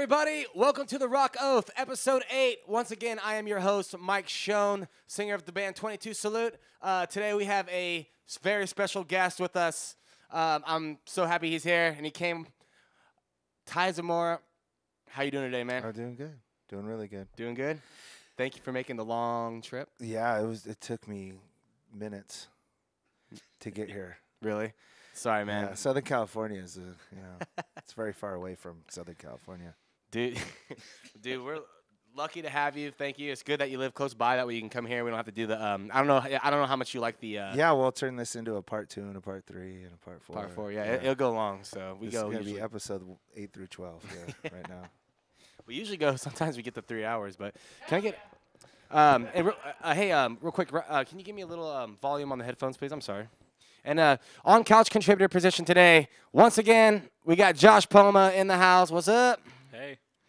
everybody. Welcome to The Rock Oath, Episode 8. Once again, I am your host, Mike Schoen, singer of the band 22 Salute. Today we have a very special guest with us. I'm so happy he's here, and he came. Tye Zamora, how you doing today, man? I'm doing good. Doing really good. Doing good? Thank you for making the long trip. Yeah, it took me minutes to get here. Really? Sorry, man. Yeah, Southern California is, it's very far away from Southern California. Dude, we're lucky to have you. Thank you. It's good that you live close by. That way you can come here. We don't have to do the. I don't know how much you like the. Yeah, we'll turn this into a part 2 and a part 3 and a part 4. Part 4. Yeah, it'll go long. So we this go. It's gonna usually. be episode 8 through 12 here right now. We usually go. Sometimes we get to 3 hours, but can I get? Real quick, can you give me a little volume on the headphones, please? I'm sorry. And on couch contributor position today, once again, we got Josh Poma in the house. What's up?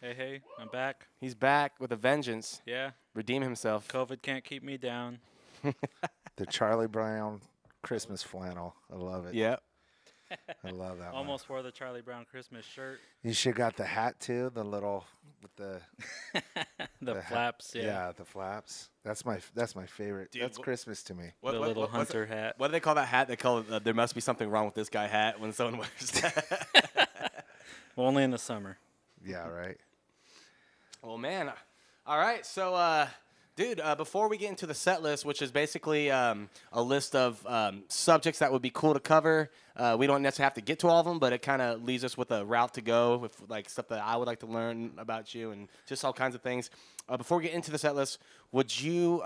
Hey, I'm back. He's back with a vengeance. Yeah. Redeem himself. COVID can't keep me down. The Charlie Brown Christmas flannel. I love it. Yep. I love that Almost wore the Charlie Brown Christmas shirt. You should got the hat, too, the little, with the... the flaps, yeah. Yeah, the flaps. That's my favorite. Dude, that's Christmas to me. The little hunter hat. What do they call that hat? They call it there must be something wrong with this guy hat when someone wears that. Well, only in the summer. Yeah, right. Well, man. All right. So, dude, before we get into the set list, which is basically a list of subjects that would be cool to cover, we don't necessarily have to get to all of them, but it kind of leaves us with a route to go with like stuff that I would like to learn about you and just all kinds of things. Before we get into the set list, would you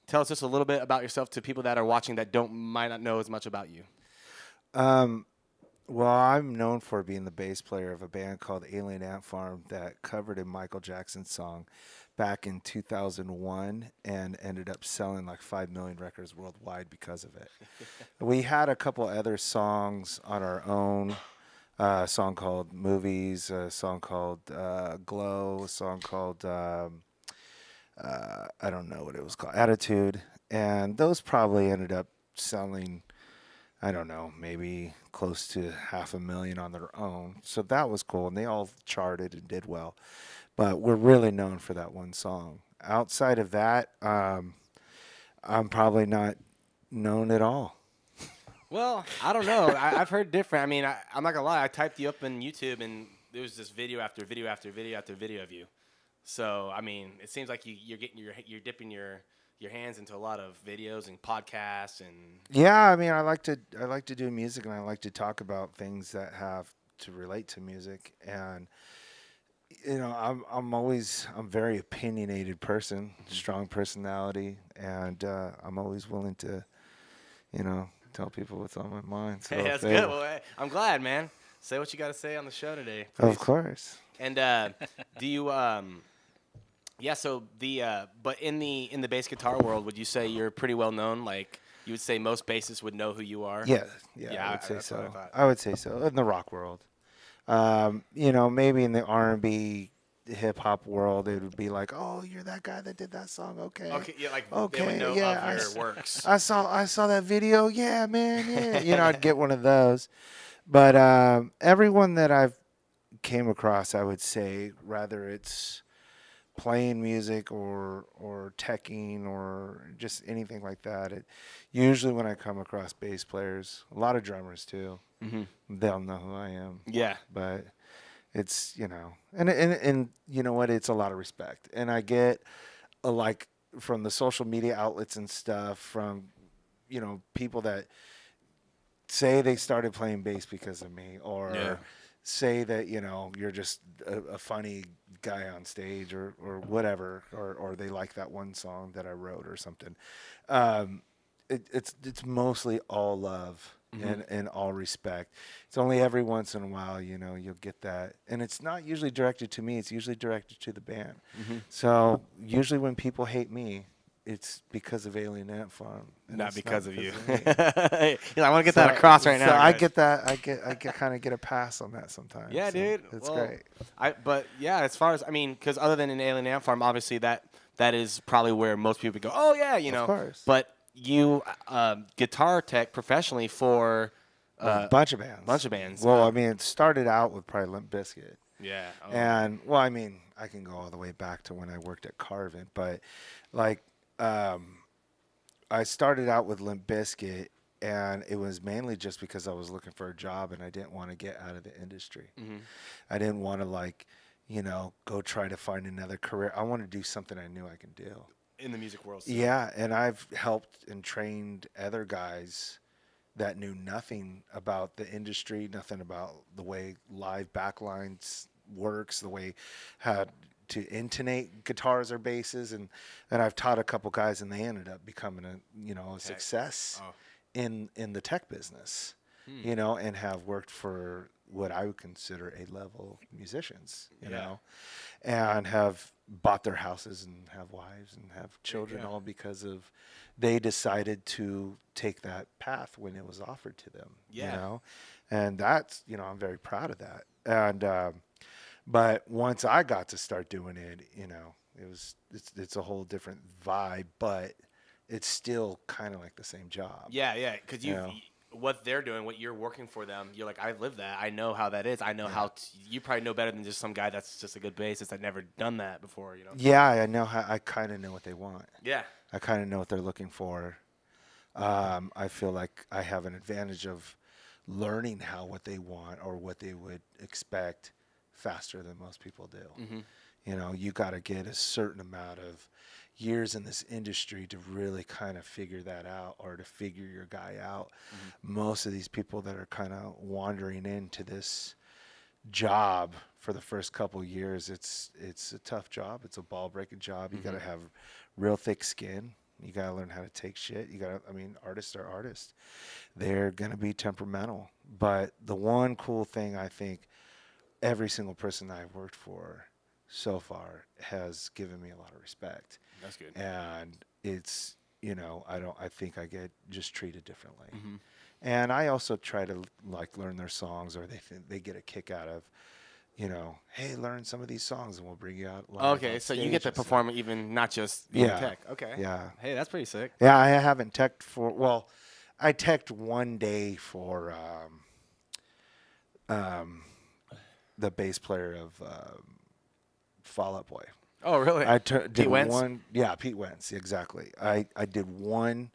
tell us just a little bit about yourself to people that are watching that might not know as much about you? Well, I'm known for being the bass player of a band called Alien Ant Farm that covered a Michael Jackson song back in 2001 and ended up selling like 5 million records worldwide because of it. We had a couple other songs on our own, a song called Movies, a song called Glow, a song called, I don't know what it was called, Attitude. And those probably ended up selling, I don't know, maybe close to 500,000 on their own. So that was cool, and they all charted and did well. But we're really known for that one song. Outside of that, I'm probably not known at all. Well, I don't know. I've heard different. I mean, I'm not gonna lie. I typed you up in YouTube, and there was just video after video after video after video of you. So, I mean, it seems like you're dipping your hands into a lot of videos and podcasts and. Yeah, I mean, I like to do music, and I like to talk about things that have to relate to music. And you know, I'm a very opinionated person, strong personality, and I'm always willing to, tell people what's on my mind. So hey, that's good. Well, hey, I'm glad, man. Say what you got to say on the show today, please. Of course. And do you so but in the bass guitar world, would you say you're pretty well known? Like you would say most bassists would know who you are? Yeah, I would say so. I would say so in the rock world. Maybe in the R&B hip hop world, it would be like, oh, you're that guy that did that song. Okay. Okay. Yeah. Like okay, they would know yeah, of your works. I saw that video. Yeah, man. Yeah. I'd get one of those. But everyone that I've came across, I would say, rather it's playing music or teching or just anything like that. Usually when I come across bass players, a lot of drummers too, they'll know who I am. Yeah. But it's, and you know what? It's a lot of respect. And I get like from the social media outlets and stuff from, people that say they started playing bass because of me or say that, you're just a funny guy on stage or whatever, or they like that one song that I wrote or something. It's mostly all love and all respect. It's only every once in a while, you'll get that. And it's not usually directed to me. It's usually directed to the band. So usually when people hate me, it's because of Alien Ant Farm. Not because of you. I want to get that across right now. So I get that. I kind of get a pass on that sometimes. Yeah, so dude. It's great. But yeah, as far as because other than an Alien Ant Farm, obviously that is probably where most people go. Oh yeah, Of course. But you guitar tech professionally for a bunch of bands. Bunch of bands. Well, I mean, it started out with probably Limp Bizkit. Yeah. Oh, And well, I mean, I can go all the way back to when I worked at Carvin, but like I started out with Limp Bizkit, and it was mainly just because I was looking for a job and I didn't want to get out of the industry. mm-hmm. I didn't want to like, go try to find another career. I want to do something I knew I can do. In the music world. Still. Yeah, and I've helped and trained other guys that knew nothing about the industry, nothing about the way live backlines works, the way how to intonate guitars or basses, and I've taught a couple guys, and they ended up becoming a success in the tech business, and have worked for what I would consider A-level musicians, and have bought their houses and have wives and have children, all because of they decided to take that path when it was offered to them. And that's I'm very proud of that. And but once I got to start doing it, it's a whole different vibe, but it's still kind of like the same job. Yeah, because what they're doing, what you're working for them, you're like, I live that. I know how that is. I know how you probably know better than just some guy that's just a good bassist that never done that before. Yeah, I know how. I kind of know what they want. Yeah, I kind of know what they're looking for. I feel like I have an advantage of learning what they want or what they would expect faster than most people do. Mm-hmm. You got to get a certain amount of years in this industry to really kind of figure that out, or to figure your guy out. Most of these people that are kind of wandering into this job for the first couple of years, it's a tough job. It's a ball breaking job. You got to have real thick skin. You got to learn how to take shit. Artists are artists. They're going to be temperamental. But the one cool thing, I think every single person I've worked for so far has given me a lot of respect. That's good. And it's, I think I get just treated differently. And I also try to learn their songs, or they get a kick out of, hey, learn some of these songs and we'll bring you out live. Okay, so you get to perform even not just tech. Okay. Yeah. Hey, that's pretty sick. Yeah, I haven't teched I teched one day for the bass player of Fall Out Boy. Oh, really? Did one. Yeah, Pete Wentz, exactly. I did one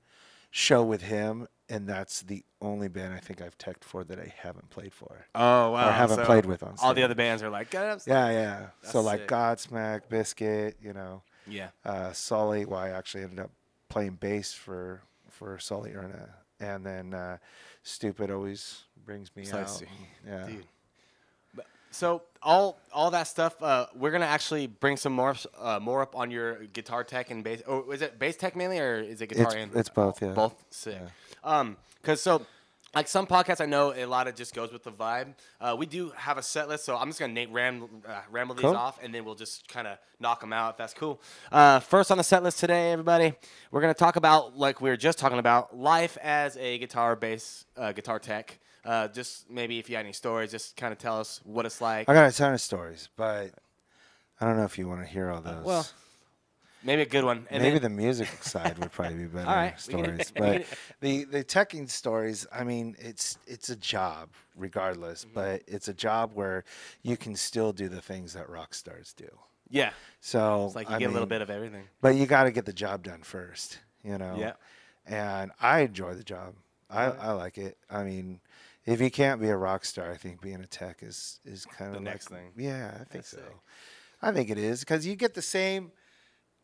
show with him, and that's the only band I think I've teched for that I haven't played for. Oh, wow. Or haven't played with on stage. All the other bands are like, yeah. That's So like sick. Godsmack, Biscuit, Yeah. Sully. Well, I actually ended up playing bass for Sully Erna, and then Stupid always brings me out. See. Yeah. Dude. So all that stuff, we're gonna actually bring some more up on your guitar tech and bass. Or is it bass tech mainly, or is it guitar and it's both? Yeah. Both sick. Yeah. Because like some podcasts, I know a lot of just goes with the vibe. We do have a set list, so I'm just gonna ramble these off, and then we'll just kind of knock them out if that's cool. First on the set list today, everybody, we're gonna talk about, like we were just talking about, life as a guitar tech. Just maybe if you had any stories, just kind of tell us what it's like. I got a ton of stories, but I don't know if you want to hear all those. Well, maybe a good one. And maybe the music side would probably be better. All right. Stories, but the teching stories. I mean, it's a job regardless, but it's a job where you can still do the things that rock stars do. Yeah. So it's like you get a little bit of everything. But you got to get the job done first, Yeah. And I enjoy the job. I like it. I mean, if you can't be a rock star, I think being a tech is kind of the next thing. Yeah, I think That's so. sick. I think it is, because you get the same.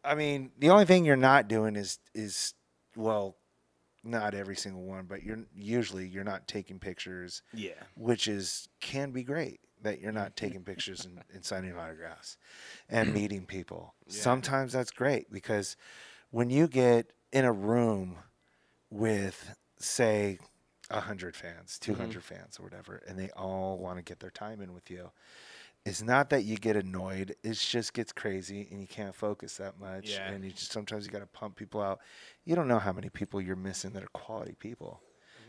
I mean, the only thing you're not doing is well, not every single one, but you're not taking pictures. Yeah. Which can be great, that you're not taking pictures and signing autographs and meeting people. Yeah. Sometimes that's great, because when you get in a room with, say, 100 fans, 200 fans, or whatever, and they all want to get their time in with you, it's not that you get annoyed. It just gets crazy, and you can't focus that much. Yeah. And sometimes you got to pump people out. You don't know how many people you're missing that are quality people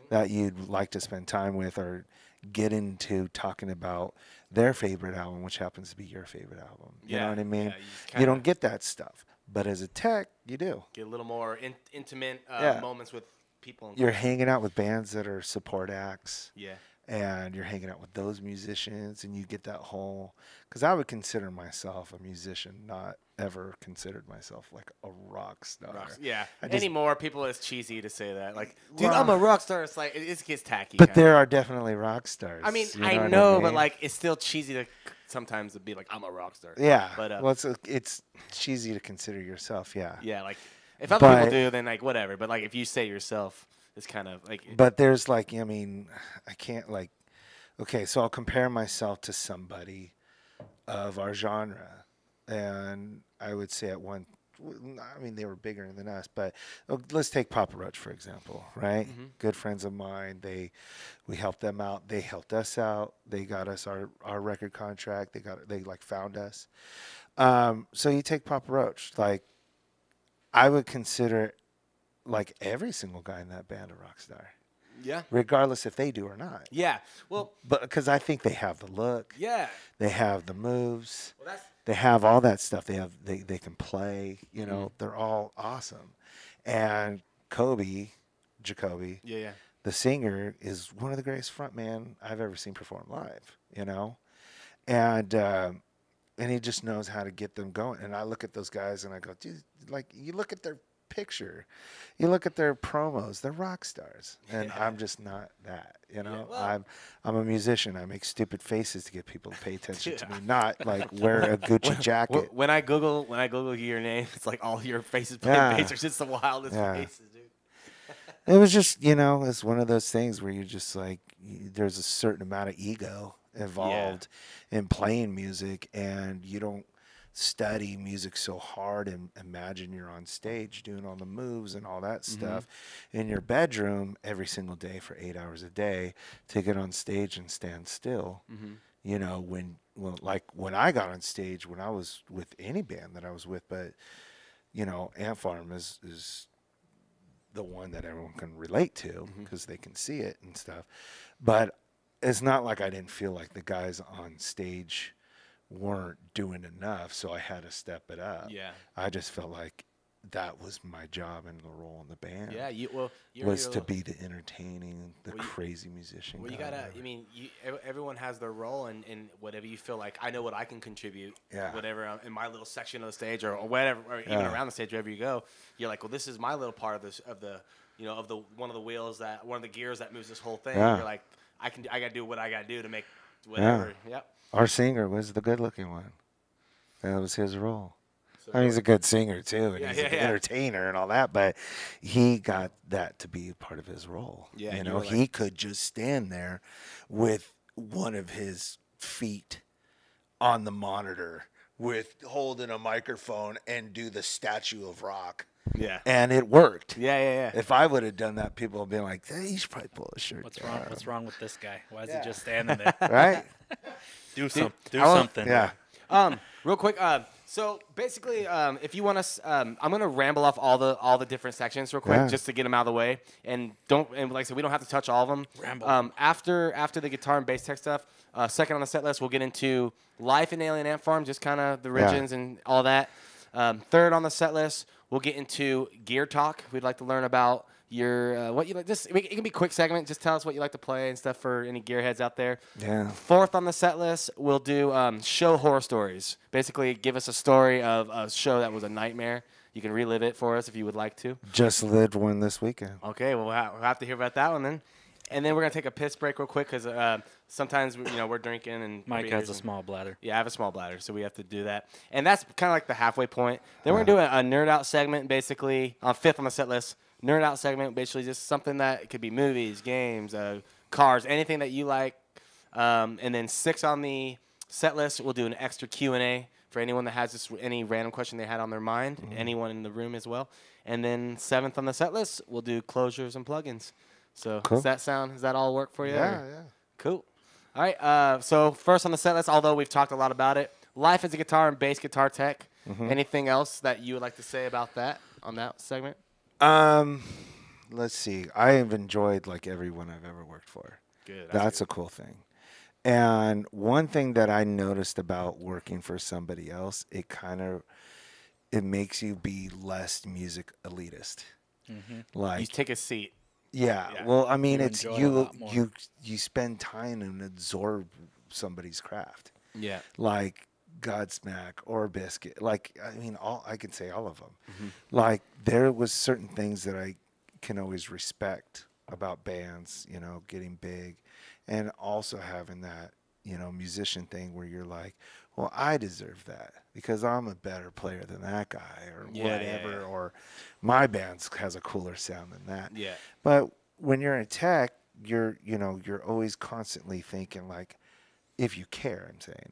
that you'd like to spend time with, or get into talking about their favorite album, which happens to be your favorite album. You know what I mean? Yeah, you don't get that stuff. But as a tech, you do. Get a little more intimate moments with people. You're hanging out with bands that are support acts. Yeah. and you're hanging out with those musicians, and you get that whole. Because I would consider myself a musician, not ever considered myself like a rock star. Yeah. I just- Anymore, people, it's cheesy to say that. Like, dude, I'm a rock star. It's like, it gets tacky. But kinda. there are definitely rock stars. I mean, you I what know, mean? but like, it's still cheesy to sometimes to be like, I'm a rock star. Yeah. But Well, it's cheesy to consider yourself. Yeah. yeah, like if other But- people do, then like whatever. But like if you say yourself, it's kind of like. But there's like, I mean, I can't like. Okay, so I'll compare myself to somebody of our genre, and I would say at one. I mean, they were bigger than us, but let's take Papa Roach for example, right? Mm-hmm. Good friends of mine. We helped them out. They helped us out. They got us our record contract. They like found us. So you take Papa Roach, like I would consider like every single guy in that band a rock star, Yeah. regardless if they do or not. Yeah. Well. But because I think they have the look, Yeah. they have the moves. Well, that's. They have all that stuff. They can play. You know, they're all awesome. And Jacoby, Yeah. the singer, is one of the greatest frontman I've ever seen perform live. You know, and he just knows how to get them going. And I look at those guys and I go, dude, like you look at their picture, you look at their promos, they're rock stars, and I'm just not that. You know, well- I'm a musician. I make stupid faces to get people to pay attention to me, not like wear a Gucci jacket. When I Google your name, it's like all your faces playing Yeah. bass. It's just the wildest Yeah. faces, dude. It was just, it's one of those things where you just like, there's a certain amount of ego involved in playing music, and you don't study music so hard and imagine you're on stage doing all the moves and all that stuff in your bedroom every single day for 8 hours a day to get on stage and stand still. You know, when I got on stage, when I was with any band that I was with, but Ant Farm is the one that everyone can relate to because they can see it and stuff. But it's not like I didn't feel like the guys on stage weren't doing enough, so I had to step it up. Yeah. I just felt like that was my job and the role in the band. Yeah. You're was to be the entertaining, the Well, you- crazy musician. Well, you guy, gotta. whatever. I mean, everyone has their role, and whatever you feel like, I know what I can contribute. Yeah. Whatever in my little section of the stage, or whatever, or even Yeah. around the stage, wherever you go, you're like, well, this is my little part of this, of the one of the wheels one of the gears that moves this whole thing. Yeah. You're like, I gotta do what I gotta do to make whatever. Yep. Our singer was the good-looking one. That was his role. So I mean, he's a good singer too, and Yeah, he's yeah, an yeah. entertainer and all that. But he got that to be part of his role. Yeah, you you know, were like- he could just stand there with one of his feet on the monitor, with holding a microphone and do the Statue of Rock, Yeah. and it worked. Yeah. If I would have done that, people would be like, hey, "You should probably pull his shirt What's down." wrong? What's wrong with this guy? Why is Yeah. he just standing there? Right? Do I something. Yeah. Real quick. So basically, if you want to, I'm gonna ramble off all the different sections real quick, Yeah. just to get them out of the way, and like I said, we don't have to touch all of them. Ramble. After the guitar and bass tech stuff, second on the set list, we'll get into life in Alien Ant Farm, just kind of the origins and all that. Third on the set list, we'll get into gear talk. We'd like to learn about your what you like. Just it can be a quick segment. Just tell us what you like to play and stuff for any gearheads out there. Yeah. Fourth on the set list, we'll do show horror stories. Basically, give us a story of a show that was a nightmare. You can relive it for us if you would like to. Just lived one this weekend. Okay, well, we'll have to hear about that one then. And then we're going to take a piss break real quick because sometimes we're drinking and Mike beers has a and- small bladder. Yeah, I have a small bladder, so we have to do that. And that's kind of like the halfway point. Then we're going to do a nerd out segment, basically, fifth on the set list. Nerd out segment, basically just something that it could be movies, games, cars, anything that you like. And then sixth on the set list, we'll do an extra Q&A for anyone that has just any random question they had on their mind, anyone in the room as well. And then seventh on the set list, we'll do closures and plugins. So Cool. does that all work for you? Yeah, or- yeah. Cool. All right. So first on the set list, although we've talked a lot about it, life as a guitar and bass guitar tech. Anything else that you would like to say about that on that segment? Let's see. I have enjoyed like everyone I've ever worked for. Good. That's a cool thing. And one thing that I noticed about working for somebody else, it makes you be less music elitist. You Like, take a seat. Yeah. Yeah. Well, I mean, You it's enjoy a lot more. you spend time and absorb somebody's craft, Yeah. like Godsmack or Biscuit. Like, I mean, all I can say all of them. Mm-hmm. Like, there was certain things that I can always respect about bands, getting big, and also having that, musician thing where you're like, well, I deserve that because I'm a better player than that guy, or Yeah, yeah, whatever, yeah. or my band has a cooler sound than that. Yeah. But when you're in tech, you're always constantly thinking, like, if you care, I'm saying,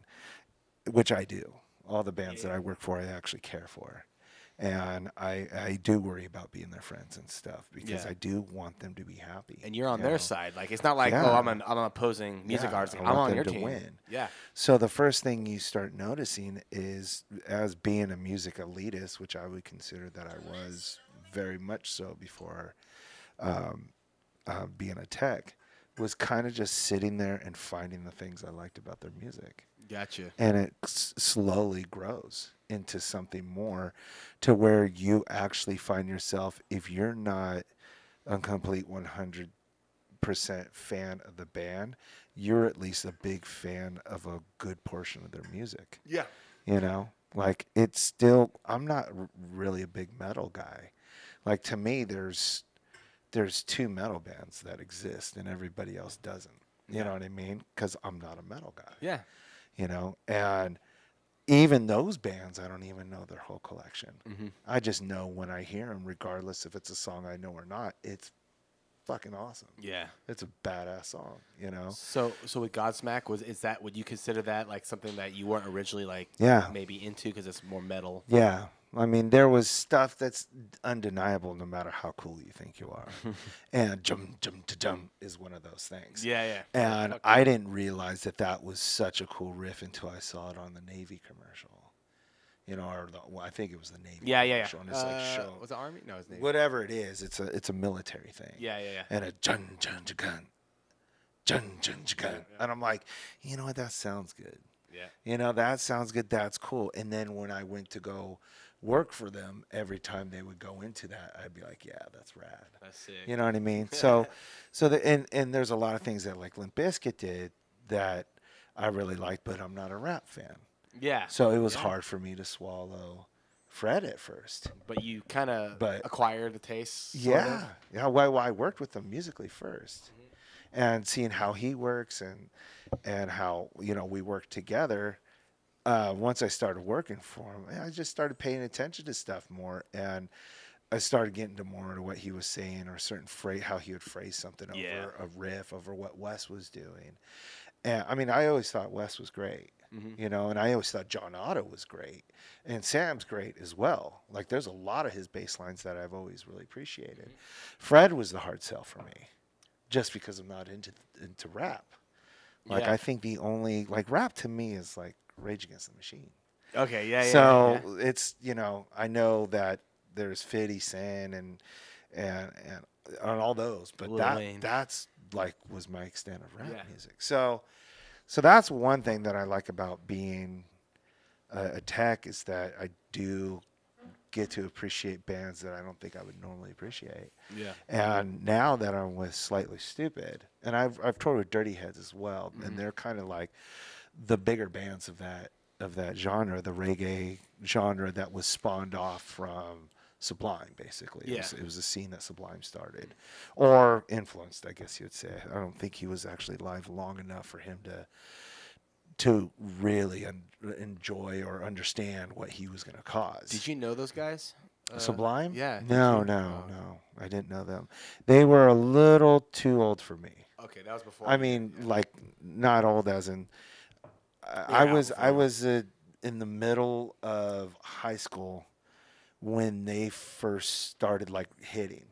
which I do. All the bands that I work for, I actually care for. And I do worry about being their friends and stuff because Yeah. I do want them to be happy. And you're on you their know? side. Like, it's not like, Yeah. oh, I'm an opposing music Yeah, artist. I I'm want on them your to team. win. Yeah. So the first thing you start noticing is, as being a music elitist, which I would consider that I was very much so before being a tech, was kind of just sitting there and finding the things I liked about their music. Gotcha. And it slowly grows into something more, to where you actually find yourself, if you're not a complete 100% fan of the band, you're at least a big fan of a good portion of their music. Yeah. Like, it's still, I'm not really a big metal guy. Like, to me, there's two metal bands that exist and everybody else doesn't. You know what I mean? Because I'm not a metal guy. Yeah. And even those bands, I don't even know their whole collection. Mm-hmm. I just know when I hear them, regardless if it's a song I know or not, it's fucking awesome. Yeah. It's a badass song, So with Godsmack, would you consider that like something that you weren't originally like Yeah. maybe into because it's more metal? Yeah. I mean, there was stuff that's undeniable no matter how cool you think you are. And jum, jum, to jum is one of those things. Yeah, yeah. And Okay. I didn't realize that was such a cool riff until I saw it on the Navy commercial. I think it was the Navy Yeah, yeah, commercial. yeah. And it's like, show. Was it Army? No, it's Navy. Whatever it is, it's a military thing. Yeah, yeah, yeah. And a jun, jun, gun. Jun, jun, gun. And I'm like, you know what? That sounds good. Yeah. That sounds good. That's cool. And then when I went to go work for them, every time they would go into that, I'd be like, yeah, that's rad. That's sick. You know what I mean? And there's a lot of things that like Limp Bizkit did that I really liked, but I'm not a rap fan. Yeah. So it was hard for me to swallow Fred at first. But you kind of acquired the taste. Yeah. Yeah. Well, I worked with him musically first. And seeing how he works and how, we work together. Once I started working for him, I just started paying attention to stuff more, and I started getting more into what he was saying, or a certain phrase, how he would phrase something over a riff, over what Wes was doing. And I mean, I always thought Wes was great, and I always thought John Otto was great, and Sam's great as well. Like, there's a lot of his bass lines that I've always really appreciated. Fred was the hard sell for me, just because I'm not into rap. Like, I think the only, like, rap to me is like Rage Against the Machine. Okay, yeah, yeah. So it's, I know that there's 50 Cent and all those, but that's like was my extent of rap music. So that's one thing that I like about being a tech, is that I do get to appreciate bands that I don't think I would normally appreciate. Yeah. And now that I'm with Slightly Stupid, and I've toured with Dirty Heads as well, and they're kind of like the bigger bands of that genre, the reggae genre that was spawned off from Sublime, basically. Yeah. It was a scene that Sublime started, or influenced, I guess you would say. I don't think he was actually live long enough for him to really enjoy or understand what he was going to cause. Did you know those guys? Sublime? Yeah. No. I didn't know them. They were a little too old for me. Okay, that was before. I mean, like, not old as in. I was in the middle of high school when they first started like hitting.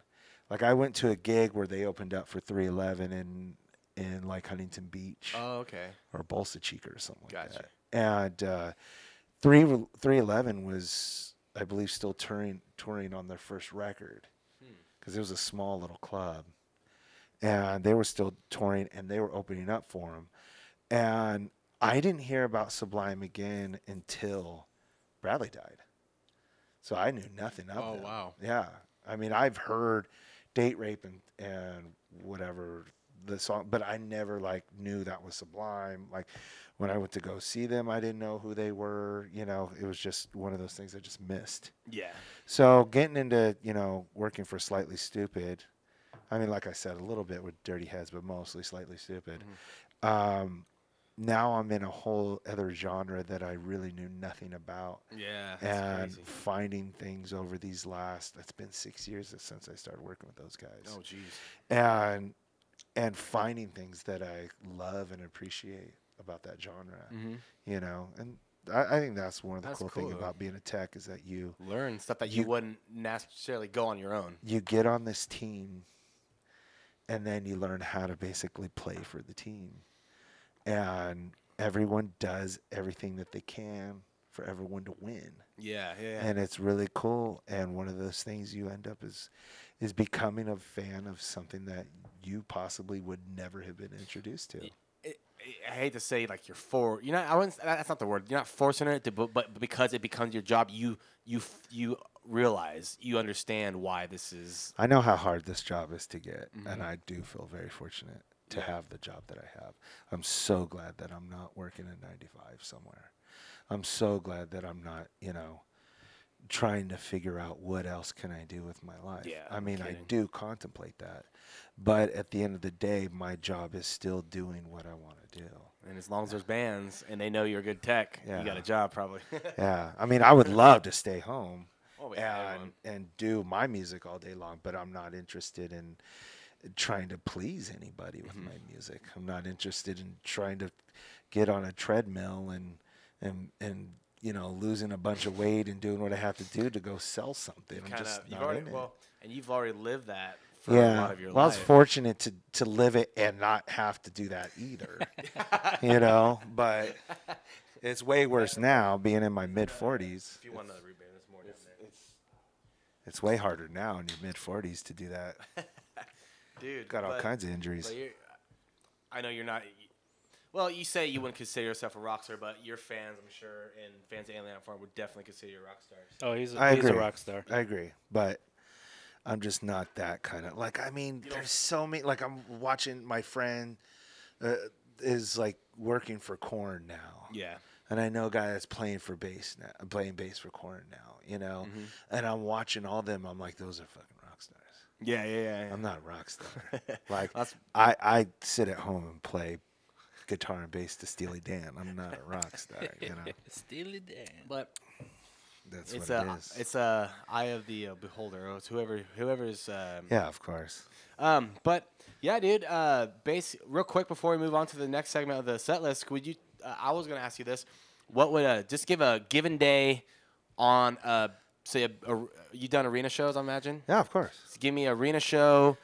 Like, I went to a gig where they opened up for 311 in like Huntington Beach. Oh, okay. Or Bolsa Chica or something like Gotcha. that. And 311 was, I believe, still touring on their first record, because it was a small little club, and they were still touring, and they were opening up for them. And I didn't hear about Sublime again until Bradley died. So I knew nothing of them. Oh, wow. Yeah. I mean, I've heard Date Rape and whatever the song, but I never like knew that was Sublime. Like when I went to go see them, I didn't know who they were. You know, it was just one of those things I just missed. Yeah. So getting into, you know, working for Slightly Stupid, I mean, like I said, a little bit with Dirty Heads, but mostly Slightly Stupid. Now I'm in a whole other genre that I really knew nothing about. Yeah, that's And crazy. finding things over these it's been 6 years since I started working with those guys. Oh, jeez. And finding things that I love and appreciate about that genre, you know, and I think that's one of the That's cool cool, things though. about being a tech is that you Learn stuff that you wouldn't necessarily go on your own. you get on this team and then you learn how to basically play for the team. And everyone does everything that they can for everyone to win. Yeah. And it's really cool. And one of those things you end up is becoming a fan of something that you possibly would never have been introduced to. I hate to say like you're not. I wouldn't. That's not the word. You're not forcing it to, but because it becomes your job, you realize, you understand why this is. I know how hard this job is to get, and I do feel very fortunate to have the job that I have. I'm so glad that I'm not working at 95 somewhere. I'm so glad that I'm not, you know, trying to figure out what else can I do with my life. Yeah, I mean, I kidding. do contemplate that. But at the end of the day, my job is still doing what I want to do. And as long as there's bands and they know you're a good tech, you got Yeah. a job probably. Yeah. I mean, I would love to stay home Oh, yeah, everyone. and do my music all day long, but I'm not interested in trying to please anybody with my music. I'm not interested in trying to get on a treadmill and you know, losing a bunch of weight and doing what I have to do to go sell something. I'm just not in it. And you've already lived that for a lot of your well, I was life. fortunate to live it and not have to do that either. You know, but it's way worse now being in my mid 40s. If you want another rebound, there's more down there. It's way harder now in your mid 40s to do that. Dude, Got all kinds of injuries. But I know you're not. Well, you say you wouldn't consider yourself a rock star, but your fans, I'm sure, and fans of Alien Farm would definitely consider you a rock star. Oh, he's I a agree. rock star. I agree, but I'm just not that kind of like. I mean, there's so many. Like I'm watching my friend is like working for Korn now. Yeah. And I know a guy that's playing bass for Korn now. You know, and I'm watching all them. I'm like, those are fucking rock stars. Yeah. I'm not a rock star. Like That's- I sit at home and play guitar and bass to Steely Dan. I'm not a rock star. You know, Steely Dan. But that's it's what it is. it's a eye of the beholder. It's whoever's. Yeah, of course. But yeah, dude. Real quick before we move on to the next segment of the set list, would you? I was gonna ask you this. What would just give a given day on say you done arena shows? I imagine. Yeah, of course. So give me an arena show.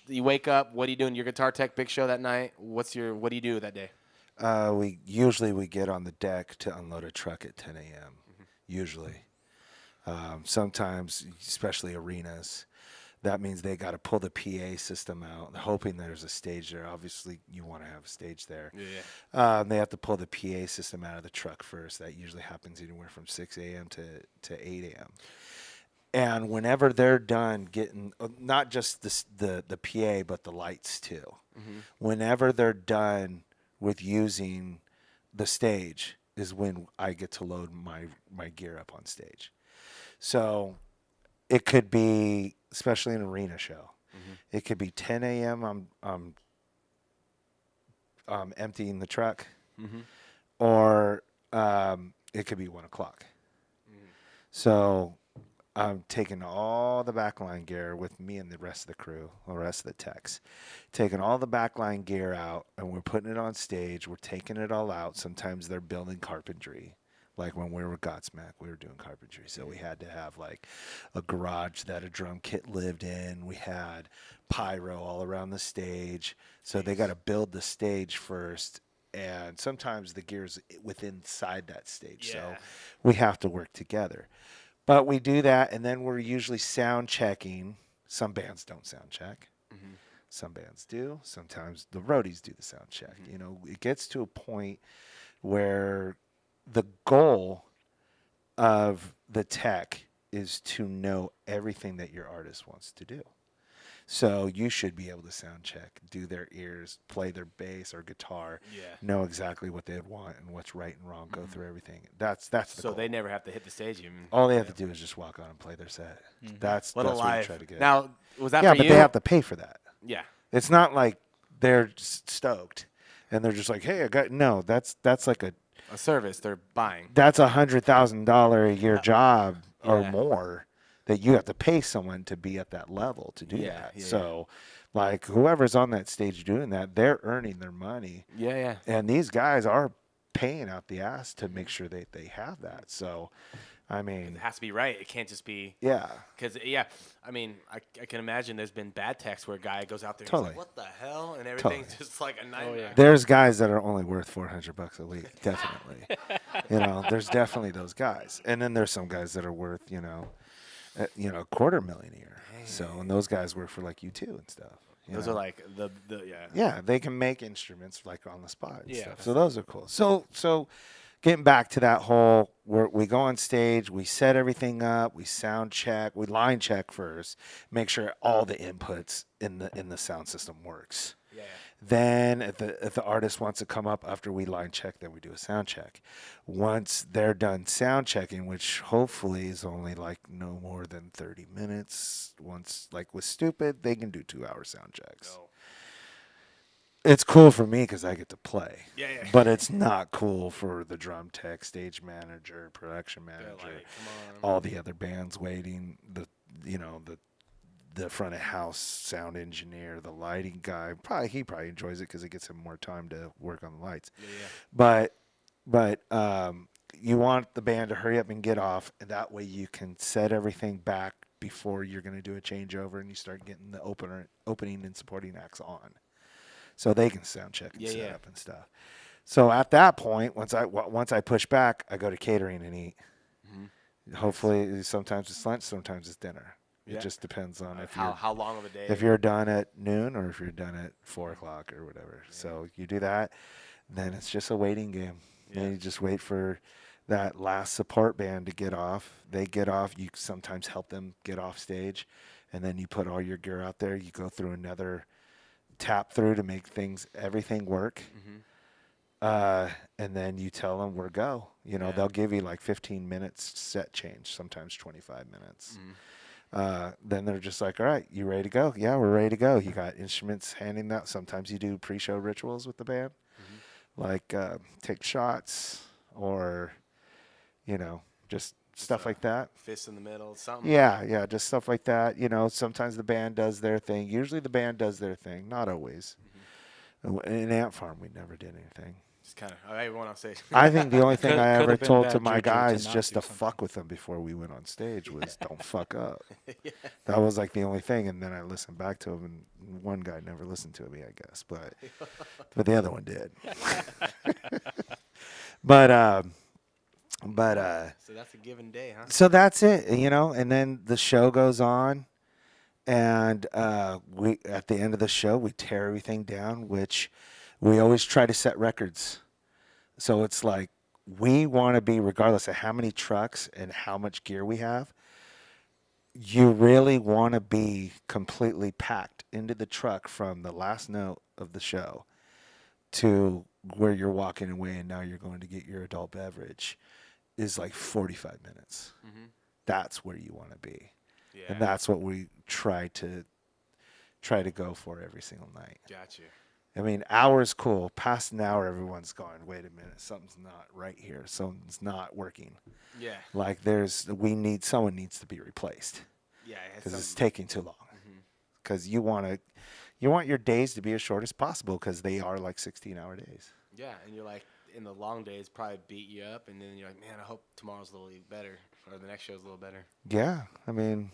You wake up. What are you doing? Your guitar tech big show that night. What do you do that day? We usually get on the deck to unload a truck at 10 a.m. Usually, sometimes, especially arenas, that means they got to pull the PA system out, hoping there's a stage there. Obviously, you want to have a stage there. Yeah. They have to pull the PA system out of the truck first. That usually happens anywhere from 6 a.m. to 8 a.m. And whenever they're done getting, not just the PA, but the lights too, whenever they're done with using the stage is when I get to load my gear up on stage. So it could be, especially an arena show, it could be 10 a.m. I'm emptying the truck, or it could be 1 o'clock. So I'm taking all the backline gear with me and the rest of the crew, the rest of the techs, taking all the backline gear out, and we're putting it on stage. We're taking it all out. Sometimes they're building carpentry. Like when we were with Godsmack, we were doing carpentry. So we had to have like a garage that a drum kit lived in. We had pyro all around the stage. So they got to build the stage first. And sometimes the gear's inside that stage. So we have to work together. But we do that, and then we're usually sound checking. Some bands don't sound check. Some bands do. Sometimes the roadies do the sound check. You know, it gets to a point where the goal of the tech is to know everything that your artist wants to do. So you should be able to sound check, do their ears, play their bass or guitar, Yeah. know exactly what they want and what's right and wrong, go through everything. That's the So goal. they never have to hit the stage even. All they have to do is just walk on and play their set. That's What a what you life. try to get. Now, was that yeah, for but you? they have to pay for that. Yeah. It's not like they're stoked and they're just like, hey, I got no. That's like A service they're buying. that's $100,000 a year job or Yeah. more that you have to pay someone to be at that level to do Yeah, that. yeah, So, like whoever's on that stage doing that, they're earning their money, Yeah, yeah. and these guys are paying out the ass to make sure they have that. So, I It mean, has to be right. It can't just be yeah, because I mean, I can imagine there's been bad texts where a guy goes out there and Totally. he's like, what the hell, and everything's Totally. just like a nightmare. yeah. there's guys that are only worth $400 a week, definitely. There's definitely those guys, and then there's some guys that are worth $250,000 a year. So, and those guys work for like U2 and stuff. Those are like the Yeah, they can make instruments like on the spot and Yeah. stuff. So those are cool. So getting back to that whole, we go on stage, we set everything up, we sound check, we line check first, make sure all the inputs in the sound system works. Yeah. Then if the artist wants to come up after we line check, then we do a sound check. Once they're done sound checking, which hopefully is only like no more than 30 minutes. Once, like with Stupid, they can do 2-hour sound checks. Oh. It's cool for me because I get to play. Yeah, yeah. But it's not cool for the drum tech, stage manager, production They're manager, like, come on. all the other bands waiting, the front of house sound engineer, the lighting guy. He probably enjoys it because it gets him more time to work on the lights. Yeah. But you want the band to hurry up and get off, and that way you can set everything back before you're going to do a changeover, and you start getting the opening and supporting acts on, so they can sound check and set up and stuff. So at that point, once I push back, I go to catering and eat. Mm-hmm. Hopefully, sometimes it's lunch, sometimes it's dinner. Yeah. It just depends on how long of a day. if you're done at noon or if you're done at 4 o'clock or whatever. Yeah. So you do that, then it's just a waiting game. Yeah. And you just wait for that last support band to get off. They get off. You sometimes help them get off stage, and then you put all your gear out there. You go through another tap through to make everything work. Mm-hmm. And then you tell them we're go. They'll give you like 15 minutes set change, sometimes 25 minutes. Mm-hmm. Then they're just like, all right, you ready to go? Yeah, we're ready to go. You got instruments handing out. Sometimes you do pre-show rituals with the band, like take shots or, just stuff like that. Fist in the middle, something. Yeah, just stuff like that. Sometimes the band does their thing. Usually the band does their thing, not always. In Ant Farm, we never did anything. Just kind of everyone on stage. I think the only thing I Could've ever been told bad to my juju to guys not just do to something. fuck with them before we went on stage was don't fuck up. That was like the only thing, and then I listened back to him, and one guy never listened to me, I guess, but the other one did. but So that's a given day, huh? so that's it, and then the show goes on, and we at the end of the show we tear everything down, which we always try to set records. So it's like we want to be, regardless of how many trucks and how much gear we have, you really want to be completely packed into the truck from the last note of the show to where you're walking away and now you're going to get your adult beverage is like 45 minutes. Mm-hmm. That's where you want to be. Yeah. And that's what we try to go for every single night. Got you. I mean, hour's cool. Past an hour, everyone's going, wait a minute, something's not right here. Something's not working. Yeah. Like someone needs to be replaced Yeah. because it's taking too long. Because you want your days to be as short as possible because they are like 16-hour days. Yeah, and you're like, in the long days, probably beat you up, and then you're like, man, I hope tomorrow's a little better, or the next show's a little better. Yeah, I mean,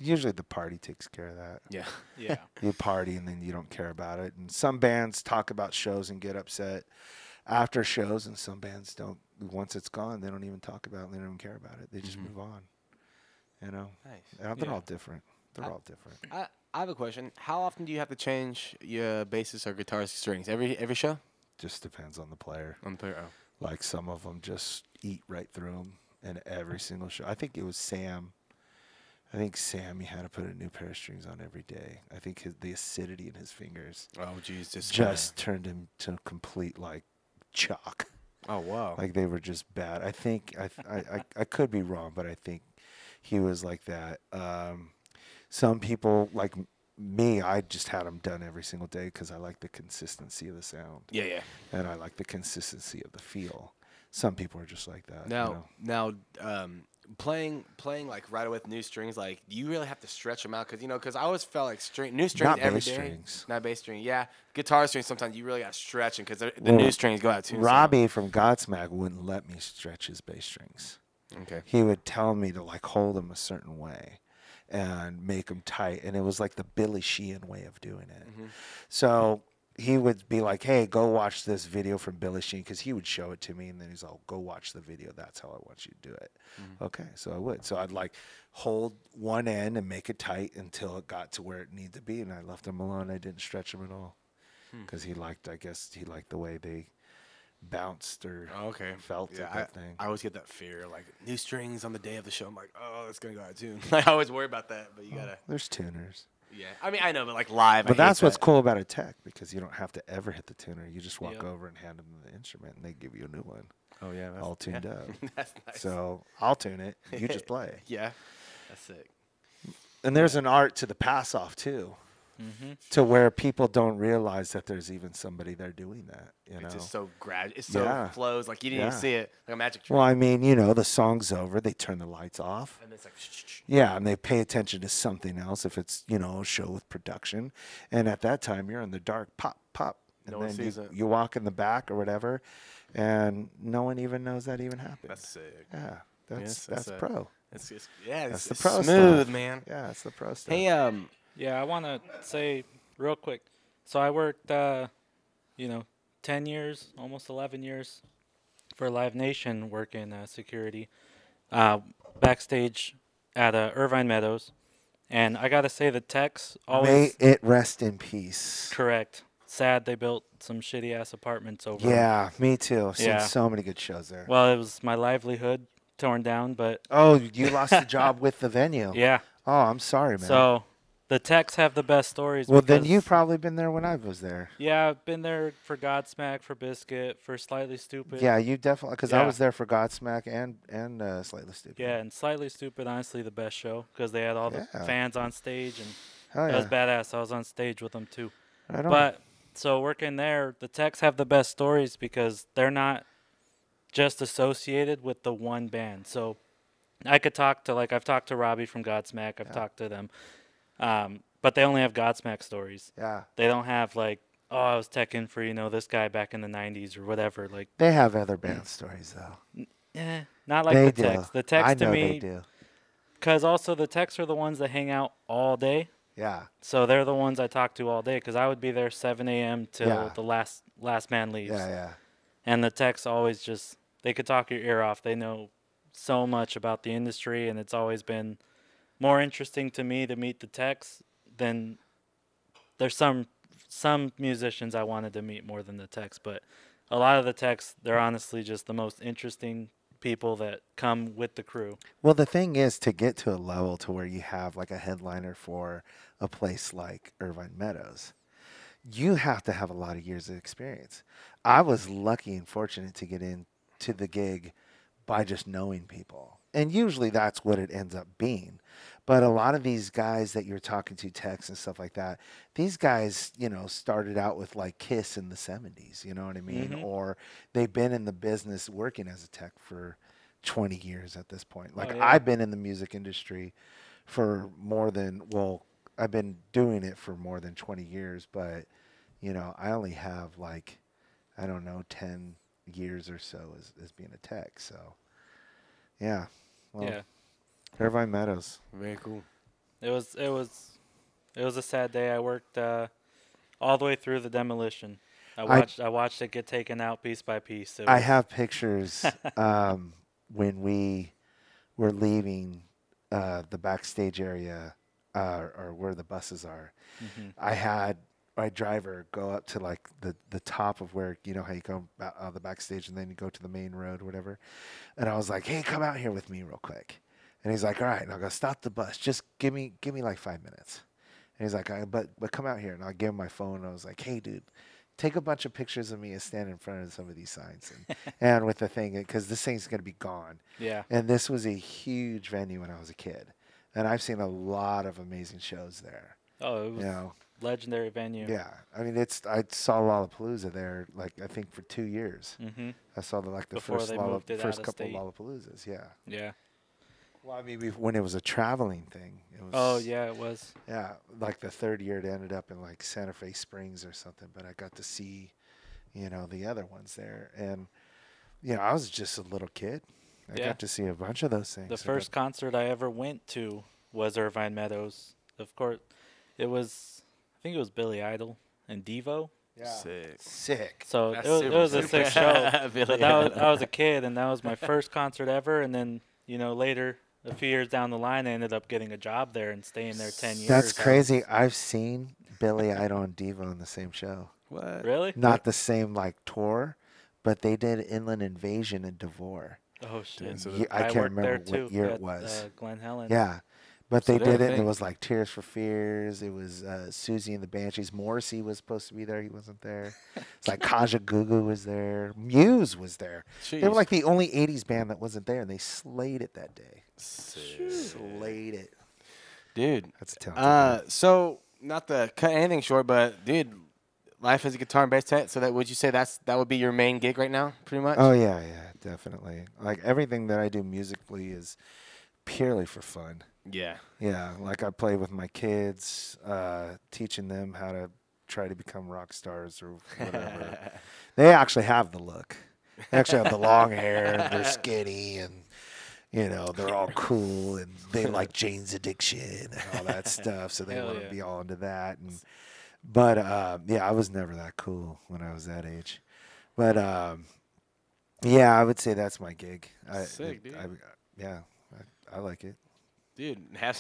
usually the party takes care of that. Yeah. Yeah. You party and then you don't care about it. And some bands talk about shows and get upset after shows, and some bands don't. Once it's gone, they don't even talk about it. They don't even care about it. They just move on. Nice. They're all different. They're all different. I have a question. How often do you have to change your bassist or guitarist strings? Every show? Just depends on the player. On the player. Oh. Like some of them just eat right through them, and every single show. I think it was Sam I think Sammy had to put a new pair of strings on every day. I think the acidity in his fingers Oh, geez, just turned him to complete like chalk. Oh, wow. Like they were just bad. I think I could be wrong, but I think he was like that. Some people like me, I just had them done every single day because I like the consistency of the sound. Yeah, yeah. And I like the consistency of the feel. Some people are just like that. Now, playing like right with new strings, like you really have to stretch them out because I always felt like new strings Not every bass day. strings. Not bass string. Yeah, guitar strings sometimes you really got to stretch them because the new strings go out of tune. Robbie from Godsmack wouldn't let me stretch his bass strings. Okay. He would tell me to like hold them a certain way and make them tight, and it was like the Billy Sheehan way of doing it. Mm-hmm. So he would be like, hey, go watch this video from Billy Sheehan, because he would show it to me, and then he's like, go watch the video. That's how I want you to do it. Mm-hmm. Okay, so I would. So I'd like hold one end and make it tight until it got to where it needed to be, and I left him alone. I didn't stretch him at all because I guess he liked the way they bounced or felt at that thing. I always get that fear, like new strings on the day of the show. I'm like, oh, it's gonna go out of tune. I always worry about that, but you gotta. There's tuners. Yeah, I mean, I know, but like live. But that's what's cool about a tech, because you don't have to ever hit the tuner. You just walk over and hand them the instrument, and they give you a new one. Oh yeah, all tuned up. That's nice. So I'll tune it. You just play. Yeah, that's sick. And there's an art to the pass off too. Mm-hmm. To where people don't realize that there's even somebody there doing that. It's just so It so flows like you didn't even see it, like a magic trick. Well, I mean, the song's over, they turn the lights off, and it's like yeah, and they pay attention to something else if it's a show with production, and at that time you're in the dark, pop, and no one sees it. You walk in the back or whatever, and no one even knows that even happened. That's sick. Yeah, that's pro. It's just that's the it's pro smooth, stuff. man. Yeah, it's the pro stuff. Hey, Yeah, I want to say real quick. So I worked, 10 years, almost 11 years for Live Nation working security backstage at Irvine Meadows. And I got to say the techs always... May it rest in peace. Correct. Sad they built some shitty-ass apartments over. Yeah, me too. I've seen so many good shows there. Well, it was my livelihood torn down, but... Oh, you lost the job with the venue. Yeah. Oh, I'm sorry, man. So... The techs have the best stories. Well, then you've probably been there when I was there. Yeah, I've been there for Godsmack, for Biscuit, for Slightly Stupid. Yeah, you definitely, because I was there for Godsmack and Slightly Stupid. Yeah, and Slightly Stupid, honestly, the best show because they had all the fans on stage, and Hell it was badass. I was on stage with them too. Right on. But so working there, the techs have the best stories because they're not just associated with the one band. So I could talk to I've talked to Robbie from Godsmack. I've talked to them. But they only have Godsmack stories. Yeah. They don't have I was teching for, this guy back in the 90s or whatever. Like they have other band stories though. Not like they the do. techs. The techs I to know me, they do. because also the techs are the ones that hang out all day. Yeah. So they're the ones I talk to all day because I would be there 7 a.m. till the last man leaves. Yeah, yeah. And the techs always they could talk your ear off. They know so much about the industry, and it's always been more interesting to me to meet the techs than there's some musicians I wanted to meet more than the techs, but a lot of the techs, they're honestly just the most interesting people that come with the crew. Well, the thing is to get to a level to where you have like a headliner for a place like Irvine Meadows, you have to have a lot of years of experience. I was lucky and fortunate to get into the gig by just knowing people. And usually that's what it ends up being. But a lot of these guys that you're talking to, techs and stuff like that, these guys, started out with like Kiss in the 70s, you know what I mean? Mm-hmm. Or they've been in the business working as a tech for 20 years at this point. Like I've been in the music industry for I've been doing it for more than 20 years, but, I only have 10 years or so as being a tech. So, yeah. Well, yeah. Irvine Meadows. Very cool. It was a sad day. I worked all the way through the demolition. I watched it get taken out piece by piece. I have pictures when we were leaving the backstage area or where the buses are. Mm-hmm. I had my driver go up to the top of where, how you go out of the backstage and then you go to the main road or whatever. And I was like, hey, come out here with me real quick. And he's like, all right. And I'll go, stop the bus. Just give me like 5 minutes. And he's like, but come out here. And I'll give him my phone. And I was like, hey, dude, take a bunch of pictures of me standing in front of some of these signs. And with the thing, because this thing's going to be gone. Yeah. And this was a huge venue when I was a kid. And I've seen a lot of amazing shows there. Oh, it was legendary venue. Yeah. I mean, I saw Lollapalooza there, like, I think for 2 years. Mm-hmm. I saw the Before first they moved it first out of couple state. Lollapaloozas. Yeah. Yeah. Well, I mean, when it was a traveling thing. It was, Oh, yeah, it was. Yeah, like the third year it ended up in like Santa Fe Springs or something, but I got to see, the other ones there. And, I was just a little kid. I got to see a bunch of those things. The first concert I ever went to was Irvine Meadows. Of course, I think it was Billy Idol and Devo. Yeah. Sick. So That's it was a sick show. Billy But I was a kid, and that was my first concert ever. And then, later, a few years down the line, I ended up getting a job there and staying there 10 years. That's crazy. I've seen Billy Idol and Devo in the same show. What? Really? Not the same like tour, but they did Inland Invasion and DeVore. Oh, shit. So I can't worked remember there, what too, year at, it was. Glen Helen. Yeah. But So they they're did a it, and it thing. was like Tears for Fears. It was Susie and the Banshees. Morrissey was supposed to be there. He wasn't there. It's like Kaja Gugu was there. Muse was there. They were Jeez. like the only 80s band that wasn't there, and they slayed it that day. Sick. Slayed it. Dude. That's a talented So not to cut anything short, but dude, life as a guitar and bass tech. So would you say that would be your main gig right now, pretty much? Oh, yeah, definitely. Like, everything that I do musically is purely for fun. Yeah. Yeah, like I play with my kids, teaching them how to try to become rock stars or whatever. They actually have the look. They actually have the long hair, and they're skinny, and, they're all cool, and they like Jane's Addiction and all that stuff, so they Hell want to yeah. be all into that. But I was never that cool when I was that age. But, yeah, I would say that's my gig. Sick, dude. I like it. Dude,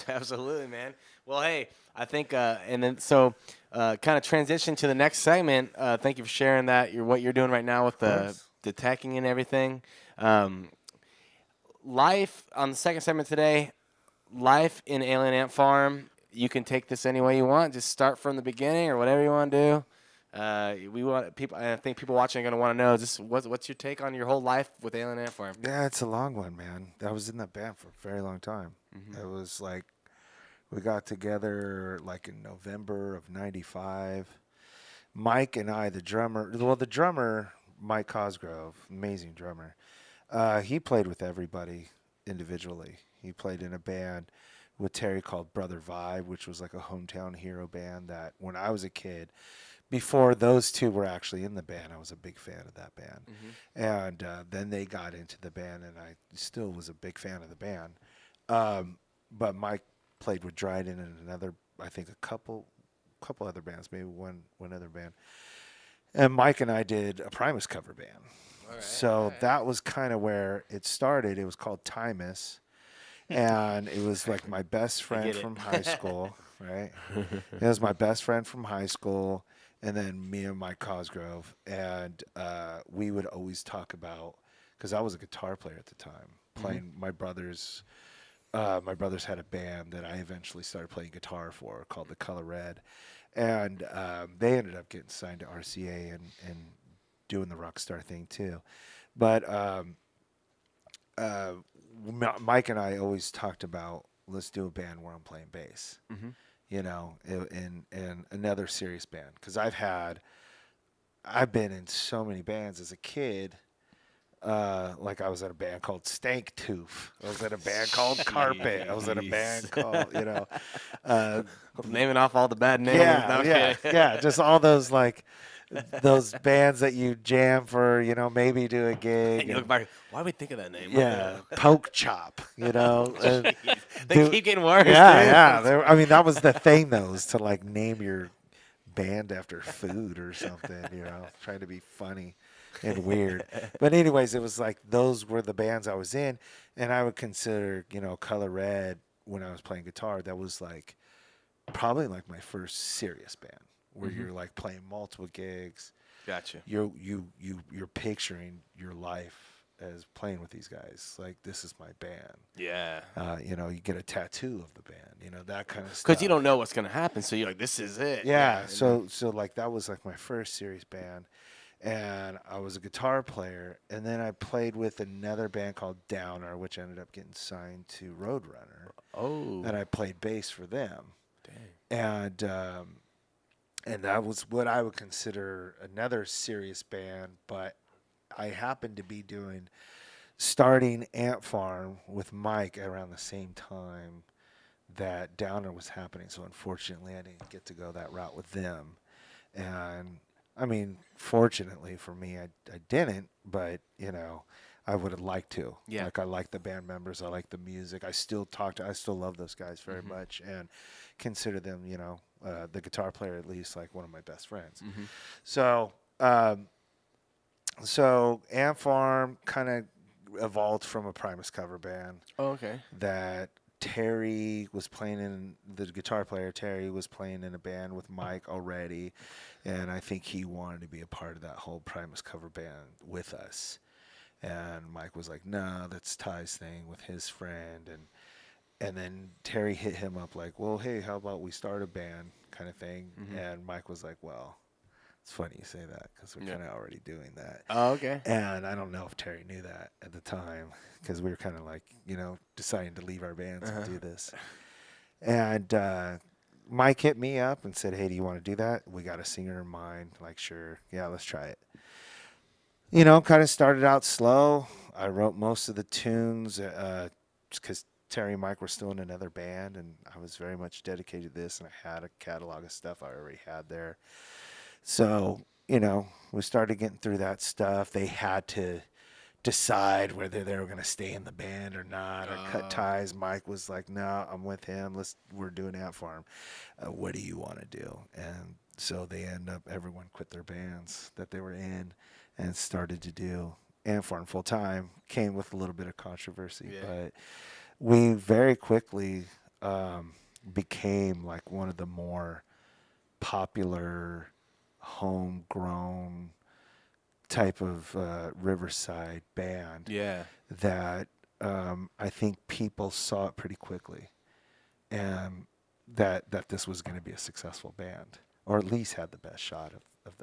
absolutely, man. Well, hey, I think, and then so, kind of transition to the next segment. Thank you for sharing what you're doing right now with the teching and everything. Life on the second segment today. Life in Alien Ant Farm. You can take this any way you want. Just start from the beginning or whatever you want to do. We want people. I think people watching are going to want to know just what's your take on your whole life with Alien Ant Farm. Yeah, it's a long one, man. I was in that band for a very long time. Mm-hmm. It was like we got together like in November of '95. Mike and I, the drummer, Mike Cosgrove, amazing drummer. He played with everybody individually. He played in a band with Terry called Brother Vibe, which was like a hometown hero band that when I was a kid, before those two were actually in the band, I was a big fan of that band. Mm-hmm. And then they got into the band, and I still was a big fan of the band. But Mike played with Dryden and another, I think a couple other bands, maybe one other band. And Mike and I did a Primus cover band. So that was kind of where it started. It was called Timus. And it was like my best friend from high school, right? It was my best friend from high school, and then me and Mike Cosgrove. And we would always talk about, because I was a guitar player at the time, playing my brothers. My brothers had a band that I eventually started playing guitar for called The Color Red. And they ended up getting signed to RCA and doing the Rockstar thing too. But Mike and I always talked about, let's do a band where I'm playing bass, in another serious band. Because I've been in so many bands as a kid. Like I was in a band called Stank Tooth. I was in a band called Carpet. I was in a band called, Naming off all the bad names. Yeah. Just all those those bands that you jam for, maybe do a gig. And you look back, why would we think of that name? Yeah, Poke Chop, and They keep getting worse. Yeah, dude. yeah. I mean, that was the thing, though, is to name your band after food or something. Trying to be funny and weird. But anyways, it was like those were the bands I was in, and I would consider, Color Red when I was playing guitar. That was probably my first serious band where you're playing multiple gigs. Gotcha. You're picturing your life as playing with these guys. Like, this is my band. Yeah. You know, you get a tattoo of the band, you know, that kind of stuff. Because you don't know what's going to happen, so you're like, this is it. Yeah, so like that was like my first serious band, and I was a guitar player, and then I played with another band called Downer, which ended up getting signed to Roadrunner. Oh. And I played bass for them. Dang. And that was what I would consider another serious band, but I happened to be starting Ant Farm with Mike around the same time that Downer was happening. So unfortunately, I didn't get to go that route with them. And I mean, fortunately for me, I didn't, but you know, I would have liked to. Yeah. Like, I like the band members. I like the music. I still love those guys very much and consider them, you know, the guitar player at least, like one of my best friends. So, so Ant Farm kind of evolved from a Primus cover band. Oh, okay. That Terry was playing in, the guitar player Terry was playing in a band with Mike already, and I think he wanted to be a part of that whole Primus cover band with us. And Mike was like, no, that's Tye's thing with his friend. And then Terry hit him up like, well, hey, how about we start a band kind of thing? And Mike was like, well, it's funny you say that because we're kind of already doing that. Oh, okay. And I don't know if Terry knew that at the time because we were kind of like, you know, deciding to leave our bands and do this. And Mike hit me up and said, hey, do you want to do that? We got a singer in mind. Like, sure. Yeah, let's try it. You know, kind of started out slow. I wrote most of the tunes because Terry and Mike were still in another band, and I was very much dedicated to this, and I had a catalog of stuff I already had there. So, you know, we started getting through that stuff. They had to decide whether they were going to stay in the band or not, or cut ties. Mike was like, no, I'm with him. We're doing Ant Farm. What do you want to do? And so everyone quit their bands that they were in and started to do Ant Farm full time. Came with a little bit of controversy, but we very quickly became like one of the more popular homegrown type of Riverside band. Yeah. That I think people saw it pretty quickly, and that this was going to be a successful band, or at least had the best shot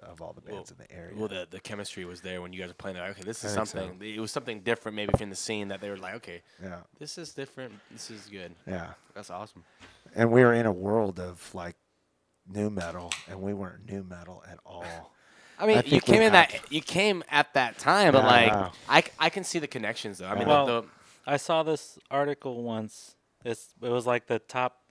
of all the bands in the area. Well, the chemistry was there when you guys were playing. Like, okay, this is something. So. It was something different, maybe from the scene that they were like, okay, this is different. This is good. Yeah, that's awesome. And we were in a world of like new metal, and we weren't new metal at all. I mean, you came at that time, but like I can see the connections though. I mean, I saw this article once. It was like the top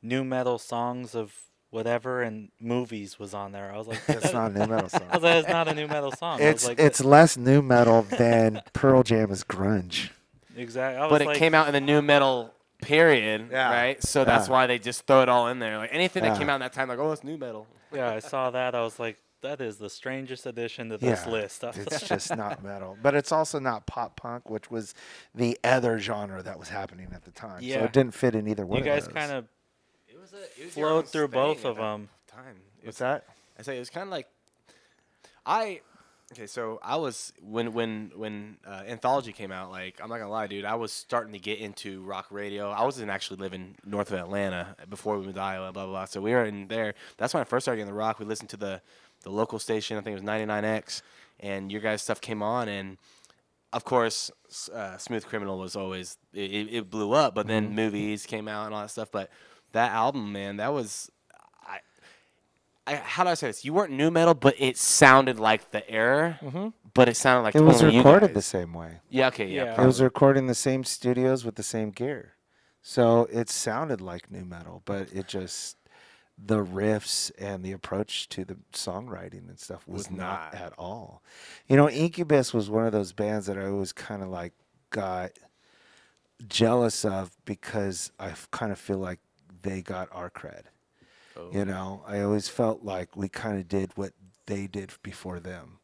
new metal songs of whatever, and movies was on there. I was like, it's not a new metal song. I was like, it's not a new metal song. It's less new metal than Pearl Jam is grunge. Exactly. But it came out in the new metal period, right? So that's why they just throw it all in there. Like anything that came out in that time, like, oh, it's new metal. Yeah, I saw that. I was like, that is the strangest addition to this list. It's just not metal. But it's also not pop punk, which was the other genre that was happening at the time. Yeah. So it didn't fit in either one of those. You guys kind of flowed through both of them. What's that? I say it was kind of like okay, so I was when Anthology came out. Like, I'm not gonna lie, dude, I was starting to get into rock radio. I wasn't actually living north of Atlanta before we moved to Iowa, blah blah blah. So we were in there. That's when I first started getting the rock. We listened to the local station. I think it was 99X, and your guys' stuff came on, and of course, Smooth Criminal was always it blew up. But then movies came out and all that stuff. But that album, man, that was. How do I say this? You weren't new metal, but it sounded like the era. But it sounded like it was recorded the same way. Yeah, okay, yeah. It was recorded in the same studios with the same gear, so it sounded like new metal. But it just the riffs and the approach to the songwriting and stuff was not at all. You know, Incubus was one of those bands that I always kind of like got jealous of because I kind of feel like they got our cred. You know, I always felt like we kind of did what they did before them,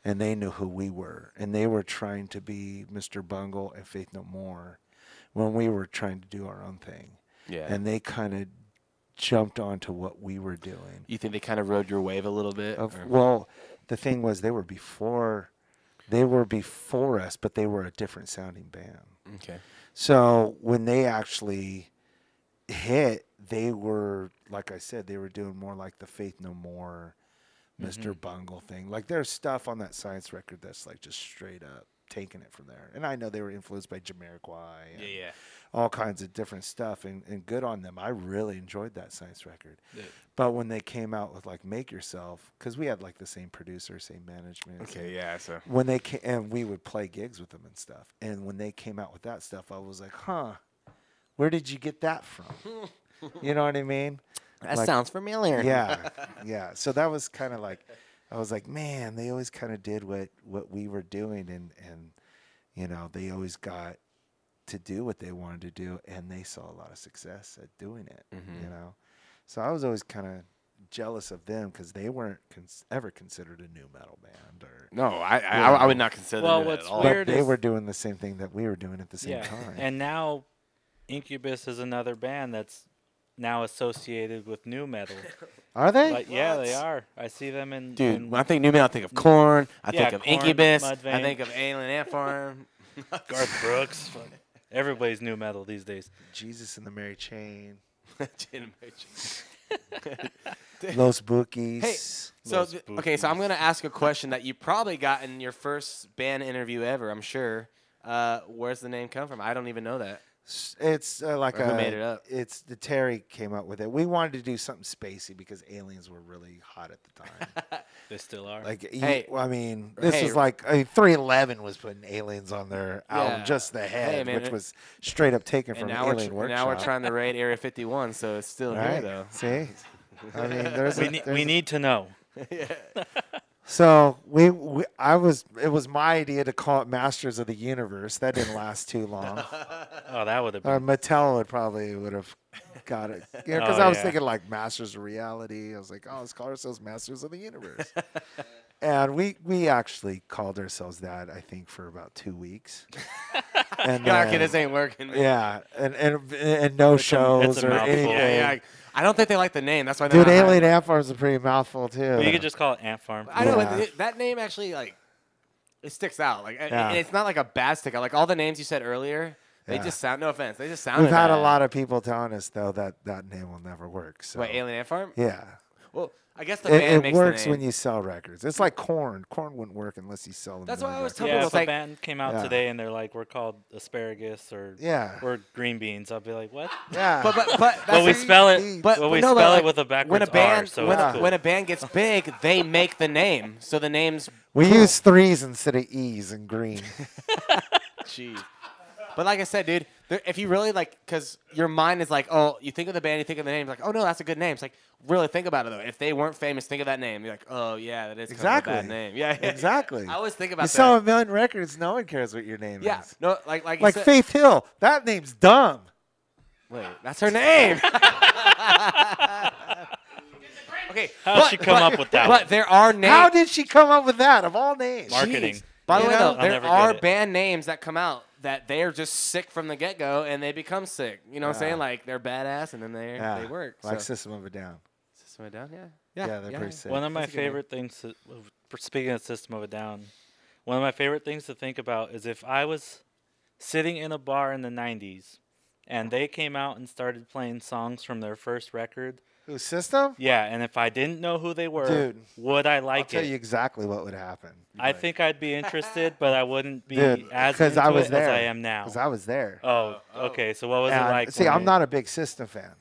and they knew who we were, and they were trying to be Mr. Bungle and Faith No More when we were trying to do our own thing. Yeah. And they kind of jumped onto what we were doing. You think they kind of rode your wave a little bit? Well, the thing was they were before They were before us, but they were a different sounding band. Okay. So when they actually hit, they were, like I said, they were doing more like the Faith No More, Mr. Bungle thing. Like there's stuff on that Science record that's like just straight up taking it from there. And I know they were influenced by Jamiroquai and all kinds of different stuff, and good on them. I really enjoyed that Science record. Yeah. But when they came out with like Make Yourself, because we had like the same producer, same management. Okay, yeah. So when they came, and we would play gigs with them and stuff. And when they came out with that stuff, I was like, huh, where did you get that from? You know what I mean? That like, sounds familiar. Yeah, yeah. So that was kind of like, I was like, man, they always kind of did what we were doing, and you know, they always got to do what they wanted to do, and they saw a lot of success at doing it. You know, so I was always kind of jealous of them because they weren't ever considered a new metal band, or no, I would not consider well, that what's at all. weird but they is, were doing the same thing that we were doing at the same time. And now Incubus is another band that's now associated with new metal. Are they? But yeah, they are. I see them in. Dude, when I think new metal, I think of Korn. I Yeah, think of Korn, Incubus. I Mudvayne. think of Alien Ant Farm. Garth Brooks. Everybody's new metal these days. Jesus and the Mary Chain, Hey, Los Bookies. so okay, so I'm gonna ask a question that you probably got in your first band interview ever. I'm sure. Where's the name come from? I don't even know that. It's like Or who made it up? It's the Terry came up with it. We wanted to do something spacey because aliens were really hot at the time. They still are. Like, Hey. I mean, this Hey. was like 311 was putting aliens on their album, Yeah. just the head, Hey, man, which was straight up taken from And an now Alien Workshop. now we're trying to raid Area 51, so it's still here right? though. See, I mean, there's we need to know. So it was my idea to call it Masters of the Universe. That didn't last too long. Oh, that would have been. Mattel would have got it. Because Oh, I was yeah. thinking like Masters of Reality. I was like, oh, let's call ourselves Masters of the Universe. And we actually called ourselves that, I think, for about 2 weeks. And Okay, this ain't working. yeah, and no shows it's a or mouthful. anything. Yeah, I don't think they like the name. That's why they're Dude, not Alien hiring. Ant Farm is a pretty mouthful too. But you could just call it Ant Farm. I know, Yeah. but that name actually like it sticks out. Like, Yeah. and it's not like a bad stick out. Like all the names you said earlier, they Yeah. just sound. No offense, they just sound. We've had a lot of people telling us though that name will never work. So What, Alien Ant Farm? yeah. Well, I guess the band It makes works the name. when you sell records. It's like corn. Corn wouldn't work unless you sell them. That's why I was records. telling Yeah, people, if it's a like band came out Yeah. today and they're like, we're called asparagus or Yeah. we're green beans, I'll be like, what? Yeah. but Well, that's we it. spell it. But Well, we no, but, spell like, it with a backwards when a band R, so when, it's a, cool. when a band gets big, they make the name. So the name's we use threes instead of E's in green. Jeez. But like I said, dude, if you really like, because your mind is like, oh, you think of the band, you think of the name, like, oh no, that's a good name. It's like, really think about it though. If they weren't famous, think of that name. You're like, oh yeah, that is kind Exactly. of a bad name. Yeah, yeah. Exactly. I always think about You that. sell a million records, no one cares what your name Yeah, is. no, like you Like said. Faith Hill, that name's dumb. Wait, that's her name. Okay, How'd she come up with that But one? there are names. How did she come up with that of all names? Marketing. Jeez. By the You way, know? though, I'll there never get are it. band names that come out that they are just sick from the get go, and they become sick. You know what I'm saying? Like they're badass, and then they work. Like so. System of a Down. System of a Down, yeah. Yeah, they're pretty sick. One of my That's a good name. favorite things, speaking of System of a Down, one of my favorite things to think about is if I was sitting in a bar in the 90s and they came out and started playing songs from their first record. Who, System? Yeah, and if I didn't know who they were, Dude, would I I'll like tell it? you exactly what would happen. I think I'd be interested, but I wouldn't be Dude, as because into I was it there. as I am now. Because I was there. Oh, okay. So what was it And, like? see, when I'm they- not a big System fan,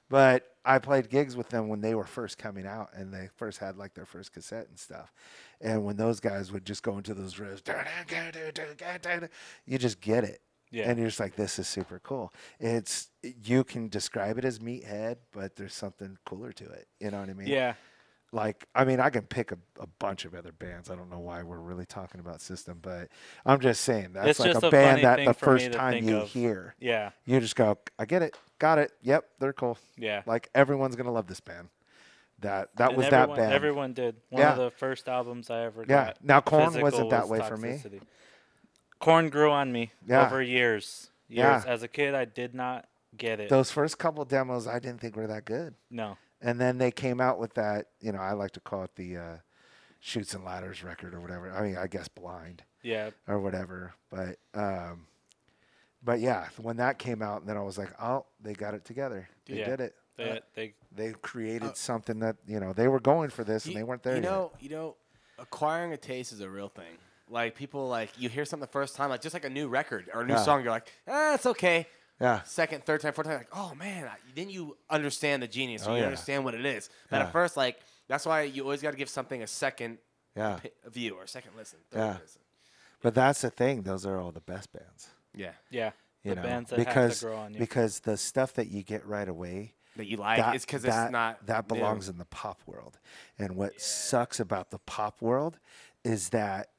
but I played gigs with them when they were first coming out, and they first had like their first cassette and stuff. And when those guys would just go into those riffs, you just get it. Yeah. And you're just like, this is super cool. You can describe it as Meathead, but there's something cooler to it. You know what I mean? Yeah. Like, I mean, I can pick a bunch of other bands. I don't know why we're really talking about System, but I'm just saying that's It's like just a a band funny that thing the for me first to time think you of. hear, Yeah. you just go, I get it, got it, yep, they're cool. Yeah. Like everyone's gonna love this band. That And was everyone, that band. Everyone did. One Yeah. of the first albums I ever Yeah. got. Now Korn physical wasn't that was way for me. Toxicity. Korn grew on me Yeah. over years. Yeah. As a kid, I did not get it. Those first couple demos I didn't think were that good. No. And then they came out with that, I like to call it the Shoots and Ladders record or whatever. I mean, I guess Blind Yeah. or whatever. But yeah, when that came out, then I was like, oh, they got it together. They Yeah. did it. They Created something that they were going for this and they weren't there yet. You know, acquiring a taste is a real thing. Like people you hear something the first time, like just like a new record or a new song, you're like, it's okay. Yeah. Second, third time, fourth time, like, oh man, then you understand the genius, or Oh, you yeah. understand what it is. But Yeah. at first, like that's why you always got to give something a second Yeah. view or second listen. Third Yeah. listen. But that's the thing. Those are all the best bands. Yeah. Yeah. You The know, bands that because have to grow on you. because the stuff that you get right away, That you like is because it's not that new. belongs in the pop world. And what sucks about the pop world is that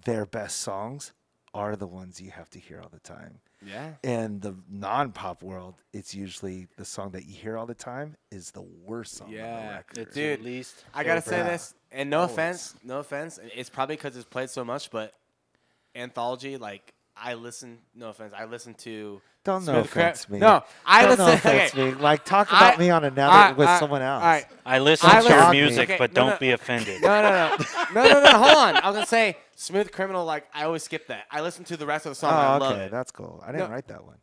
their best songs are the ones you have to hear all the time. Yeah. In the non-pop world, it's usually the song that you hear all the time is the worst song on the Yeah. record. It's Dude, at least I gotta say Yeah. this, and no Always. offense. It's probably because it's played so much, but Anthology, like I listen. No offense, I listen to. Don't no Smooth Cri- offense me. No, I Don't listen. no offense Okay. me. Like talk about me on another with someone else. All right. I listen I to your listen- music, okay, but no, don't no. be offended. No. Hold on. I was gonna say Smooth Criminal. Like I always skip that. I listen to the rest of the song. and I Oh, love okay, it. that's cool. I didn't No. wite that one.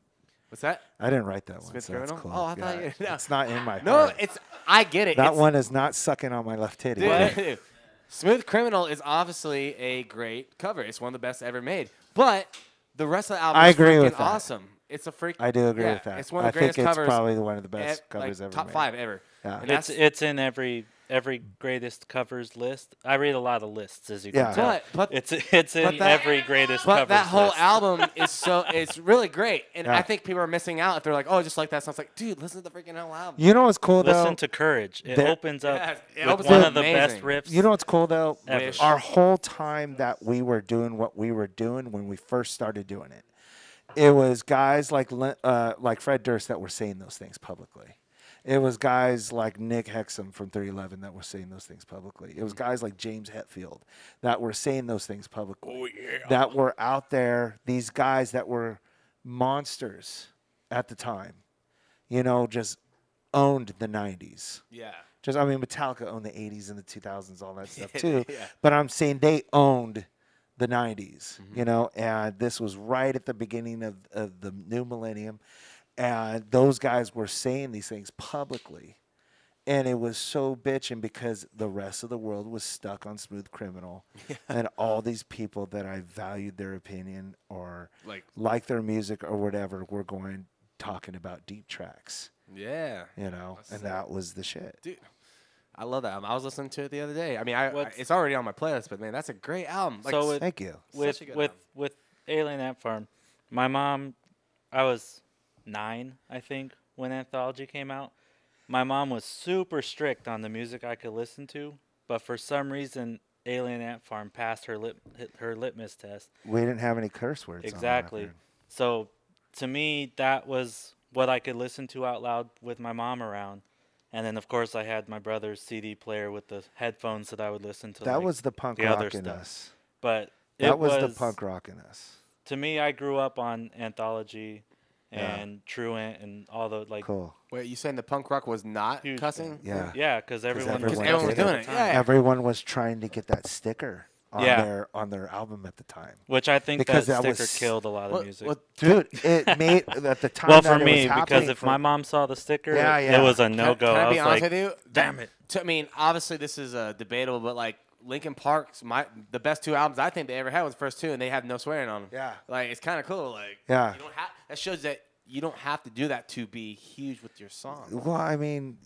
What's that? I didn't write that one. Smooth So that's Criminal? cool. Oh, I thought Yeah, you. No. It's not in my No, heart. I get it. That It's- one is not sucking on my left titty. Dude, Smooth Criminal is obviously a great cover. It's one of the best ever made. But the rest of the album I is agree freaking with that. awesome. It's a freak. I do agree yeah, with that. It's one of I the greatest think it's covers. probably one of the best like, covers ever top made. 5 ever. Yeah. And It's in every greatest covers list. I read a lot of lists, as you can Yeah. tell. But it's in that- every greatest But covers that whole list. album is it's really great. And Yeah. I think people are missing out if they're like, oh, just like that song. It's like, dude, listen to the freaking whole album. You know what's cool though? Listen to Courage. It There- opens up Yeah, it with opens one up of the best amazing. riffs. You know what's cool though? Ever. Our whole time that we were doing what we were doing when we first started doing it, it was guys like Fred Durst that were saying those things publicly. It was guys like Nick Hexum from 311 that were saying those things publicly. It was guys like James Hetfield that were saying those things publicly. Oh, yeah. That were out there, these guys that were monsters at the time, just owned the 90s. Yeah. Metallica owned the 80s and the 2000s, all that stuff too. Yeah. But I'm saying they owned the 90s, and this was right at the beginning of the new millennium. And those guys were saying these things publicly. And it was so bitching because the rest of the world was stuck on Smooth Criminal. Yeah. And all these people that I valued their opinion or like their music or whatever were talking about deep tracks. Yeah. And that was the shit. Dude, I love that album. I was listening to it the other day. I mean, it's already on my playlist, but man, that's a great album. Like, So Thank you. Such a good album. with Alien Ant Farm, my mom, I was 9, I think, when Anthology came out. My mom was super strict on the music I could listen to, but for some reason, Alien Ant Farm passed her litmus test. We didn't have any curse words. Exactly. On the record. So to me, that was what I could listen to out loud with my mom around. And then, of course, I had my brother's CD player with the headphones that I would listen to. That was the punk the rock other in stuff. us. But That was the punk rock in us. To me, I grew up on Anthology Yeah. and Truant and all the Cool. Wait, you saying the punk rock was not Huge cussing? Yeah. Yeah, because everyone was everyone was did doing it. it. Yeah. Everyone was trying to get that sticker on Yeah. their album at the time. Which I think Because that that sticker was- killed a lot of music. Dude, it made at the time. Well, that for it me, was because if for- my mom saw the sticker, Yeah, it yeah. was a no-go. Can I I was be honest like, with you? damn it. I mean, obviously this is debatable, but like Linkin Park's the best 2 albums I think they ever had was the first 2, and they have no swearing on them. Yeah. Like it's kind of cool. Like Yeah. that shows that you don't have to do that to be huge with your song. Well, I mean,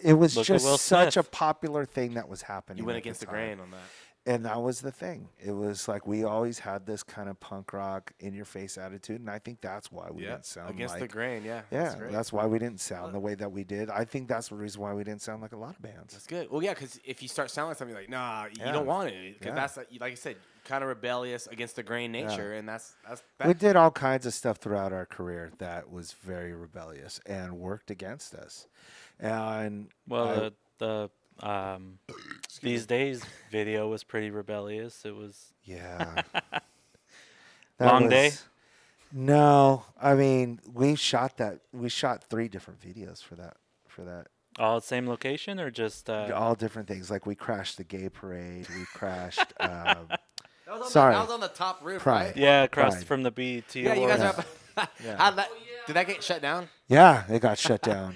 it was Look at just Will such a Smith. popular thing that was happening. You went at against the time. grain on that. And that was the thing. It was like we always had this kind of punk rock in your face attitude, and I think that's why we didn't sound against like the grain. Yeah. Yeah, great. that's why we didn't sound the way that we did. I think that's the reason why we didn't sound like a lot of bands. That's good. Well, yeah, because if you start sounding like something like, nah, Yeah. you don't want to. Because Yeah. that's, like I said, kind of rebellious against the grain nature. And that's We did all kinds of stuff throughout our career that was very rebellious and worked against us. And Well, the These Days video was pretty rebellious. It was yeah, Long Day? No, I mean we shot 3 different videos for that. All same location or just? All different things. Like we crashed the gay parade. We crashed. That was Sorry. that was on the top roof, Pride. right? Yeah, across Pride. from the BET. Yeah, you guys Awards. are up. Yeah. How'd that, did that get shut down? Yeah, it got shut down.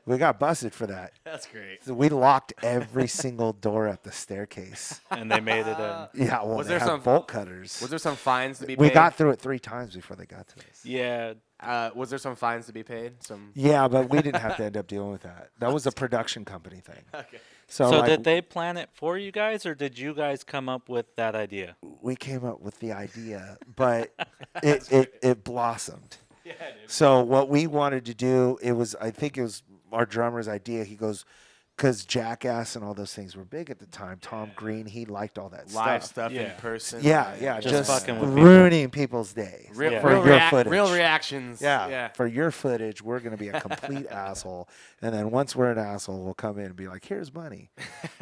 We got busted for that. That's great. So we locked every single door at the staircase. And they made it in. Yeah, well, Was they there had some- bolt cutters. Was there some fines to be paid? We got through it 3 times before they got to us. Yeah. Was there some fines to be paid? Some. Yeah, but we didn't have to end up dealing with that. That was a production company thing. Okay. So like, did they plan it for you guys, or did you guys come up with that idea? we came up with the idea, but it blossomed. Yeah, dude. So what we wanted to do, I think it was our drummer's idea. He goes, because Jackass and all those things were big at the time. Tom Green, he liked all that Live stuff. stuff in Yeah. person. Yeah, Just just fucking with people. ruining people's days Real, Yeah. for real, your reac- footage. real reactions. Yeah, Yeah. for your footage, we're going to be a complete asshole. And then once we're an asshole, we'll come in and be like, here's money.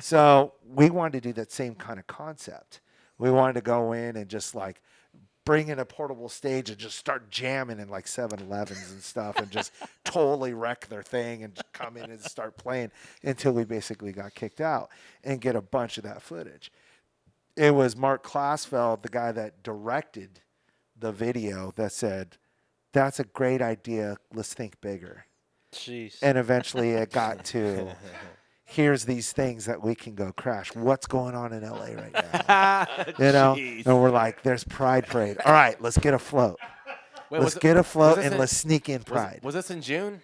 So we wanted to do that same kind of concept. We wanted to go in and just like bring in a portable stage and just start jamming in like 7-Elevens and stuff and just totally wreck their thing and just come in and start playing until we basically got kicked out and get a bunch of that footage. It was Mark Klasfeld, the guy that directed the video, that said, that's a great idea. Let's think bigger. Jeez. And eventually it got to, here's these things that we can go crash. What's going on in LA right now? You know? Jeez. And we're like, there's Pride Parade. All right, let's get a float. Wait, Let's was get a float this and in- let's sneak in Was, Pride. was this in June?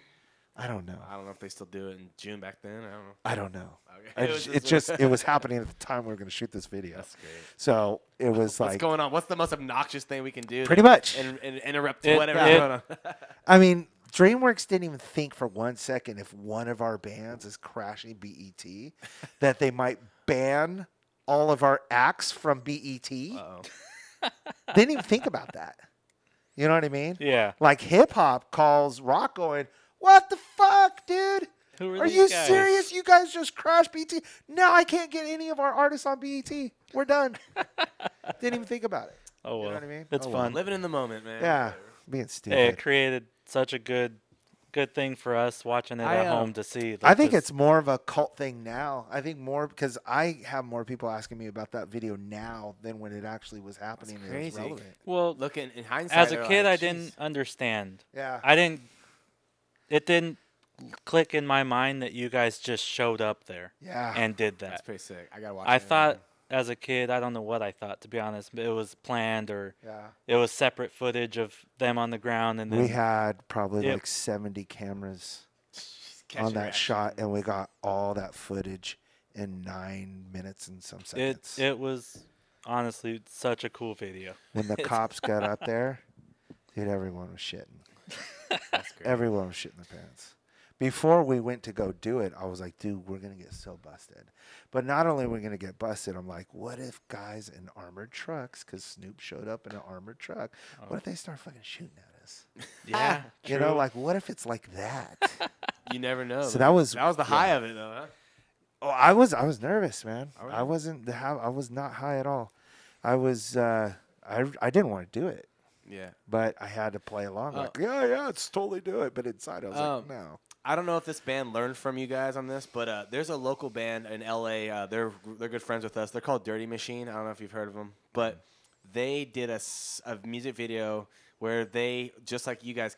I don't know. I don't know if they still do it in June back then. I don't know. I don't know. Okay. It was happening at the time we were going to shoot this video. That's great. So it was What's like, going on? What's the most obnoxious thing we can do? pretty much. And interrupt It- whatever. it- going on. I mean, DreamWorks didn't even think for 1 second if one of our bands is crashing BET that they might ban all of our acts from BET. Uh-oh. They didn't even think about that. You know what I mean? Yeah. Like hip hop calls rock going, what the fuck, dude? Who Are these you guys? serious? You guys just crashed BET? Now I can't get any of our artists on BET. We're done. Didn't even think about it. Oh, You know well. what I mean? It's Oh, well. fun. Living in the moment, man. Yeah, being stupid. Hey, it created such a good thing for us watching it at home to see. I think just- it's more of a cult thing now. I think more because I have more people asking me about that video now than when it actually was happening. And it was crazy. relevant. well. Looking in hindsight, As a they're kid, like, I "Jeez." didn't understand. Yeah. It didn't click in my mind that you guys just showed up there Yeah. and did That's that. pretty sick. I gotta watch. I it. thought as a kid, I don't know what I thought, to be honest. But it was planned, or Yeah. it was separate footage of them on the ground, and then We had probably Yep. like 70 cameras Catch on your that reaction. shot, and we got all that footage in 9 minutes and some seconds. it was honestly such a cool video. When the cops got out there, dude, everyone was shitting. That's great. Everyone was shitting their pants. Before we went to go do it, I was like, dude, we're going to get so busted. But not only are we going to get busted, I'm like, what if guys in armored trucks, because Snoop showed up in an armored truck, what if they start fucking shooting at us? Yeah, You know, like, what if it's like that? You never know. So man. that was the high of it, though. Huh? Oh, I was nervous, man. Oh, I was not high at all. I was I didn't want to do it, Yeah. but I had to play along. Like, yeah, it's totally do it. But inside, I was like, no. I don't know if this band learned from you guys on this, but there's a local band in LA. They're good friends with us. They're called Dirty Machine. I don't know if you've heard of them, but they did a music video where they, just like you guys,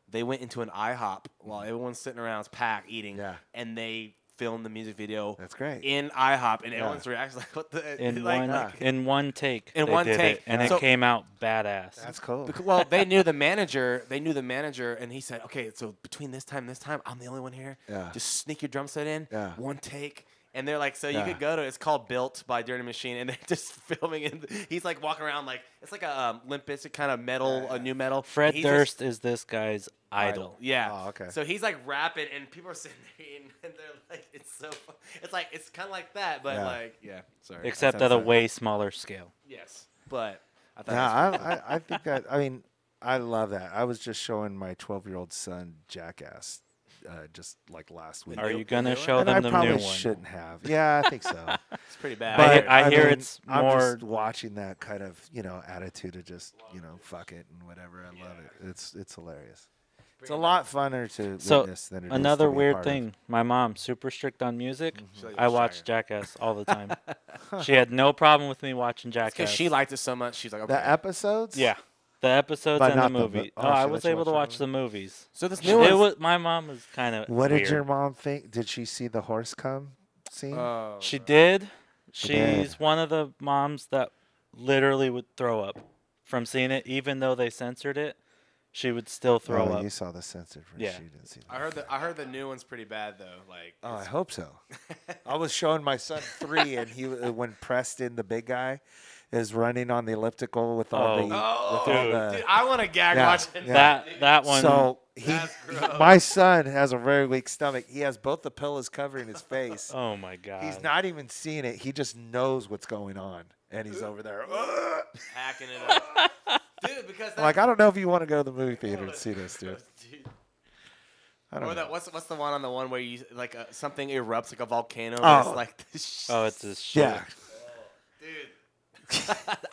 they went into an IHOP while everyone's sitting around, it's packed eating, Yeah. and they filmed the music video. That's great. In IHOP, and everyone's reaction like, "What the?" in like, one like- in one take. In they one did take. it, and So- it came out badass. That's cool. Well, they knew the manager. And he said, "Okay, so between this time, I'm the only one here. Yeah. Just sneak your drum set in. Yeah. One take." And they're like, "So you Yeah. could go to. It's called Built by Dirty Machine, and they're just filming it. He's like walking around like it's like a Limp Bizkit kind of metal, a new metal. Fred And he's just Durst is this guy's idol. Yeah. Oh, okay. So he's like rapping, and people are sitting there eating, and they're like, it's so. It's like it's kind of like that, but Yeah. Sorry. Except That's at a outside. way smaller scale. Yes, but I thought. Yeah, I think that. I mean, I love that. I was just showing my 12-year-old son Jackass just like last week. Are new- you gonna the new show and them I the probably new one? shouldn't have. Yeah, I think so. it's pretty bad. But I hear mean, it's I'm more- just watching that kind of attitude of just fuck it and whatever. I love it. It's hilarious. It's a lot funner to So witness than it is another to be a weird part thing, my mom, super strict on music. She's like, I "Let's watch try it." Jackass all the time. She had no problem with me watching Because Jackass. she liked it so much, she's like, okay. The episodes? Yeah. The episodes But and the not the movie. oh, Oh, I she was let you able to watch watch the the movies. So this It new one. was my mom was kind of What weird. did your mom think? Did she see the horse come scene? Oh, She bro. did. did. She's one of the moms that literally would throw up from seeing it, even though they censored it. She would still throw oh, up. you saw the censored version. Yeah. She didn't see that. I heard the new one's pretty bad though. Like, Oh, I it's- hope so. I was showing my son 3, and he when Preston, the big guy, is running on the elliptical with all Oh. the oh, with all dude. the. dude, I want to gag Yeah, watching yeah. That one. So That's gross. my son has a very weak stomach. He has both the pillows covering his face. Oh my god. He's not even seeing it. He just knows what's going on, and he's over there. "Ugh." hacking it up, dude. Because I'm like, I don't know if you want to go to the movie theater and see this, dude. dude. I don't Or know. that what's the one on the one where you like something erupts like a volcano? Oh. But it's like this Oh, it's a shit. Yeah, dude.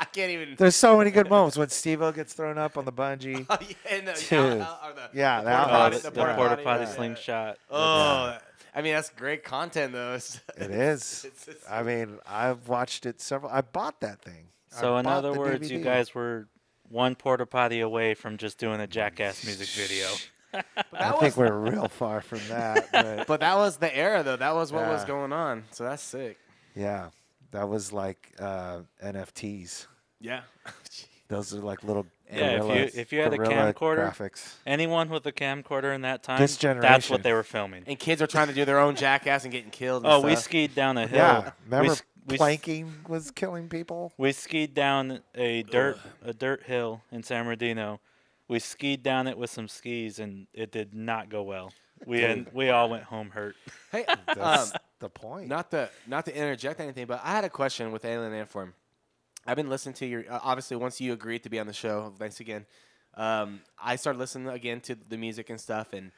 I can't even. there's so many good moments when Steve-O gets thrown up on the bungee. Oh, yeah, and the, Dude. or the, Yeah, the that porta Oh, potty- was- the, the the porta porta potty, potty yeah. slingshot. Oh, I mean that's great content though. It is. It's- I mean, I've watched it several. I bought that thing. So I in bought other the words, you DVD. guys were one porta potty away from just doing a Jackass music video. I think we're real far from that, but But that was the era though. That was what was Yeah. going on. So that's sick. yeah, that was like NFTs. Yeah. Those are like little Yeah, guerrilla, if you had a guerrilla camcorder, graphics. anyone with a camcorder in that time, This that's what generation. they were filming. And kids are trying to do their own Jackass and getting killed. And Oh, we stuff. skied down a hill. Yeah, remember we planking was killing people. We skied down a dirt hill in San Bernardino. We skied down it with some skis, and it did not go well. We all went home hurt. Hey, That's the point. not to interject anything, but I had a question with Alien Ant-Form. I've been listening to your obviously once you agreed to be on the show. Thanks again. I started listening again to the music and stuff, and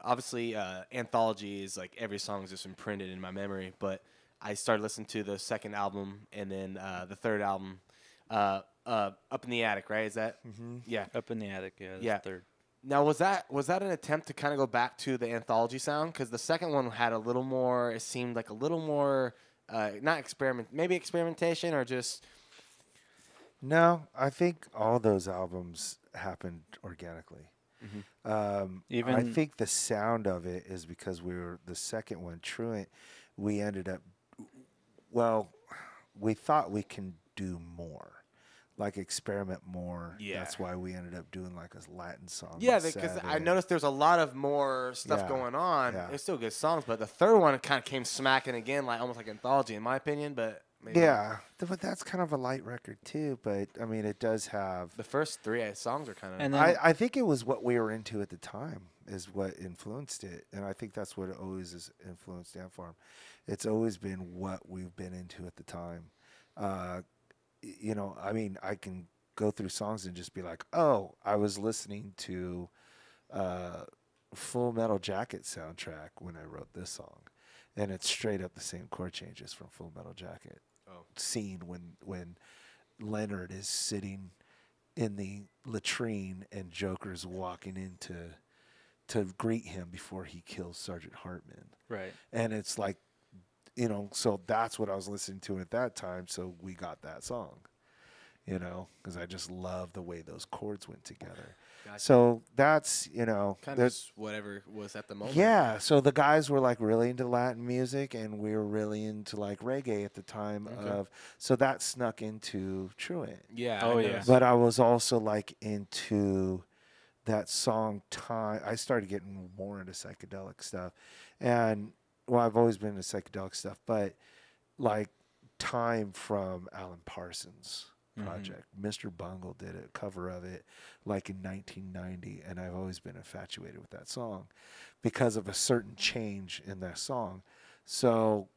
obviously anthologies like every song is just imprinted in my memory. But I started listening to the second album and then the third album, Up in the Attic. Right? Is that? Mm-hmm. Yeah. Up in the attic, yeah. That's Yeah. Third. Now, was that an attempt to kind of go back to the anthology sound? Because the second one had a little more. It seemed like a little more, not maybe experimentation or just. No, I think all those albums happened organically. I Even- think the sound of it is because we were the second one, Truant. We ended up, well, we thought we can do more, like experiment more. Yeah. That's why we ended up doing like a Latin song. Yeah, on because I Saturday. noticed there's a lot of more stuff Yeah, going on. yeah. There's still good songs, but the third one kind of came smacking again, like almost like anthology, in my opinion. But maybe Yeah, but that's kind of a light record too. But I mean, it does have. the first three songs are kind of. And then I think it was what we were into at the time is what influenced it, and I think that's what it always has influenced Ant-Farm. It's always been what we've been into at the time. You know, I mean, I can go through songs and just be like, oh, I was listening to Full Metal Jacket soundtrack when I wrote this song, and it's straight up the same chord changes from Full Metal Jacket. Scene when Leonard is sitting in the latrine and Joker's walking in to greet him before he kills Sergeant Hartman. right. And it's like, you know, so that's what I was listening to at that time. So we got that song, you know, because I just love the way those chords went together. Gotcha. So that's, you know, kind of just whatever was at the moment. yeah. So the guys were like really into Latin music, and we were really into like reggae at the time. Okay. So that snuck into Truant. Yeah. Oh, I yeah. noticed. But I was also like into that song Time. I started getting more into psychedelic stuff. And well, I've always been into psychedelic stuff, but like Time from Alan Parsons project. Mr. Bungle did a cover of it like in 1990, and I've always been infatuated with that song because of a certain change in that song. So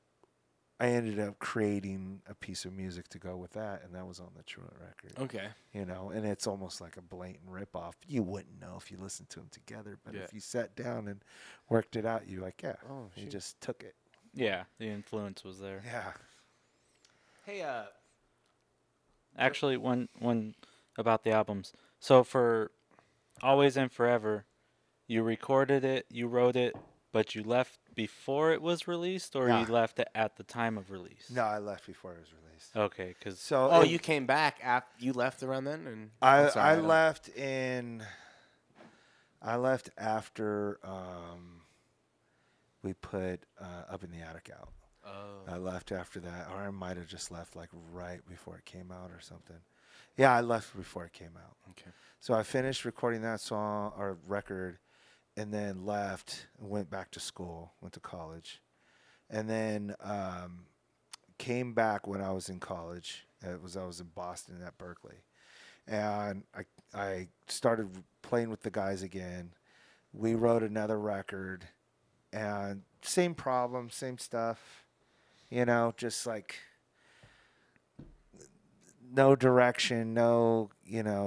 I ended up creating a piece of music to go with that, and that was on the Truant record. Okay. You know, and it's almost like a blatant ripoff. You wouldn't know if you listened to them together, but Yeah. if you sat down and worked it out, you're like, yeah, Oh, you shoot. just took it. Yeah, the influence was there. Yeah. Hey, Actually, one about the albums. So for Always and Forever, you recorded it, you wrote it, but you left before it was released, or Yeah. you left it at the time of release? No, I left before it was released. Okay, because So Oh, it- you came back after you left around then, and I I'm sorry, I don't- left after we put Up in the Attic out. Oh. I left after that, or I might have just left like right before it came out or something. Yeah, I left before it came out. Okay. So I finished recording that song or record, and then left and went back to school, went to college, and then came back when I was in college. I was in Boston at Berkeley, and I started playing with the guys again. We wrote another record, and same problem, same stuff, just like no direction, no,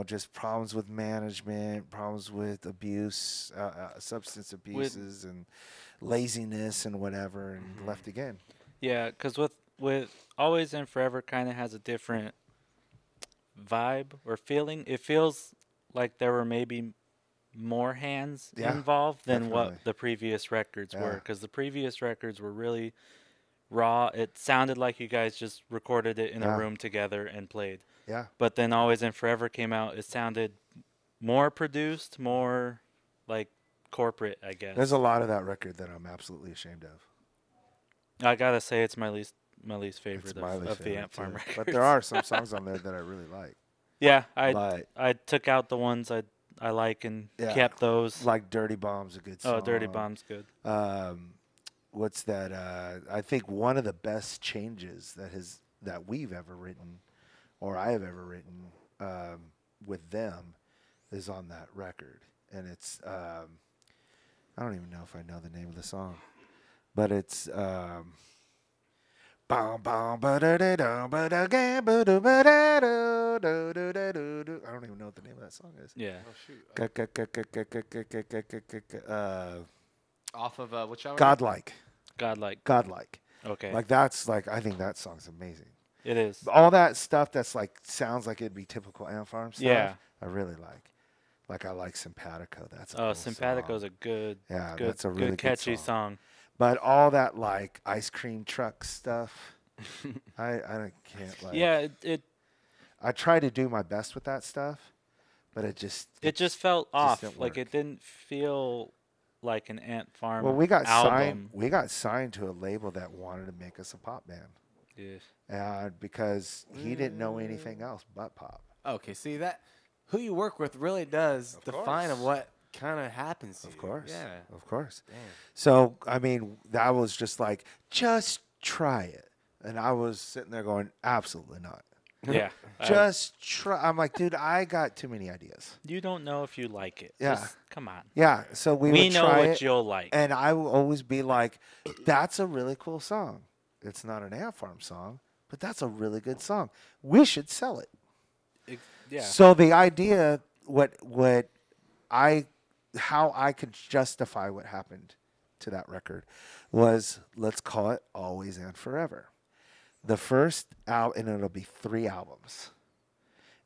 just problems with management, problems with abuse, substance abuses, and laziness and whatever, and left again. yeah, because with Always and Forever kind of has a different vibe or feeling. It feels like there were maybe more hands Yeah, involved than definitely. what the previous records were, Yeah. because the previous records were really raw. It sounded like you guys just recorded it in Yeah. a room together and played. Yeah. But then Always and Forever came out. It sounded more produced, more like corporate, I guess. There's a lot of that record that I'm absolutely ashamed of. I gotta say it's my least favorite It's my least of the favorite, Ant Farm too. records. But there are some songs on there that I really like. Yeah, But I took out the ones I like and Yeah. kept those. like Dirty Bomb's a good song. Oh, Dirty Bomb's good. What's that? I think one of the best changes that we've ever written, or I have ever written with them, is on that record, and it's I don't even know if I know the name of the song, but it's bum bum ba da da da ba da ga ba da ba da do do do do do do. I don't even know what the name of that song is. Yeah. Oh shoot. Off of which album? Godlike. Godlike. Okay. Like that's like I think that song's amazing. It is. All that stuff that's like sounds like it'd be typical Ant Farm stuff. Yeah. I really like. Like I like Simpatico. That's a Oh, cool Simpatico's song. a good, Yeah, good, that's a really good catchy song. song. But all that like ice cream truck stuff, I can't like. Yeah, it I try to do my best with that stuff, but it just felt off. didn't Like work. it didn't feel like an Ant Farm Well, we got album. signed. We got signed to a label that wanted to make us a pop band, Yes. and because he didn't know anything else but pop. Okay, see that who you work with really does Of define of course. what kind of happens to Of you. course. Yeah. Of course. Damn. So, I mean, that was just like, just try it. And I was sitting there going, absolutely not. Yeah. Just try. I'm like, dude, I got too many ideas. You don't know if you like it. Yeah. Just, come on. Yeah. So we We would know try what it, you'll like. and I will always be like, that's a really cool song. It's not an Ant Farm song, but that's a really good song. We should sell it. Yeah. So the idea, how I could justify what happened to that record was, let's call it Always and Forever. The first album, and it'll be 3 albums.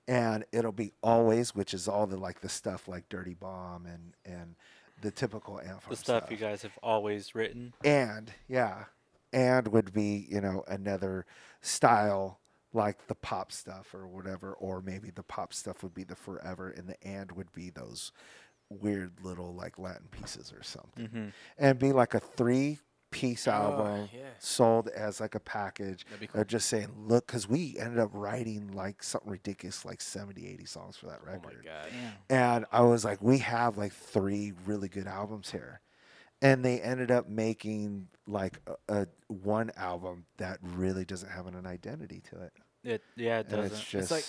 And it'll be Always, which is all the stuff like Dirty Bomb and the typical Ant Farm The stuff you guys have always written. And would be, another style like the pop stuff or whatever, or maybe the pop stuff would be the Forever, and the and would be those weird little like Latin pieces or something, Mm-hmm. and be like a 3-piece album yeah. sold as like a package. That'd be cool. Just saying, look, because we ended up writing like something ridiculous, like 70, 80 songs for that Oh record. my god. Damn. And I was like, we have like 3 really good albums here. And they ended up making like a one album that really doesn't have an identity to it. It And doesn't. it's just like,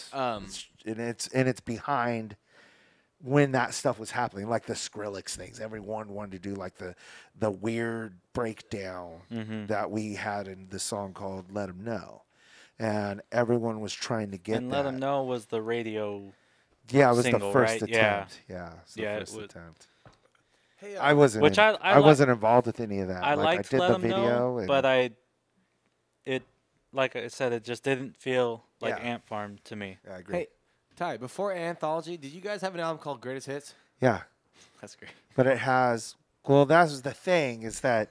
it's behind when that stuff was happening, like the Skrillex things. Everyone wanted to do like the weird breakdown Mm-hmm. that we had in the song called "Let 'Em Know," and everyone was trying to get And that. Let 'Em Know was the radio. Yeah, it was single, the first right? Yeah. attempt. Yeah, it was the Yeah, it first was- attempt. Hey, I wasn't. Which I I wasn't involved with any of that. I like, liked I did Let the 'Em video, Know, and but like I said, it just didn't feel like Yeah. Ant Farm to me. yeah, I agree. Hey, Tye, before Anthology, did you guys have an album called Greatest Hits? Yeah, That's great. But it has. Well, that's the thing is that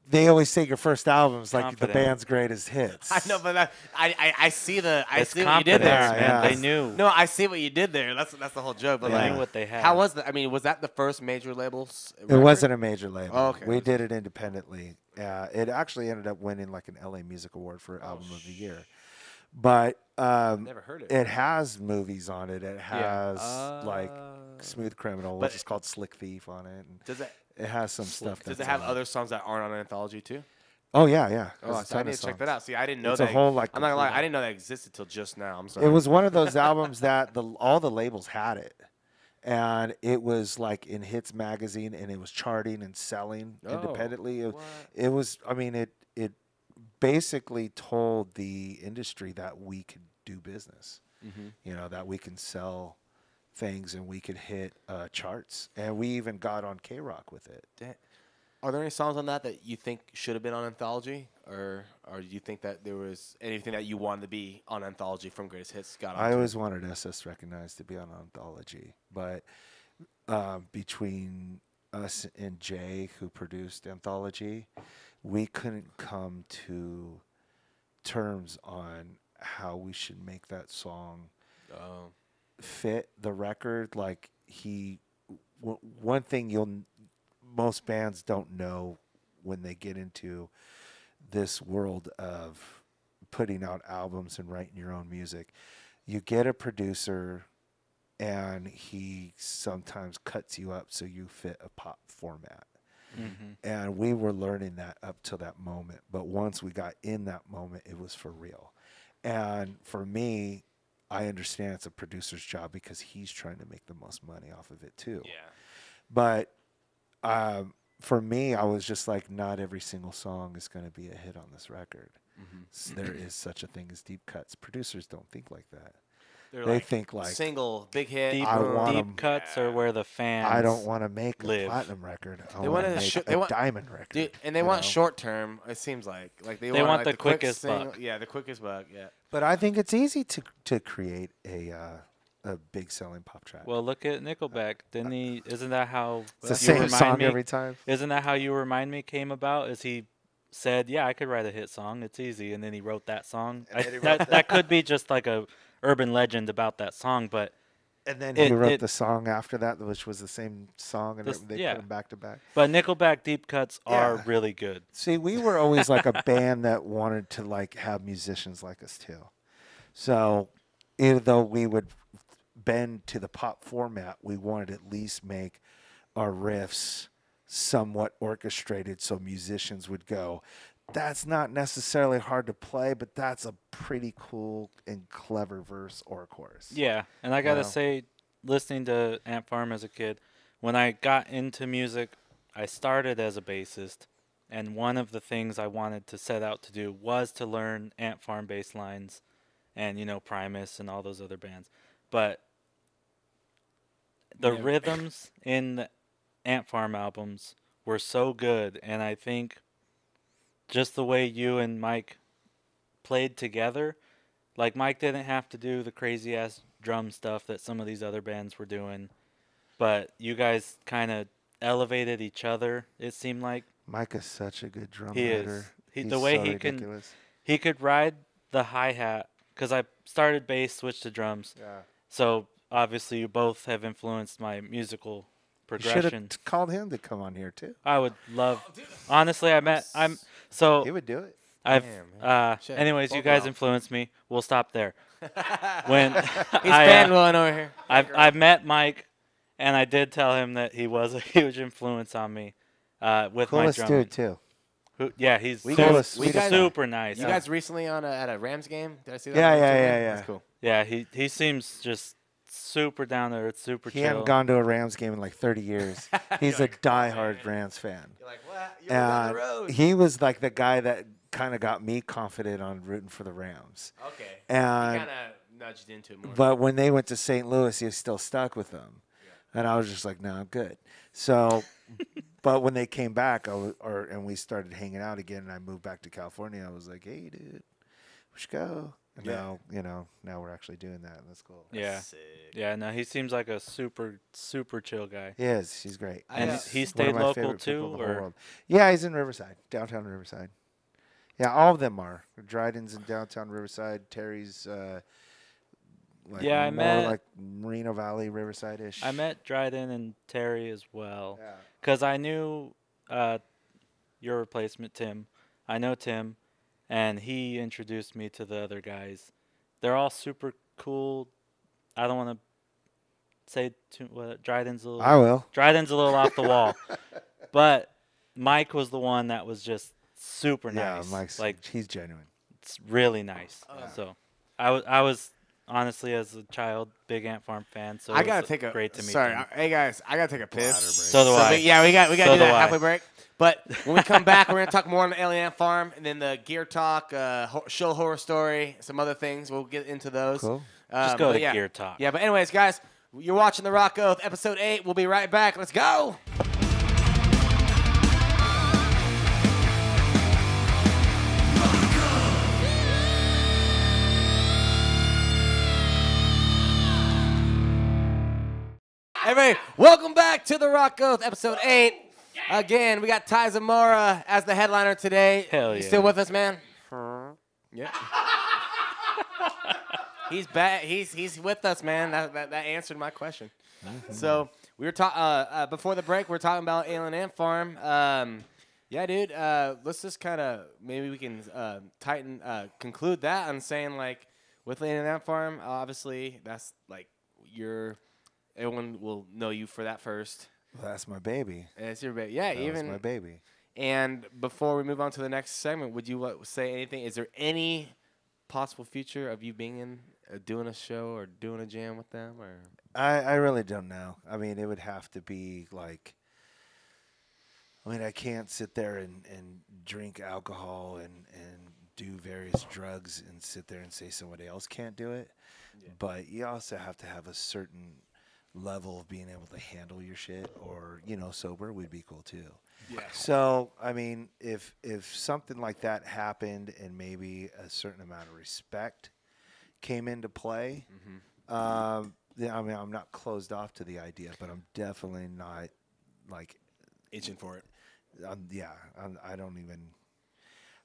they always say your first album's like the Confident. band's greatest hits. I know, but I see It's see what you did confidence, there. Yeah, man. yeah. They knew. No, I see what you did there. That's the whole joke. But They like, knew what they had. how was that? I mean, was that the first major labels? It wasn't a major label. Oh, okay. We did it independently. It actually ended up winning like an LA Music Award for Album of the Year. But Never heard it has movies on it. It has like Smooth Criminal, But- which is called Slick Thief on it. And Does it? it has some stuff. Does That's it have on other songs that aren't on an anthology too? Oh yeah. Oh, There's a so I ton need of to check songs. that out. See, I didn't know It's that. a whole like. I'm not gonna lie, complete- I didn't know that existed till just now. I'm sorry. It was one of those albums that all the labels had it, and it was like in Hits magazine, and it was charting and selling Oh, independently. what? It was. I mean, it basically told the industry that we could do business. Mm-hmm. You know, that we can sell things and we could hit charts, and we even got on K-Rock with it. Are there any songs on that you think should have been on anthology, or do you think that there was anything that you wanted to be on anthology from Greatest Hits? I always wanted SS Recognized to be on Anthology, but between us and Jay, who produced Anthology, we couldn't come to terms on how we should make that song fit the record. Like one thing most bands don't know when they get into this world of putting out albums and writing your own music. You get a producer and he sometimes cuts you up so you fit a pop format. Mm-hmm. And we were learning that up till that moment. But once we got in that moment, it was for real. And for me, I understand it's a producer's job because he's trying to make the most money off of it too. Yeah. But for me, I was just like, not every single song is going to be a hit on this record. Mm-hmm. There is such a thing as deep cuts. Producers don't think like that. They're They think like, single, big hit. Deep, I want 'em- deep cuts are where the fans. I don't want to make live. a platinum record. I They want to wanna make sh- a they want- diamond record. Dude, and they you want know? short term. It seems like they want like, the quick quickest buck. Yeah, the quickest buck. Yeah. But I think it's easy to create a big selling pop track. Well, look at Nickelback. Didn't he? Isn't that how it's the You same Remind song Me- every time. Isn't that how You Remind Me came about? Is he said, "Yeah, I could write a hit song. It's easy," and then he wrote that song. And then he wrote That could be just like a urban legend about that song, but And then It- he wrote it- the song after that, which was the same song, and This- they yeah. put them back to back. Nickelback deep cuts are Yeah. really good. See, we were always like a band that wanted to like have musicians like us too. So, even though we would bend to the pop format, we wanted to at least make our riffs somewhat orchestrated so musicians would go, that's not necessarily hard to play, but that's a pretty cool and clever verse or chorus. Yeah, and I gotta know? say, listening to Ant Farm as a kid, when I got into music, I started as a bassist, and one of the things I wanted to set out to do was to learn Ant Farm bass lines, and Primus and all those other bands. But the Yeah. rhythms in the Ant Farm albums were so good, and I think just the way you and Mike played together, like Mike didn't have to do the crazy ass drum stuff that some of these other bands were doing, but you guys kind of elevated each other. It seemed like Mike is such a good drum He writer. is. He's The way so he can- ridiculous. he could ride the hi hat because I started bass, switched to drums. Yeah. So obviously you both have influenced my musical You should progression. have called him to come on here too. I would love. Honestly, I'm so He would do it. I've. Damn, man. Shit, Anyways, you both guys of 'em. influenced me. We'll stop there. When He's I, fanboying over here. I've met Mike, and I did tell him that he was a huge influence on me with Coolest my drumming. dude too. Yeah, he's We super, guys- we he's guys- super nice. You guys recently at a Rams game? Did I see that? Yeah, on yeah, Instagram? yeah, yeah. That's cool. Yeah, he seems just super down to earth, super He chill. hadn't gone to a Rams game in like 30 years. He's a You're like, diehard Rams fan. You're like, what? You're down the And road. he was like the guy that kind of got me confident on rooting for the Rams. Okay. And he kind of nudged into it more. but when they went to St. Louis, he was still stuck with them. And I was just like, no, I'm good. So, but when they came back, and we started hanging out again, and I moved back to California, I was like, hey, dude, we should go. And Yeah. now we're actually doing that, and that's cool. Yeah. Sick. Yeah, no, he seems like a super chill guy. He is. He's great. I, And uh, he One stayed of my local favorite people too, in the whole or world. Yeah, he's in Riverside, downtown Riverside. Yeah, all of them are. Dryden's in downtown Riverside. Terry's like Yeah, more like Moreno Valley, Riverside-ish. I met Dryden and Terry as well, Yeah. because I knew your replacement Tim. I know Tim, and he introduced me to the other guys. They're all super cool. I don't want to say too. Dryden's a little. I will. Dryden's a little off the wall, but Mike was the one that was just super Yeah, nice. Mike's Like he's genuine. it's really nice. Yeah. So I was honestly as a child big Ant Farm fan. So I it gotta was take a. great to meet Sorry, them. hey guys, I gotta take a piss. So do So I. we gotta So do do that I. halfway break. But when we come back, we're gonna talk more on the Alien Ant Farm, and then the gear talk, show horror story, some other things. We'll get into those. Cool. Just go but to yeah. Gear Talk. Yeah, but anyways, guys, you're watching The Rock Oath, episode 8. We'll be right back. Let's go. Everybody, welcome back to The Rock Oath, episode 8. Again, we got Tye Zamora as the headliner today. Hell You yeah. still with us, man? Yeah. He's back. He's with us, man. That answered my question. So we were talking before the break. We are talking about Alien Ant Farm. Yeah, dude. Let's just kind of maybe we can conclude that on saying like with Alien Ant Farm. Obviously, that's like everyone will know you for that first. Well, that's my baby. And it's your baby. Yeah, That was my baby. And before we move on to the next segment, would you say anything? Is there any possible future of you being in doing a show or doing a jam with them? Or I really don't know. I mean, it would have to be like. I mean, I can't sit there and drink alcohol and do various drugs and sit there and say somebody else can't do it. Yeah. But you also have to have a certain level of being able to handle your shit, or sober would be cool too. yeah, So I mean, if something like that happened and maybe a certain amount of respect came into play, then, I mean, I'm not closed off to the idea, but I'm definitely not like itching for it. I don't even.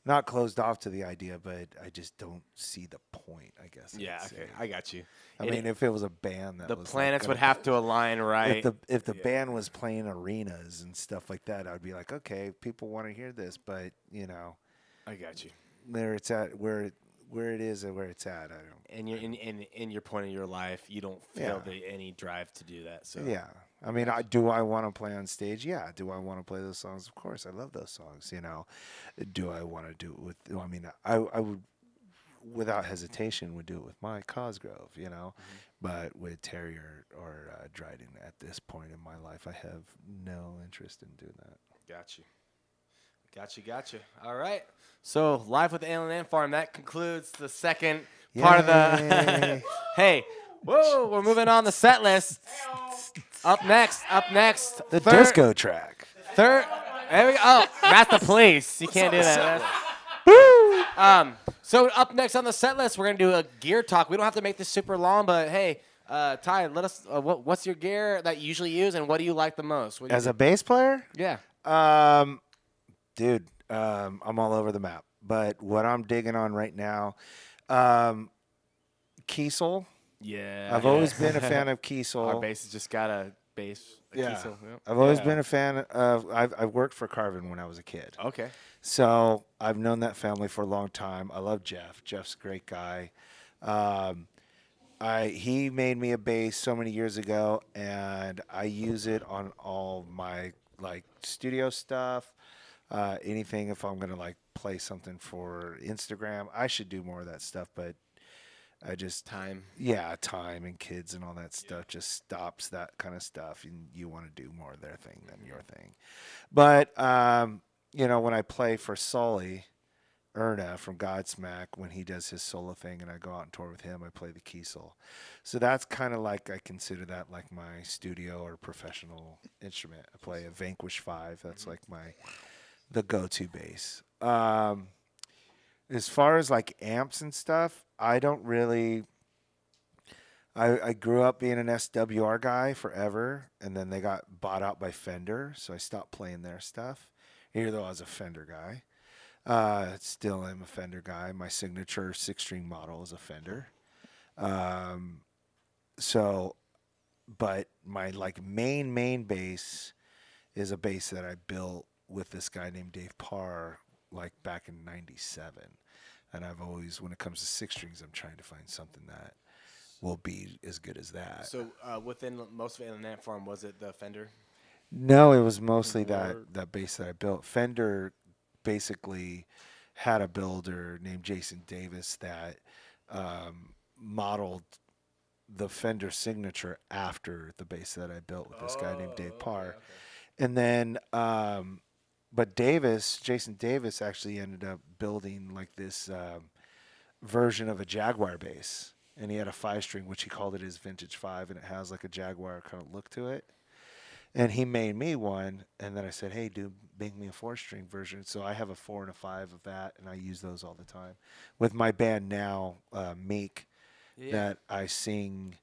Not closed off to the idea, but I just don't see the point, I guess. Yeah, okay, I got you. I mean, if it was a band that The was planets like would have to align, right? If the band was playing arenas and stuff like that, I'd be like, okay, people want to hear this, but I got you. where it's at, where it is, and where it's at, I don't. And you're in your point in your life, you don't feel any drive to do that. So Yeah, I mean, do I want to play on stage? Yeah. Do I want to play those songs? Of course, I love those songs. Do I want to do it with? I mean, I would, without hesitation, would do it with Mike Cosgrove. But with Terry or Dryden at this point in my life, I have no interest in doing that. Got you. All right. So live with the Alien Ant Farm. That concludes the second part of the. Hey, whoa! We're moving on the set list. Up next. The disco track. There we go. Oh, that's the police. You can't do that. Woo! So up next on the set list, we're gonna do a gear talk. We don't have to make this super long, but hey, Tye, let us. What's your gear that you usually use, and what do you like the most? As a bass player? Yeah. Dude, I'm all over the map. But what I'm digging on right now, Kiesel. Yeah. I've always been a fan of Kiesel. Our bass just got a bass. Kiesel. Yep. I've always been a fan of. I've worked for Carvin when I was a kid. Okay. So I've known that family for a long time. I love Jeff. Jeff's a great guy. He made me a bass so many years ago, and I use it on all my studio stuff. Anything if I'm gonna play something for Instagram, I should do more of that stuff, but I just time and kids and all that stuff just stops that kind of stuff, and you want to do more of their thing than your thing. But when I play for Sully Erna from Godsmack, when he does his solo thing and I go out and tour with him, I play the Kiesel. So that's kind of I consider that like my studio or professional instrument. I play a Vanquish 5. That's the go-to bass. As far as like amps and stuff, I don't really. I grew up being an SWR guy forever, and then they got bought out by Fender, so I stopped playing their stuff. Even though I was a Fender guy, still am a Fender guy. My signature 6-string model is a Fender. Um, so, but my like main bass is a bass that I built with this guy named Dave Parr, like back in '97. And I've always, when it comes to 6-strings, I'm trying to find something that will be as good as that. So within most of it in that form, was it the Fender? No, it was mostly Word. that bass that I built. Fender basically had a builder named Jason Davis that modeled the Fender signature after the bass that I built with this guy named Dave Parr. Okay. And then, but Jason Davis actually ended up building like this version of a Jaguar bass. And he had a 5-string, which he called it his Vintage 5, and it has like a Jaguar kind of look to it. And he made me one, and then I said, hey, dude, make me a 4-string version. So I have a 4 and a 5 of that, and I use those all the time. With my band now, Meek, that I sing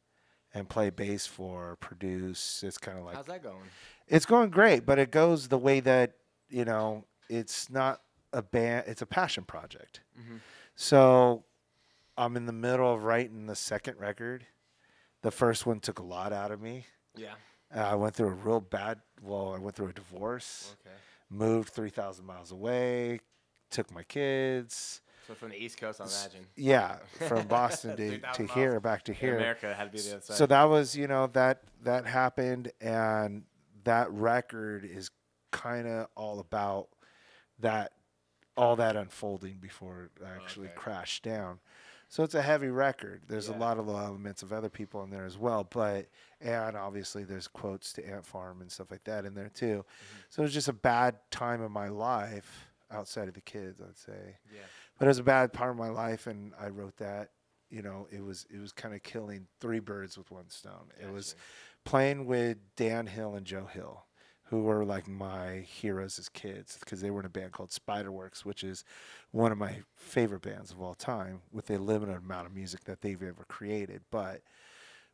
and play bass for, produce. It's kind of like... How's that going? It's going great, but it goes the way that, it's not a band, it's a passion project. Mm-hmm. So I'm in the middle of writing the second record. The first one took a lot out of me. Yeah. I went through I went through a divorce, Okay. moved 3,000 miles away, took my kids. So from the East Coast, I imagine. Yeah, from Boston to 3,000 here, miles. back to In here. America, it had to be the other side. So that was, that happened, and that record is kind of all about all that unfolding before it actually crashed down. So it's a heavy record. There's a lot of elements of other people in there as well, and obviously there's quotes to Ant Farm and stuff like that in there too. Mm-hmm. So it was just a bad time of my life outside of the kids, I'd say. Yeah. But it was a bad part of my life, and I wrote that. It was kind of killing 3 birds with 1 stone. Gotcha. It was playing with Dan Hill and Joe Hill, who were like my heroes as kids, because they were in a band called Spiderworks, which is one of my favorite bands of all time, with a limited amount of music that they've ever created. But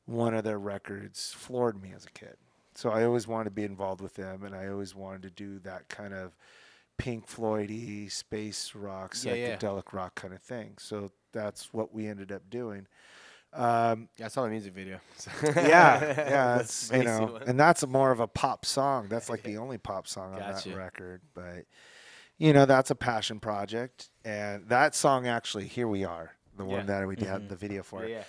one of their records floored me as a kid. So I always wanted to be involved with them, and I always wanted to do that kind of Pink Floyd-y, space rock, psychedelic rock kind of thing. So that's what we ended up doing. I saw the music video. Yeah, it's, and that's more of a pop song. That's like the only pop song on that record. But, that's a passion project. And that song actually, Here We Are, the one that we had the video for. Yeah.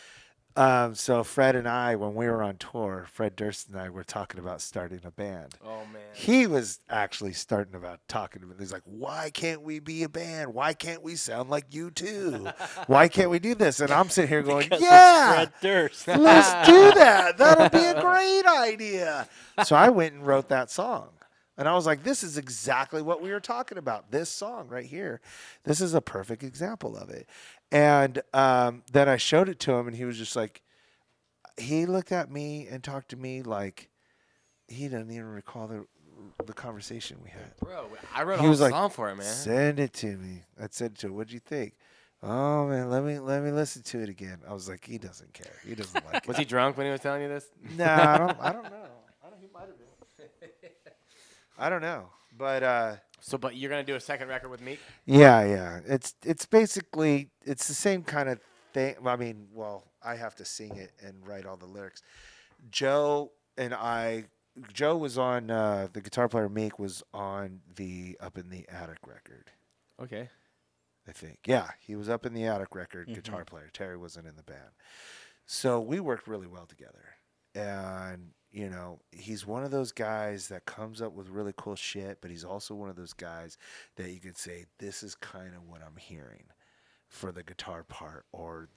So Fred and I, when we were on tour, Fred Durst and I were talking about starting a band. Oh, man. He was actually starting about talking to me. He's like, why can't we be a band? Why can't we sound like you too? Why can't we do this? And I'm sitting here going, Fred Durst. Let's do that. That'll be a great idea. So I went and wrote that song. And I was like, this is exactly what we were talking about. This song right here. This is a perfect example of it. And then I showed it to him, and he was just like, he looked at me and talked to me like he doesn't even recall the conversation we had. Bro, I wrote a whole song for him, man. Send it to me. I said to him, what'd you think? Oh, man, let me listen to it again. I was like, he doesn't care. He doesn't like it. Was he drunk when he was telling you this? No, I don't know. He might have been. I don't know. But but you're gonna do a second record with Meek? Yeah. It's basically the same kind of thing. I mean, I have to sing it and write all the lyrics. Joe was on the guitar player Meek was on the Up in the Attic record. Okay. I think. Yeah, he was Up in the Attic record, guitar player. Terry wasn't in the band. So we worked really well together. And he's one of those guys that comes up with really cool shit, but he's also one of those guys that you could say, this is kind of what I'm hearing for the guitar part, or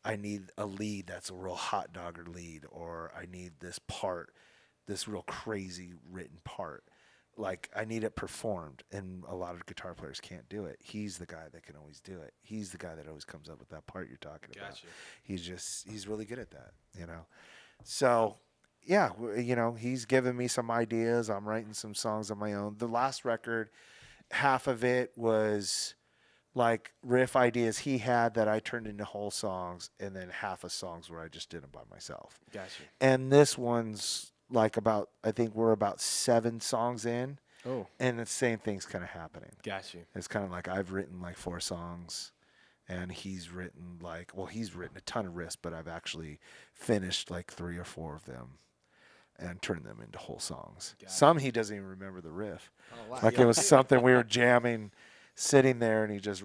I need a lead that's a real hot dogger lead, or I need this part, this real crazy written part. Like, I need it performed, and a lot of guitar players can't do it. He's the guy that can always do it. He's the guy that always comes up with that part you're talking about. Gotcha. He's really good at that, So, yeah, he's given me some ideas. I'm writing some songs on my own. The last record, half of it was like riff ideas he had that I turned into whole songs, and then half of songs where I just did them by myself. Gotcha. And this one's like I think we're about 7 songs in, Oh, and the same thing's kind of happening. gotcha. It's kind of like I've written like 4 songs, and he's written he's written a ton of riffs, but I've actually finished like 3 or 4 of them and turned them into whole songs. Gotcha. Some he doesn't even remember the riff. Oh, wow. Like it was something we were jamming, sitting there, and he just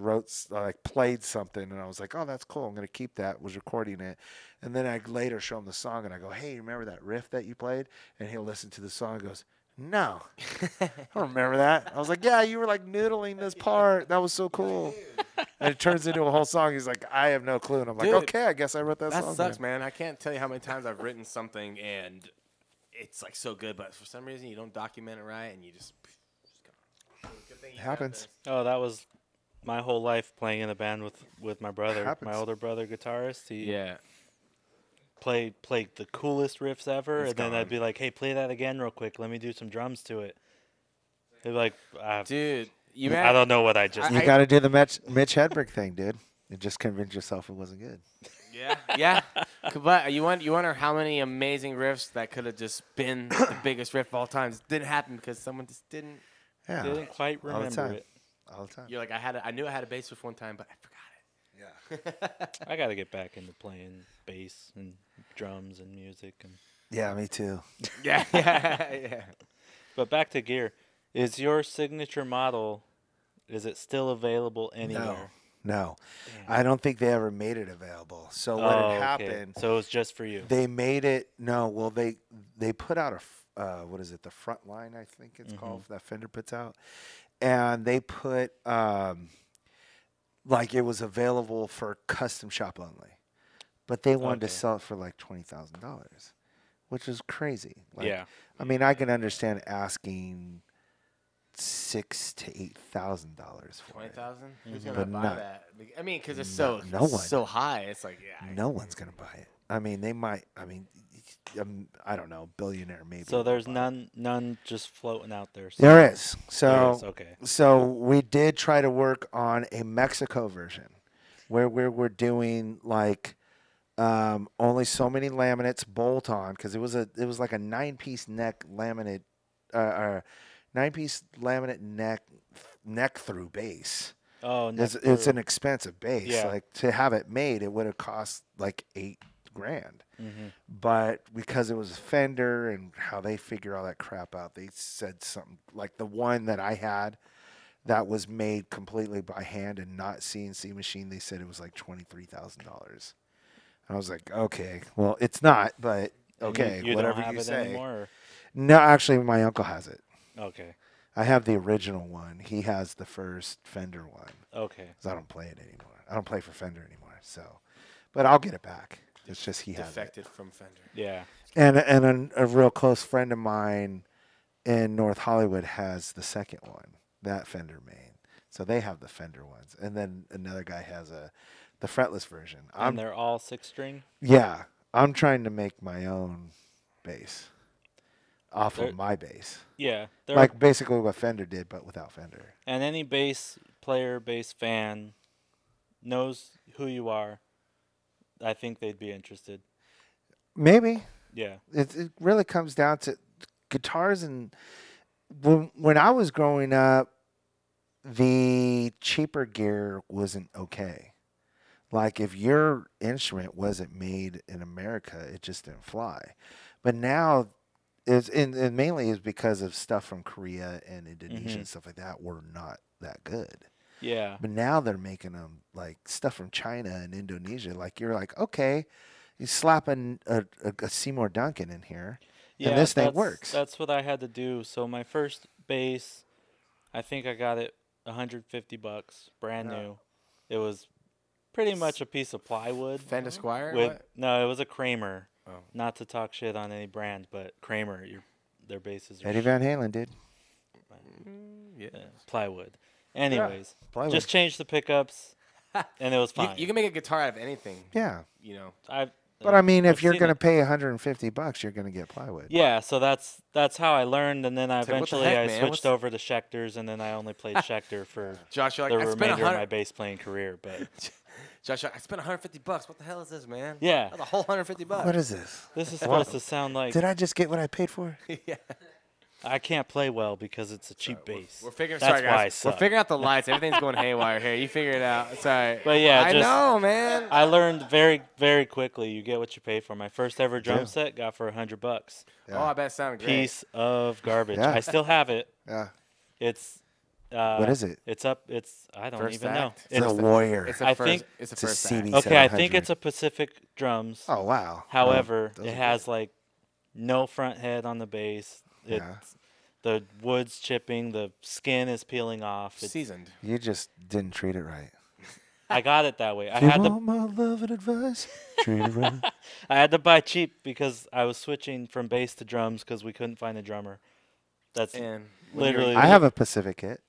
played something, and I was like, oh, that's cool. I'm going to keep that. Was recording it. And then I later show him the song, and I go, hey, remember that riff that you played? And he'll listen to the song and goes, no, I don't remember that. I was like, yeah, you were like noodling this part. That was so cool. And it turns into a whole song. He's like, I have no clue. And I'm like, Dude, okay, I guess I wrote that song. That sucks, man. I can't tell you how many times I've written something and it's like so good, but for some reason you don't document it right, and you just good thing you got Happens. this. Oh, that was my whole life playing in a band with my brother, Happens. my older brother, guitarist. He Yeah. played the coolest riffs ever, It's and then I'd gone. be like, hey, play that again real quick. Let me do some drums to it. They'd be like, Dude, you I don't know what I just You got to do the Mitch Hedberg thing, dude. And just convince yourself it wasn't good. Yeah. But you wonder how many amazing riffs that could have just been the biggest riff of all time. It didn't happen because someone just didn't. Yeah. didn't quite All the remember time. it. All the time. You're like, I knew I had a bass riff one time, but I forgot Yeah. it. I got to get back into playing bass and drums and music. Yeah, me too. Yeah. But back to gear. Is your signature model, is it still available anywhere? No. Damn. I don't think they ever made it available. So what Oh, had okay. happened, So it was just for you. they made it, they put out what is it, the front line, I think it's called, that Fender puts out. And they put, like it was available for custom shop only. But they wanted to Okay. sell it for like $20,000, which is crazy. Like, Yeah. I mean, I can understand asking $6,000 to $8,000 for 20,000? Who's Mhm. gonna But buy not- that? I mean, because it's no one. so high. It's like, yeah. No one's gonna buy it. I mean, they might. I mean, I don't know, billionaire maybe. So will there's buy it. none just floating out there. There is. There So is, okay. so we did try to work on a Mexico version, where we're doing like only so many laminates bolt on, because it was like a 9-piece neck laminate, 9-piece laminate neck through bass. Oh, It's an expensive bass. Yeah. Like to have it made, it would have cost like $8,000. Mm-hmm. But because it was a Fender and how they figure all that crap out, they said something like the one that I had that was made completely by hand and not CNC machine. They said it was like $23,000. I was like, okay, well, it's not, but okay, You whatever don't have you it say. anymore? No, actually, my uncle has it. Or? Okay. I have the original one. He has the first Fender one. Okay. 'Cause I don't play it anymore. I don't play for Fender anymore. So, but I'll get it back. It's just he has it. Defected from Fender. Yeah. And a real close friend of mine in North Hollywood has the second one, that Fender made. So they have the Fender ones, and then another guy has the fretless version. And they're all 6-string? Yeah, I'm trying to make my own bass off They're- of my bass, Yeah. They're, like basically what Fender did, but without Fender. and any bass player, bass fan knows who you are. I think they'd be interested. Maybe Yeah. it really comes down to guitars, and when I was growing up, the cheaper gear wasn't okay. Like if your instrument wasn't made in America, it just didn't fly. But now, and mainly is because of stuff from Korea and Indonesia and stuff like that were not that good. Yeah. But now they're making them like stuff from China and Indonesia. Like you're like, okay, you slap a Seymour Duncan in here, and this thing works. That's what I had to do. So my first bass, I think I got it $150, brand new. It was pretty much a piece of plywood. Fender Squire? With What? no, it was a Kramer. Oh. Not to talk shit on any brand, but Kramer, their bases are Eddie Van Halen did. Yeah. plywood. Anyways, Plywood. just change the pickups, and it was fine. You can make a guitar out of anything. Yeah. You know. I But I mean, I've if you're seen going to it. pay $150, you're going to get plywood. Yeah, so that's how I learned, and then I like, what the eventually heck, I man? switched over to Schecters, and then I only played Schecter for Josh, you're the like, I spent remainder of my 100. bass playing career. But Josh, I spent $150. What the hell is this, man? yeah, That's a whole $150. What is this? this is supposed to sound like Did I just get what I paid for? Yeah. I can't play well because it's a cheap bass. We're figuring. That's Sorry, why I guys. We're suck. figuring out the lights. Everything's going haywire here. You figure it out. Sorry. But yeah, I just- know, man. I learned very, very quickly. You get what you pay for. My first ever drum do. set got for $100. Yeah. Oh, I bet it sounded great. Piece of garbage. Yeah. I still have it. Yeah. It's. What is it? It's up. It's. I don't First even know. act. It's a Warrior. It's a I first. think It's a it's a first. CD. act. Okay, I think 700. it's a Pacific drums. Oh, wow. However, Those it are has like no front head on the bass. It's Yeah. the wood's chipping. The skin is peeling off. It's, Seasoned. You just didn't treat it right. I got it that way. I If you had to. want my love and advice, treat it right. I had to buy cheap because I was switching from bass to drums because we couldn't find a drummer. That's And literally. I have a Pacific hit.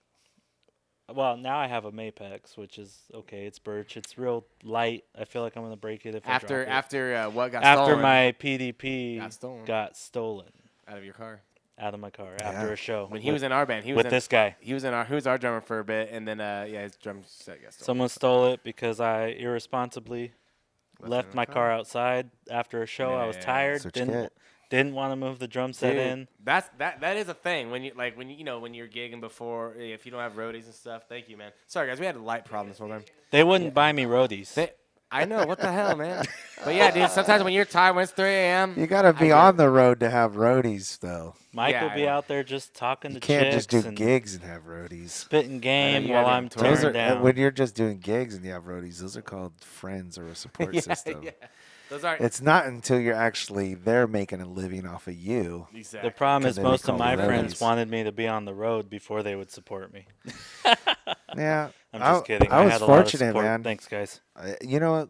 Well, now I have a Mapex, which is okay. It's birch. It's real light. I feel like I'm gonna break it if I drop it. after what got After stolen my PDP got stolen. stolen out of your car. out of my car Yeah. after a show. When he was in our band, he was with in, this guy. He was our drummer for a bit, and then his drum set got stolen. Someone stole it because I irresponsibly left my car outside after a show. I was Man. tired. Switch kit. Didn't want to move the drum set Dude, in. that is a thing when you when you're gigging before, if you don't have roadies and stuff. Thank you, man. Sorry guys, we had a light problem this whole time. They wouldn't buy me roadies. I know, what the hell, man. But yeah, dude, sometimes when you're tired, when it's 3 a.m. You got to be get on it. the road to have roadies, though. Mike Yeah, will I be know. out there just talking You to can't chicks just do and gigs and have roadies. spitting game you while gotta I'm be on tour. tearing down. When you're just doing gigs and you have roadies, those are called friends or a support system. yeah. Those aren't It's not until you're actually there making a living off of you. exactly. The problem 'Cause is they most call of my them friends roadies. wanted me to be on the road before they would support me. Yeah, I'm just kidding. I was had a lot of fortunate, support. man. Thanks, guys. You know,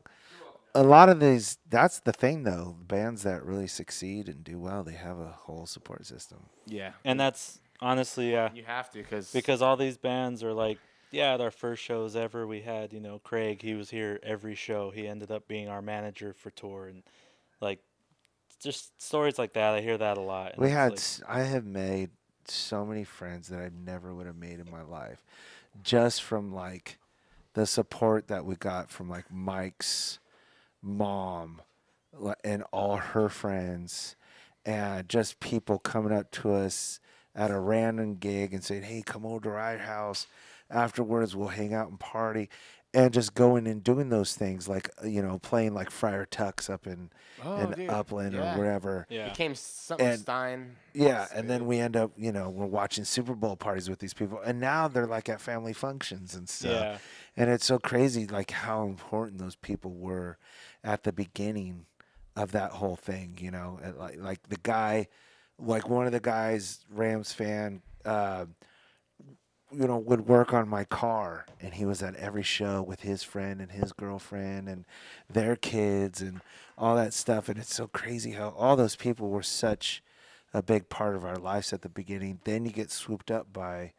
a lot of these. That's the thing, though. Bands that really succeed and do well, they have a whole support system. Yeah. And that's honestly, You have to because all these bands are like, yeah, our first shows ever. We had, Craig. He was here every show. He ended up being our manager for tour, and like, just stories like that. I hear that a lot. and We it's had. like- I have made so many friends that I never would have made in my life, just from like the support that we got from like Mike's mom and all her friends, and just people coming up to us at a random gig and saying, "Hey, come over to our house. Afterwards, we'll hang out and party." And just going and doing those things, like playing like Friar Tuck's up in dude. Upland Yeah. or wherever. yeah. became something And- Stein. Yeah, and then we end up, we're watching Super Bowl parties with these people, and now they're like at family functions and stuff. Yeah. And it's so crazy, like how important those people were at the beginning of that whole thing. And like the guy, like one of the guys, Rams fan, would work on my car, and he was at every show with his friend and his girlfriend and their kids and all that stuff. And it's so crazy how all those people were such a big part of our lives at the beginning. Then you get swooped up by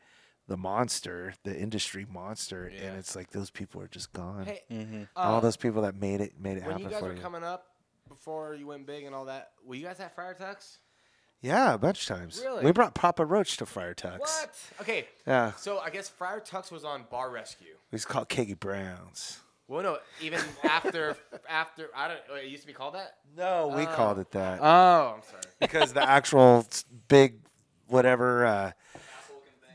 the monster, the industry monster, Yeah. and it's like those people are just gone. Hey, Mm-hmm. All those people that made it when happen you guys for were you. coming up before you went big and all that, will you guys have Friar Tucks? Yeah, a bunch of times. Really? We brought Papa Roach to Friar Tucks. What? Okay. Yeah, So I guess Friar Tucks was on Bar Rescue. we used to call it Keggy Browns. Well, no, even after I don't. It used to be called that. No, we called it that. Oh, I'm sorry. Because the actual big whatever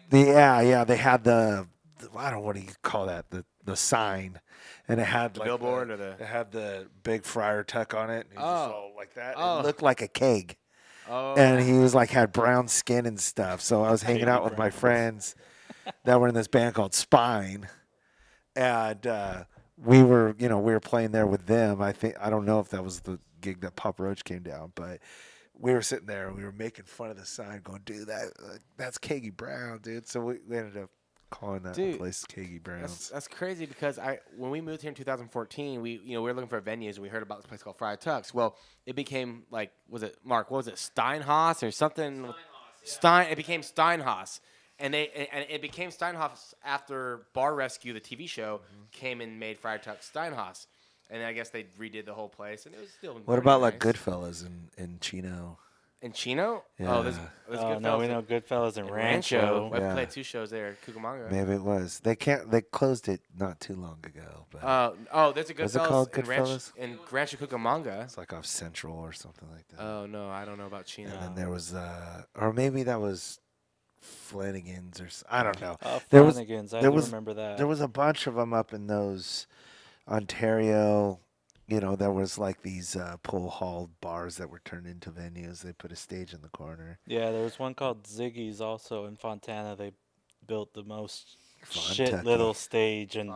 they had the I don't know what do you call that, the sign, and it had like billboard or the- it had the big Friar Tuck on it, and it was just Oh. all like that. Oh. It looked like a keg, Oh. and he was like had brown skin and stuff. So I was hanging Baby out with my Browns. friends that were in this band called Spine, and we were playing there with them. I don't know if that was the gig that Pop Roach came down, but we were sitting there and we were making fun of the sign, going, "Dude, that's Keggy Brown, dude." So we ended up calling that Dude, place Keggy Brown's. That's crazy because when we moved here in 2014, we were looking for venues and we heard about this place called Friar Tucks. Well, it became like, was it Mark? What was it, Steinhaus or something? It became Steinhaus, and it became Steinhaus after Bar Rescue, the TV show, came and made Friar Tucks Steinhaus. And I guess they redid the whole place, and it was still. What pretty about like nice. Goodfellas in Chino? In Chino? Yeah. Oh, there's Goodfellas. No, we know Goodfellas and in Rancho. I've Yeah. played 2 shows there. Cucamonga. Maybe it was. They closed it not too long ago. But There's a Was it called Goodfellas Goodfellas? in Rancho Cucamonga. it's like off Central or something like that. Oh no, I don't know about Chino. And then there was, or maybe that was Flanagan's I don't know. There was- Flanagan's, I there do was- remember that. There was a bunch of them up in those Ontario. You know, there was like these pull hauled bars that were turned into venues. They put a stage in the corner. Yeah, there was one called Ziggy's also in Fontana. They built the most shit Fontucky. little stage, and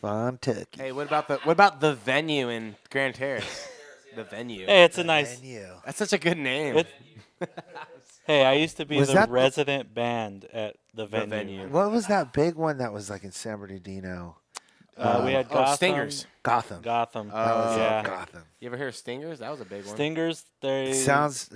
Fontucky. Hey, what about the venue in Grand Terrace? The venue. hey, it's a nice. Venue. That's such a good name. It- Hey, I used to be Was the that the- resident band at the venue. venue. What was that big one that was like in San Bernardino? We had Gotham. Stingers. Gotham. Gotham. That was yeah. Gotham. You ever hear of Stingers? That was a big one. Stingers. They It sounds.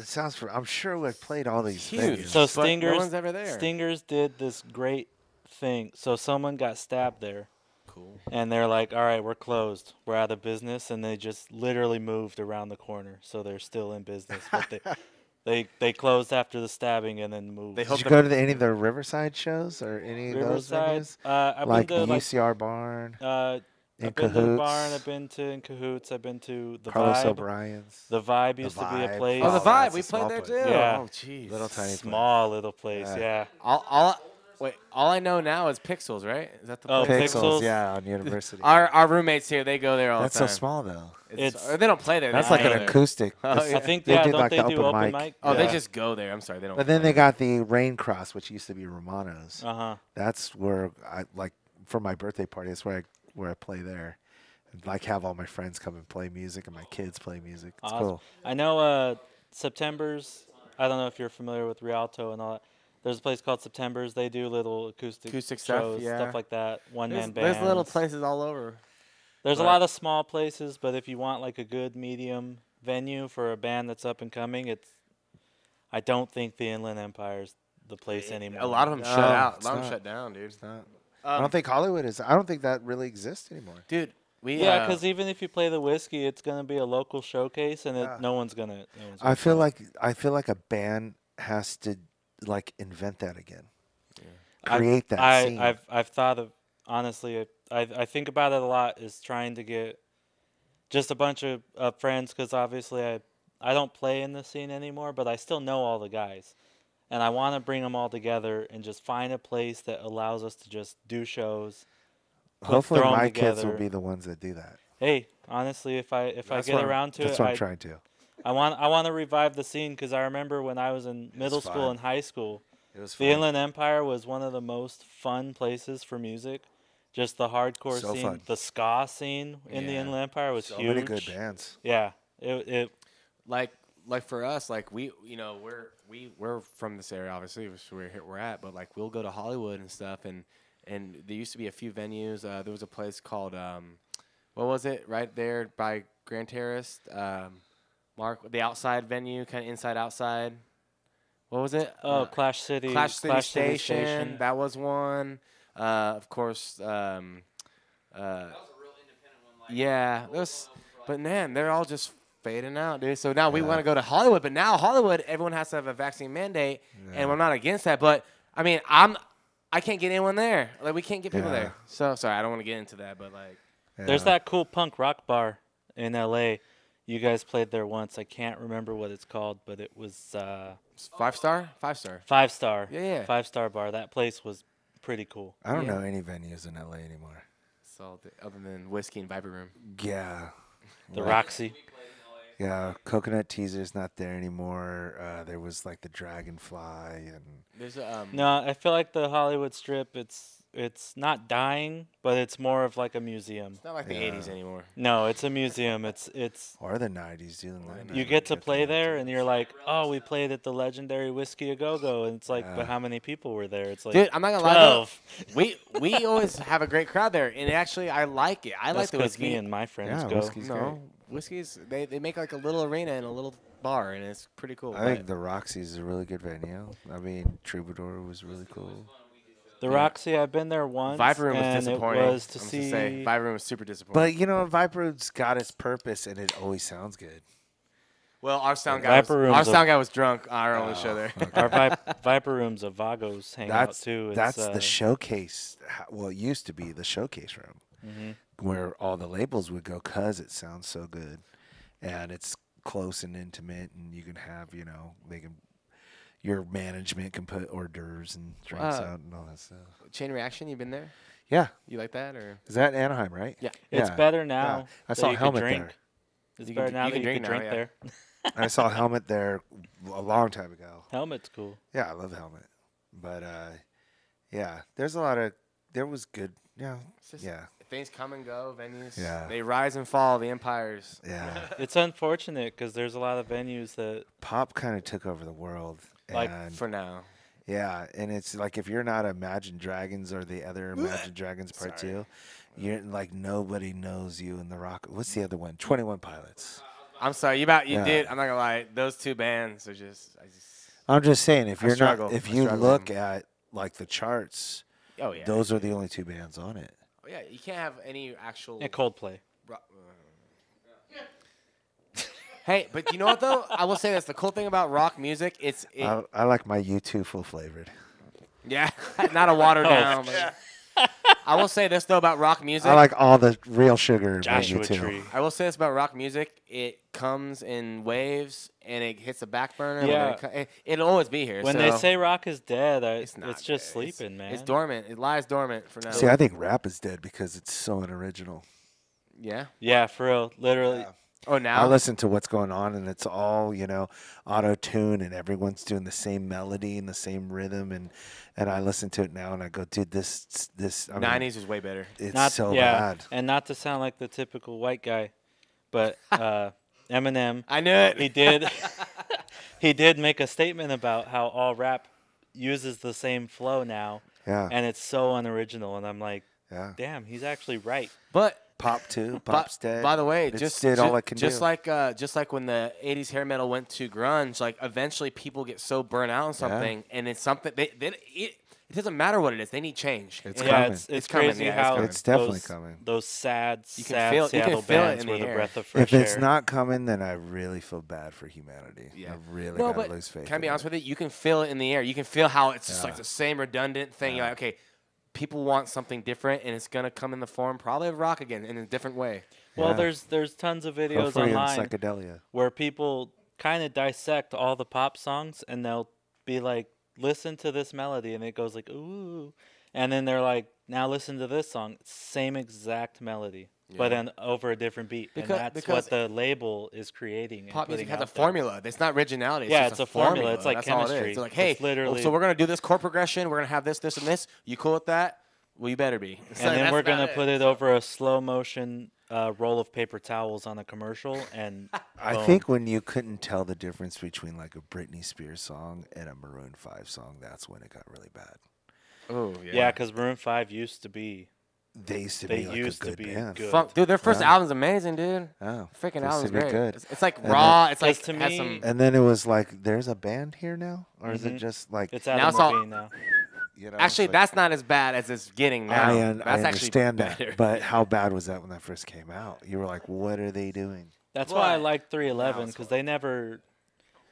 I'm sure we played all these Huge. venues. So But Stingers. no one's ever there. Stingers did this great thing. So someone got stabbed there, Cool. and they're like, "All right, we're closed. We're out of business." And they just literally moved around the corner, so they're still in business. But they closed after the stabbing and then moved. They Did hope you to- go to any of the Riverside shows or any of those Riverside. venues? I've Like been the to UCR barn, in in I've been to the Cahoots, barn. I've been to in Cahoots. I've been to the Carlos Vibe. O'Brien's. The Vibe used to be a Vibe. place. Oh, the Oh, Vibe. that's We a small played there place. too. Yeah. Oh, jeez. Little tiny place. Small little place. Yeah. Yeah. All I know now is Pixels, right? Is that the Oh, place? Pixels. Yeah, on University. Our roommates here, they go there all That's the so time. small though. It's- or they don't play there. That's they like go an there. acoustic. Oh, It's- yeah. I think They yeah, did don't like they the do open open mic. mic? Oh, they Yeah. just go there. I'm sorry, they don't. But then play. they got the Rain Cross, which used to be Romano's. Uh-huh. That's where I like for my birthday party. That's where I play there. And, like have all my friends come and play music, and my kids play music. It's Awesome. cool. I know September's. I don't know if you're familiar with Rialto and all that. There's a place called September's. They do little acoustic Stuff, shows, yeah. stuff like that. One-man There's bands. little places all over. There's a but- lot of small places, but if you want like a good medium venue for a band that's up and coming, I don't think the Inland Empire's the place anymore. A lot of them shut No, out. A it's lot of them not. shut down, dude. It's not. I don't think Hollywood is. I don't think that really exists anymore. Dude, we Yeah, because even if you play the whiskey, it's gonna be a local showcase, and Yeah. no one's gonna. I feel like a band has to like invent that again. Create that scene. I've thought of honestly. I think about it a lot. Is trying to get just a bunch of friends, because obviously I don't play in the scene anymore, but I still know all the guys, and I want to bring them all together and just find a place that allows us to just do shows. Hopefully, throw 'em my kids will together. be the ones that do that. Hey, honestly, if I That's get what I'm- around to That's it, what I'm trying to. I want to revive the scene, because I remember when I was in middle school fun. and high school. It was The Inland Empire was one of the most fun places for music. Just the hardcore So scene, fun. the ska scene in the Yeah. Inland Empire was So huge. many good bands. Yeah, it like for us, like we're from this area, obviously, which we're at, but like we'll go to Hollywood and stuff, and there used to be a few venues. There was a place called what was it right there by Grand Terrace? Mark, the outside venue, kind of inside outside. What was it? Clash City, Clash City Station. That was one. Of course. Yeah, those. But man, they're all just fading out, dude. So now we want to go to Hollywood, but now Hollywood, everyone has to have a vaccine mandate, and I'm not against that. But I mean, I can't get anyone there. Like we can't get people Yeah. there. So sorry, I don't want to get into that, but like. There's Yeah. that cool punk rock bar in L.A. You guys played there once. I can't remember what it's called, but it was 5-star? 5-star. 5-star. Yeah. 5-star bar. That place was pretty cool. I don't Yeah. know any venues in LA anymore. So other than whiskey and Viper Room. Yeah. The Like- Roxy. Yeah, Coconut Teaser's not there anymore. There was like the Dragonfly and There's No, I feel like the Hollywood Strip. It's not dying, but it's more of like a museum. It's not like the Yeah. 80s anymore. No, it's a museum. It's or the 90s, dude. the 90s you were get to good play times. there, and you're like, oh, we played at the legendary Whiskey A Go Go, and it's like, Yeah. but how many people were there? It's like Dude, I'm not gonna lie. Though, 12. we always have a great crowd there, and actually I like it. I like That's the 'cause whiskey. me and my friends Yeah, go. whiskey's great. No, whiskeys they make like a little arena and a little bar, and it's pretty cool. I think the Roxy's a really good venue. I mean, Troubadour was really cool. The Roxy, I've been there once. Viper Room was and disappointing. It was to I'm see. just say Viper Room was super disappointing. But you know, Viper Room's got its purpose, and it always sounds good. Well, our sound guy was drunk on our only show there. Our Viper Room's a Vagos hangout too. That's the showcase. Well, it used to be the showcase room where all the labels would go because it sounds so good, and it's close and intimate, and you can have your management can put hors d'oeuvres and drinks out and all that stuff. Chain Reaction, you been there? Yeah. You like that or? Is that Anaheim, right? Yeah. It's better now. Yeah. I saw Helmet there. It's better now that you can drink there. I saw Helmet there a long time ago. Helmet's cool. Yeah, I love Helmet. But, there was good, Things come and go, venues. Yeah. They rise and fall, the empires. Yeah. It's unfortunate because there's a lot of venues that. Pop kind of took over the world. Like, for now. Yeah, and it's like if you're not Imagine Dragons or the other Imagine Dragons Part 2, you're like nobody knows you in the rock. What's the other one? 21 Pilots. I'm sorry, you did. I'm not gonna lie. Those two bands are just. I'm just saying if you're struggle. not, if I you struggle. look at like the charts, Oh yeah. those are the only two bands on it. Oh, yeah, you can't have any actual. And Coldplay. Hey, but you know what though? I will say this: the cool thing about rock music, I like my U2 full flavored. Yeah, not a watered down. But I will say this though about rock music. I like all the real sugar in my Joshua U2. Tree. I will say this about rock music: it comes in waves and it hits a back burner. Yeah. It'll always be here. When so they say rock is dead, it's not it's just dead. sleeping, man. It's dormant. It lies dormant for now. See, I think rap is dead because it's so unoriginal. Yeah. Yeah, for real. Literally. Yeah. Oh, now I listen to what's going on, and it's all, auto-tune, and everyone's doing the same melody and the same rhythm, and I listen to it now, and I go, dude, this. I mean, 90s was way better. It's so bad. And not to sound like the typical white guy, but Eminem. I knew it. He did. He did make a statement about how all rap uses the same flow now, Yeah. and it's so unoriginal. And I'm like, Yeah. damn, he's actually right. But Pop too. Pop's dead. by the way, It just did all it can just do. like when the 80s hair metal went to grunge, like eventually people get so burnt out on something, and it's something it doesn't matter what it is. They need change. It's Yeah, coming. it's coming, crazy yeah, it's how coming. It's definitely those, coming. Those sad You can feel it Seattle in bands the were the air. breath of fresh If it's air. not coming, then I really feel bad for humanity. Yeah. I really No, gotta but lose faith. can I be in honest it. with you? You can feel it in the air. You can feel how it's just Yeah. like the same redundant thing. You're like, okay, people want something different, and it's gonna come in the form probably of rock again in a different way. Well, Yeah. there's tons of videos Hopefully in online psychedelia. where people kind of dissect all the pop songs, and they'll be like, listen to this melody, and it goes like, ooh. And then they're like, now listen to this song. Same exact melody, but then over a different beat. Because- and that's because what the label is creating. And Pop music putting has a out there. formula. It's not originality. Yeah, just it's a formula. It's like That's all it chemistry. is. It's like, hey, It's literally- so we're gonna do this chord progression. We're gonna have this, this, and this. You cool with that? Well, you better be. And then we're going to put it over a slow motion roll of paper towels on a commercial. And I boom. think when you couldn't tell the difference between like a Britney Spears song and a Maroon 5 song, that's when it got really bad. Oh Yeah, because Maroon 5 used to be. They used to They be like used a to good be band. good. Funk, dude, their first Yeah. album's amazing, dude. Oh, Freaking used album's to be great. good. It's like And raw. It's like 'cause to has me- some. And then it was like, there's a band here now, or is it just like It's Now Adam it's all- Levine now. Actually, it's like, that's not as bad as it's getting now. I That's understand actually that, better. but how bad was that when that first came out? You were like, what are they doing? That's why I But- like 311 because they never,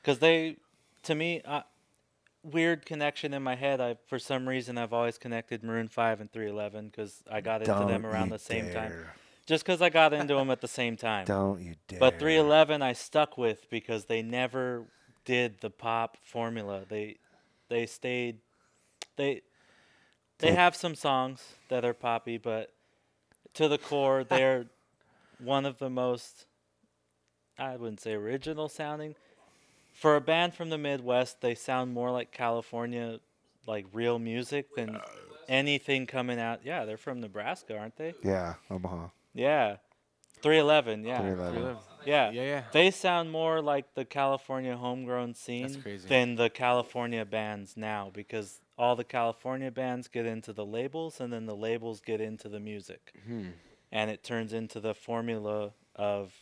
to me, weird connection in my head. For some reason, I've always connected Maroon 5 and 311 because I got into them around you the same time. dare. Just because I got into them at the same time. Don't you dare. But 311 I stuck with because they never did the pop formula. They stayed. They have some songs that are poppy, but to the core, they're one of the most, I wouldn't say original sounding. For a band from the Midwest, they sound more like California, like real music than anything coming out. Yeah, they're from Nebraska, aren't they? Yeah, Omaha. Yeah. 311, yeah. 311. Yeah. Yeah. They sound more like the California homegrown scene crazy. than the California bands now because all the California bands get into the labels and then the labels get into the music. And it turns into the formula of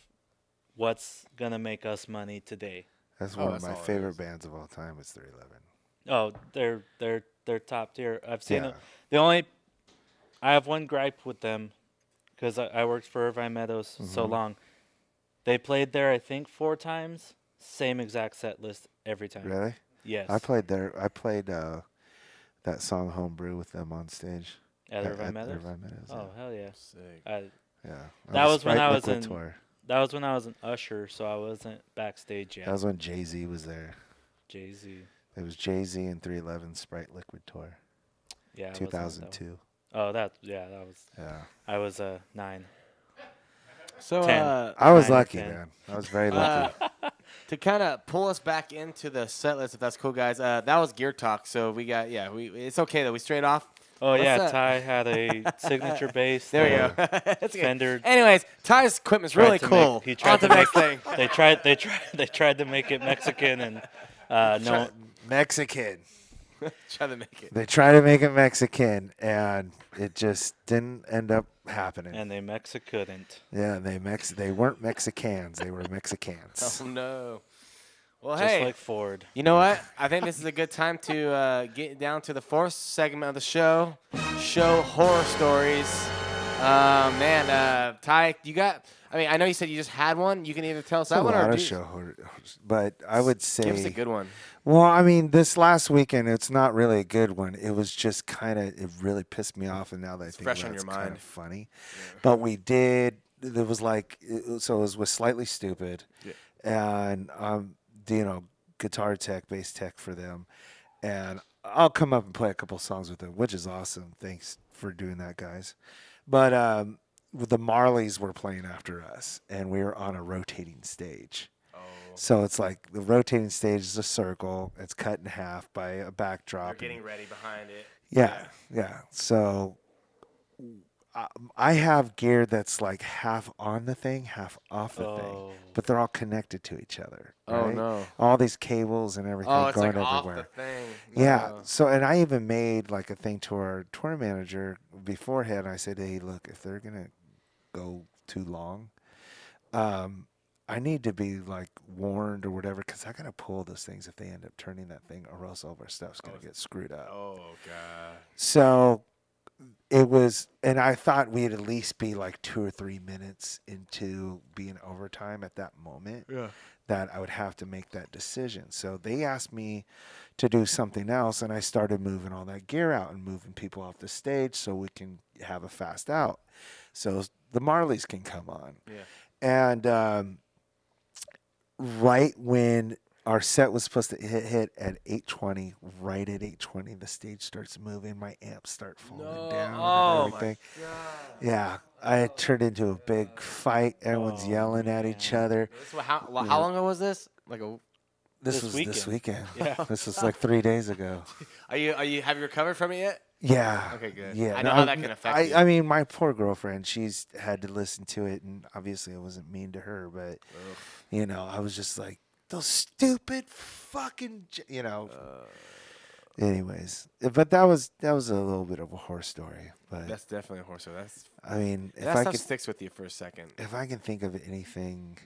what's going to make us money today. That's one of that's my all it favorite is. bands of all time is 311. Oh, they're they're top tier. I've seen Yeah. them. I have one gripe with them because I worked for Irvine Meadows so long. They played there, I think, 4 times. Same exact set list every time. Really? Yes. I played that song Homebrew with them on stage. At Irvine Meadows? Irvine Meadows, Oh, hell yeah. Sick. yeah. That On the was when Sprite I was Liquid in- tour. That was when I was an usher, so I wasn't backstage yet. That was when Jay-Z was there. Jay-Z. It was Jay-Z and 311 Sprite Liquid tour. Yeah. I wasn't at that one. 2002. Oh, that was. Yeah. I was 9. So 10. I was 9 or lucky, 10. man. I was very lucky. to kind of pull us back into the set list, if that's cool, guys. That was Gear Talk, so we got it's okay though. We straight off. Oh, What's yeah. that? Ty had a signature bass. There we go. That's good. Fender. Anyways, Ty's equipment's tried really to cool. make- he On tried to to the next thing. They tried to make it Mexican and no. Mexican. Try to make it. They tried to make it Mexican, and it just didn't end up happening. And they couldn't. Yeah, they weren't Mexicans. They were Mexicans. Oh no. Well, Just hey, like Ford. you know what? I think this is a good time to get down to the fourth segment of the show horror stories. Man, Ty, you got. I mean, I know you said you just had one. You can either tell us There's that a one lot or of show horror, but I would say give us a good one. Well, I mean, this last weekend, it's not really a good one. It was just it really pissed me off, and now that I think fresh about on it's your kind mind. of funny. But we did. It was so it was with Slightly Stupid, and guitar tech, bass tech for them, and I'll come up and play a couple songs with them, which is awesome. Thanks for doing that, guys. But the Marleys were playing after us, and we were on a rotating stage. So it's like the rotating stage is a circle. It's cut in half by a backdrop. They're getting ready behind it. Yeah. So I have gear that's like half on the thing, half off the thing, but they're all connected to each other. Oh right? no! All these cables and everything Oh, it's going like off everywhere. the thing. Yeah. No. So, and I even made like a thing to our tour manager beforehand. I said, "Hey, look, if they're gonna go too long, I need to be like warned or whatever, because I gotta pull those things if they end up turning that thing, or else all of our stuff's gonna get screwed up." Oh god. So it was, and I thought we'd at least be like 2 or 3 minutes into being overtime at that moment. Yeah. That I would have to make that decision. So they asked me to do something else, and I started moving all that gear out and moving people off the stage so we can have a fast out, so the Marleys can come on. Yeah. And right when our set was supposed to hit at 8:20, right at 8:20, the stage starts moving. My amps start falling down and everything. My god. Yeah, I turned into a big fight. Everyone's yelling at each other. How long ago was this? Like This This was this weekend. weekend. Yeah. This was like 3 days ago. have you recovered from it yet? Yeah. Okay, good. Yeah. I know how that can affect you. I mean, my poor girlfriend, she's had to listen to it, and obviously I wasn't mean to her, but, I was just like, those stupid fucking, Anyways, but that was a little bit of a horror story. But That's definitely a horse. So I mean, if that I stuff could, sticks with you for a second. if I can think of anything,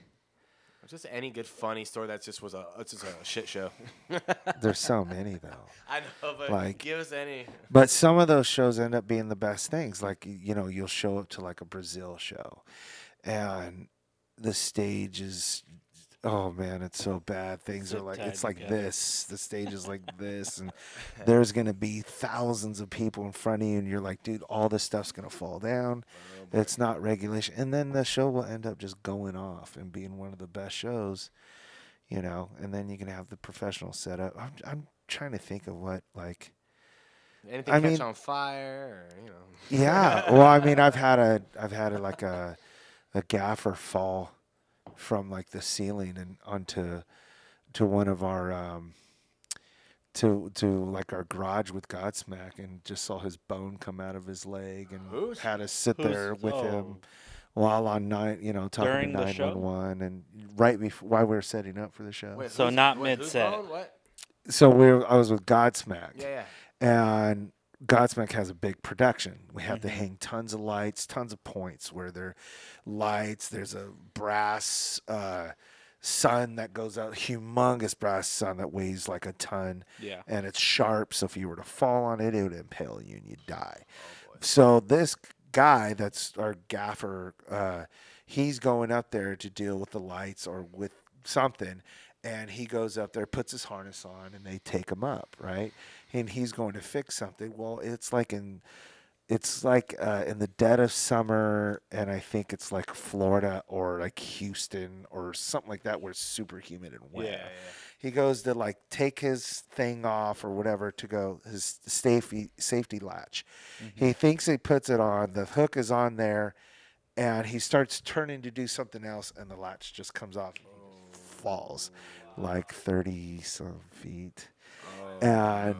Just any good funny story that just was it's just a shit show. there's so many though. I know, but Like- give us any. But some of those shows end up being the best things. Like, you'll show up to like a Brazil show, and the stage is, oh man, it's so bad. Things Zip are like, tied it's like together. this. The stage is like this, and there's gonna be thousands of people in front of you, and you're like, dude, all this stuff's gonna fall down. It's not regulation, and then the show will end up just going off and being one of the best shows, And then you can have the professional setup. I'm trying to think of what like. Anything I catch mean- on fire, or Yeah. Well, I mean, I've had like a gaffer fall from like the ceiling and onto one of our to like our garage with Godsmack, and just saw his bone come out of his leg, and had to sit there with him while on talking During to the show? 911, and right before while we were setting up for the show. Wait, So who's- not who's mid-set. bone? What? So I was with Godsmack. Yeah. And Godsmack has a big production. We have to hang tons of lights, tons of points where there are lights. There's a brass sun that goes out, humongous brass sun that weighs like a ton. Yeah. And it's sharp, so if you were to fall on it, it would impale you and you'd die. So this guy that's our gaffer, he's going up there to deal with the lights or with something, and he goes up there, puts his harness on, and they take him up, right? And he's going to fix something. Well, it's like in the dead of summer, and I think it's like Florida or like Houston or something like that, where it's super humid and wet. Yeah. He goes to like take his thing off or whatever to go his safety latch. He thinks he puts it on. The hook is on there, and he starts turning to do something else, and the latch just comes off. And he falls like 30 some feet, and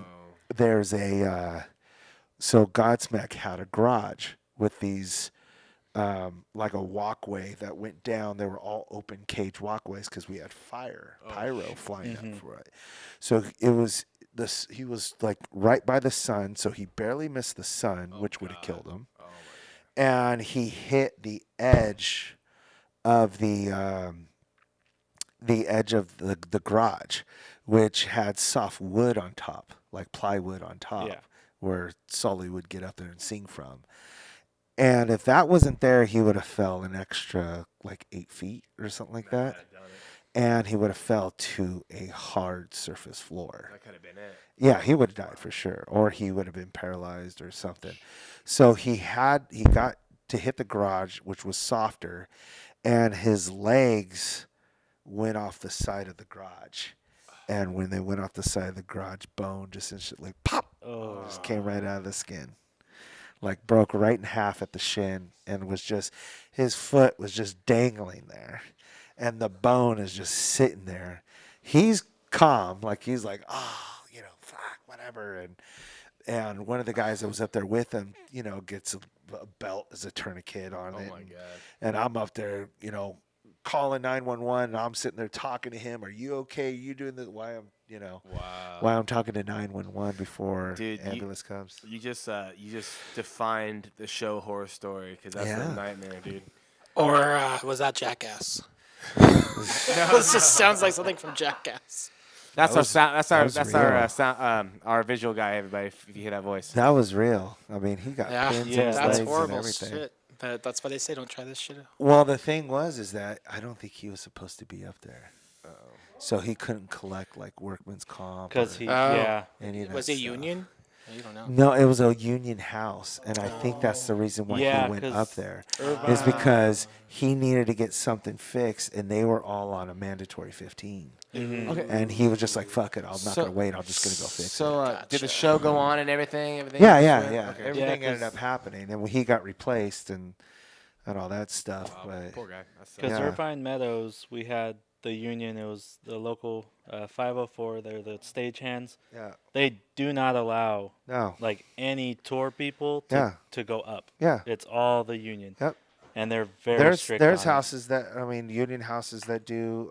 there's a. So Godsmack had a garage with these, like a walkway that went down. They were all open cage walkways because we had pyro flying up for it. So it was this. He was like right by the sun, so he barely missed the sun, which would have killed him. And he hit the edge of the garage, which had soft wood on top, like plywood on top. Yeah. Where Sully would get up there and sing from. And if that wasn't there, he would have fell an extra like 8 feet or something like that. And he would have fell to a hard surface floor. That could have been it. Yeah, he would have died for sure. Or he would have been paralyzed or something. So he got to hit the garage, which was softer, and his legs went off the side of the garage. And when they went off the side of the garage, bone just instantly pop. Just came right out of the skin. Like broke right in half at the shin, and was just, his foot was just dangling there. And the bone is just sitting there. He's calm, like he's like, fuck, whatever. And one of the guys that was up there with him, gets a belt as a tournament on it. Oh my God. And I'm up there, calling 911, and I'm sitting there talking to him. Are you okay? Are you doing this? Why I'm talking to 911 before ambulance comes. You just defined the show horror story, because that's a nightmare, dude. Or was that Jackass? This just sounds like something from Jackass. That's our visual guy. Everybody, if you hear that voice, that was real. I mean, he got pins in his that's legs horrible and everything. shit. That's why they say don't try this shit out. Well, the thing is that I don't think he was supposed to be up there. So he couldn't collect like workman's comp. Because any of that Was it stuff. union? You don't know. No, it was a union house, and I think that's the reason why he went up there. Is because he needed to get something fixed, and they were all on a mandatory 15. Mm-hmm. Okay. And he was just like, "Fuck it, I'm not gonna wait. I'm just gonna go fix it." So did the show go on and everything? Yeah. Okay. Everything ended up happening, and he got replaced and all that stuff. Wow, But poor guy. Because Irvine Meadows, we had the union. It was the local 504. They're the stagehands. yeah, They do not allow no, like any tour people to go up. yeah. It's all the union. Yep. And they're very strict. There's on it. houses union houses that do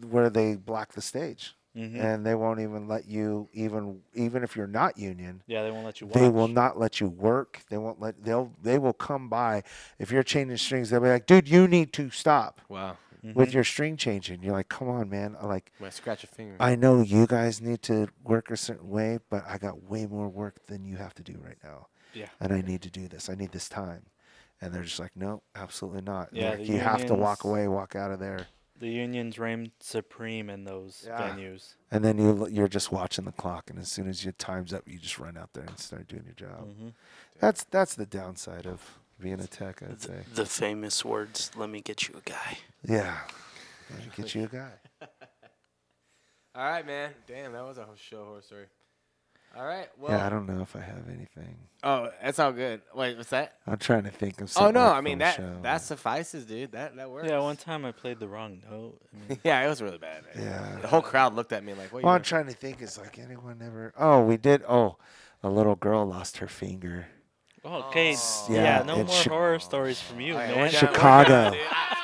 where they block the stage. Mm-hmm. And they won't even let you even if you're not union. Yeah, they won't let you watch. They will not let you work. They won't let they will come by if you're changing strings. They'll be like, "Dude, you need to stop Wow. with your string changing." You're like, "Come on, man!" Might scratch a finger. I know you guys need to work a certain way, but I got way more work than you have to do right now. Yeah. And I need to do this. I need this time. And they're just like, "No, absolutely not." Yeah, Like, you have to walk away, walk out of there. The unions reign supreme in those venues. And then you're just watching the clock, and as soon as your time's up, you just run out there and start doing your job. Mm-hmm. That's the downside of being a tech, I'd say. The famous words, "Let me get you a guy." Yeah. Get you a guy. All right, man. Damn, that was a show horror story. All right. Well. Yeah, I don't know if I have anything. Oh, that's all good. Wait, what's that? I'm trying to think of something. Oh no, like I mean from a that show. suffices, dude. That works. Yeah, one time I played the wrong note. I mean, Yeah, it was really bad. Yeah. The whole crowd looked at me like, "What?" Well, I'm trying to think. Is like anyone ever? Oh, we did. Oh, a little girl lost her finger. okay. Yeah, Yeah, no in more horror stories from you, man. Chicago.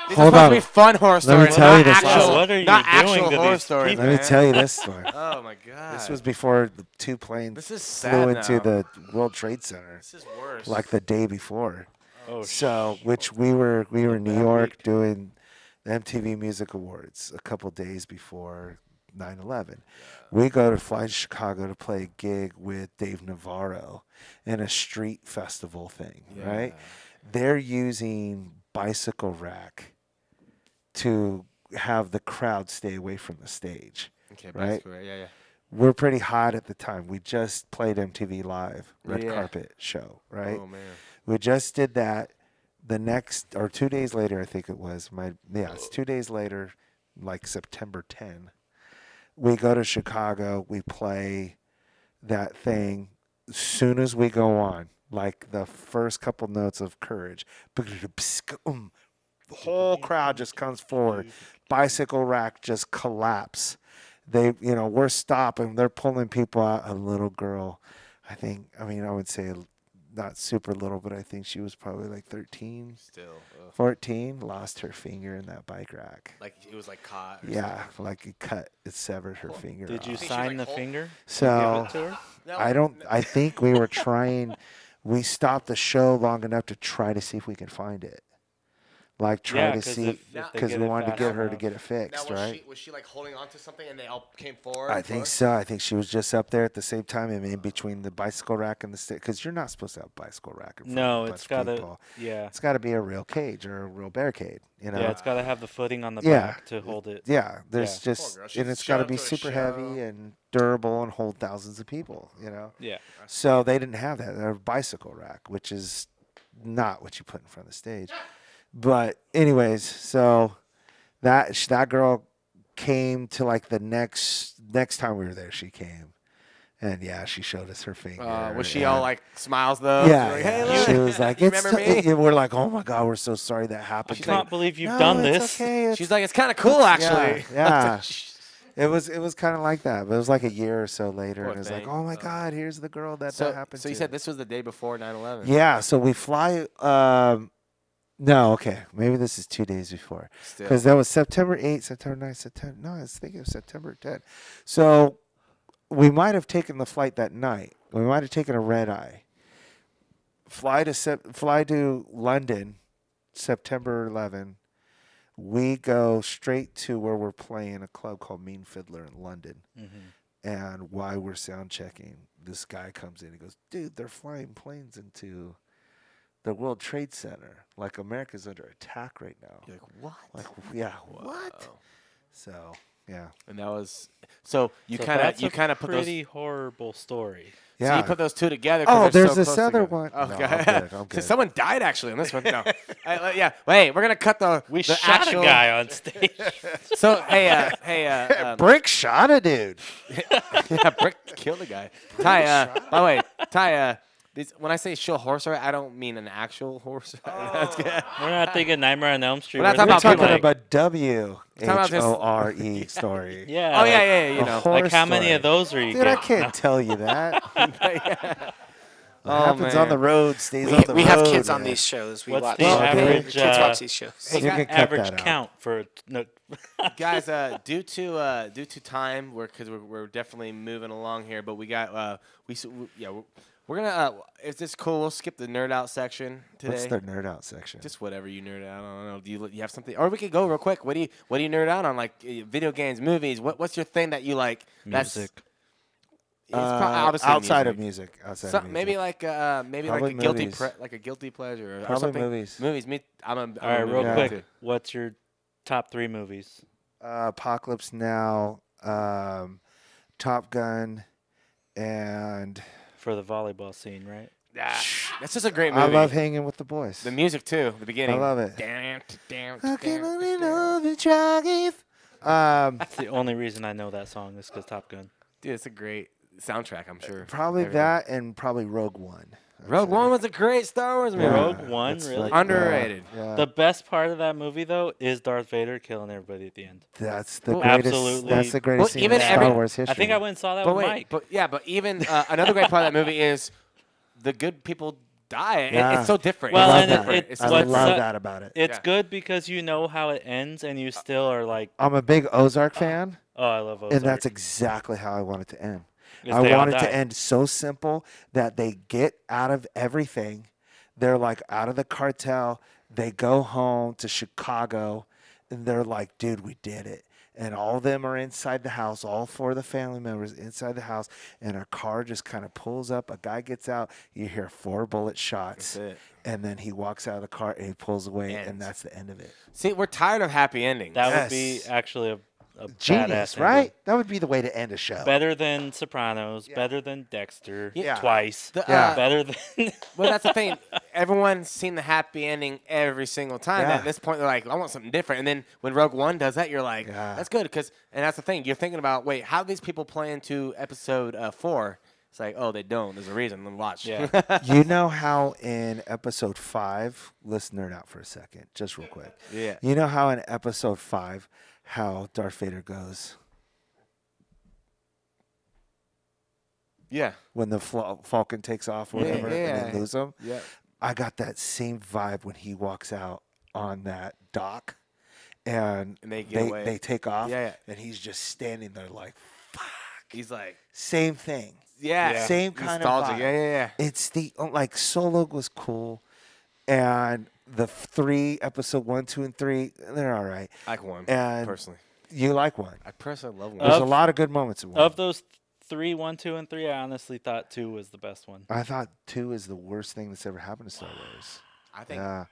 These Hold are supposed on. to be fun horror Let stories. me tell you not this. actual, What are you not doing actual to horror these stories. people? Let me man. tell you this story. Oh my god. This was before the two planes This is flew sad into now. the World Trade Center, This is worse. like the day before. Oh, So, which we were in New York doing the MTV Music Awards a couple days before 9/11. We fly to Chicago to play a gig with Dave Navarro in a street festival thing, right? They're using bicycle rack to have the crowd stay away from the stage. Okay, right? Yeah. We're pretty hot at the time. We just played MTV Live, red Yeah. carpet show, right? Oh man. We just did that. The next, or 2 days later, I think it was. It's 2 days later, like September 10. We go to Chicago. We play that thing. As soon as we go on, like the first couple notes of Courage, the whole crowd just comes forward. Bicycle rack just collapse. We're stopping. They're pulling people out. A little girl, I would say not super little, but I think she was probably like 13, Still. 14, lost her finger in that bike rack. Like it was like caught. Or Yeah, like it severed her finger Did off. you think sign she's, the like, finger? So Give it to her? No, I think we were trying. We stopped the show long enough to try to see if we could find it. Like try Yeah, to 'cause see, if they because get we it wanted to fast get her to enough. get it Now fixed, right? was she like holding on to something and they all came forward? I think so. I think she was just up there at the same time, and in between the bicycle rack and the stick, because you're not supposed to have a bicycle rack in front No, of a it's bunch of got to. people. Yeah. It's got to be a real cage or a real barricade, you know? Yeah, it's got to have the footing on the Yeah. back to hold it. Yeah, there's Yeah. just, Poor girl. and She's it's got to showed up be to a super show. heavy and durable and hold thousands of people, you know? Yeah. So they didn't have that. They had a bicycle rack, which is not what you put in front of the stage. But anyways, so that girl came to like the next time we were there. She came, and yeah, she showed us her finger. Was she all and- like smiles though? Yeah, Like, yeah. hey, look. She was like, You "It's remember so-" me? We're like, "Oh my god, we're so sorry that happened." I can't believe you've "No, done it's this. Okay, it's She's like, it's kind of cool actually. Yeah. It was kind of like that, but it was like a year or so later, Poor and it was like, thing. "Oh my God, here's the girl that happened So to." you said this was the day before 9/11. Yeah, so we fly. No, okay, maybe this is 2 days before, Still. because that was September 8th, September 9th, September. No, I was thinking of September 10th. So we might have taken the flight that night. We might have taken a red eye. Fly to London, September 11th. We go straight to where we're playing a club called Mean Fiddler in London. Mm-hmm. And while we're sound checking, this guy comes in. He goes, "Dude, they're flying planes into the World Trade Center. Like, America's under attack right now." You're like, what? Like, yeah, what? Wow. So, yeah. And that was so you So kind that's of a put pretty those. horrible story. So Yeah. you put those two together. 'cause Oh, they're there's so this close other together. one. Oh, No, okay. I'm good, I'm So good. someone died actually on this one. No. Yeah. Wait, we're gonna cut the. We the shot actual, a guy on stage. So hey. Brick shot a dude. Yeah, Brick killed a guy. Tye, by the way, Tye, when I say show horse ride, I don't mean an actual horse ride. That's good. We're not thinking Nightmare on Elm Street. We're not We're talking We're about talking people about talking about just- WHORE story. Yeah. Oh yeah, like- yeah, you A know. horse Like how many story. of those are you Dude, I getting? can't tell you that. What Oh, happens on man. the road stays on the road. We have kids on man. these shows. We What's watch. the average, Kids watch these shows. You can cut Average that out. count for no. Guys, due to time, we're definitely moving along here, but we got we're gonna if this is cool, we'll skip the nerd out section today. What's the nerd out section? Just whatever you nerd out on. I don't know. Do you have something? Or we could go real quick. What do you nerd out on? Like video games, movies. What's your thing that you like? Music. It's obviously outside of music. music. Outside So, of music. maybe like a Probably movies. guilty pleasure or Probably something. movies. Movies. Me. All right, real Yeah. quick. What's your top 3 movies? Apocalypse Now, Top Gun, and For the volleyball scene, right? That's just a great movie. I love Hanging with the Boys. the music too. The beginning. I love it. Damn, damn, I can damn, only damn. love you, Johnny. That's the only reason I know that song is because Top Gun. Dude, it's a great soundtrack. I'm sure. Probably Everything. that and probably Rogue One. I'd Rogue say. One was a great Star Wars movie. Yeah, Rogue One, it's really? like, Underrated. Yeah, The best part of that movie, though, is Darth Vader killing everybody at the end. that's the Well, greatest. absolutely. That's the greatest Well, scene even in Star every- Wars history. I think I went and saw that But with wait, Mike. but even another great part of that movie is the good people die. Yeah. It's so different. Well, I it's love and that. it- It's I so what's love different. that about it. It's Yeah. good because you know how it ends, and you still are like, I'm a big Ozark fan, oh, I love Ozark. and that's exactly how I want it to end. Is I they all want it die. to end so simple that they get out of everything. They're like out of the cartel. They go home to Chicago, and they're like, dude, we did it. And all of them are inside the house, all 4 of the family members inside the house, and a car just kind of pulls up. A guy gets out. You hear 4 bullet shots. That's it. And then he walks out of the car and he pulls away, Ends. and that's the end of it. See, we're tired of happy endings. That Yes. would be actually a Genius, badass right? ending. That would be the way to end a show. Better than Sopranos. Yeah. Better than Dexter. Yeah. Twice. Yeah. Better than. Well, that's the thing. Everyone's seen the happy ending every single time. Yeah. At this point, they're like, I want something different. And then when Rogue One does that, you're like, Yeah. that's good. And that's the thing. You're thinking about, wait, how do these people play into episode 4? It's like, oh, they don't. There's a reason. Then watch. Yeah. You know how in episode 5, let's nerd out for a second, just real quick. Yeah. You know how in episode 5, how Darth Vader goes Yeah. when the Falcon takes off or Yeah, whatever, and yeah. they lose him? Yeah. I got that same vibe when he walks out on that dock, and And they get away. they take off, Yeah, yeah. and he's just standing there like, fuck. He's like, Same thing. yeah. Same kind of Nostalgic. vibe. Yeah. It's the like Solo was cool, and the 3 episode 1, 2, and 3 they're all right. I like 1, And personally. you like 1. I personally love 1. There's Of- a lot of good moments in 1. Of those 3, 1, 2, and 3, I honestly thought 2 was the best one. I thought 2 is the worst thing that's ever happened to Star Wars. I think, Yeah,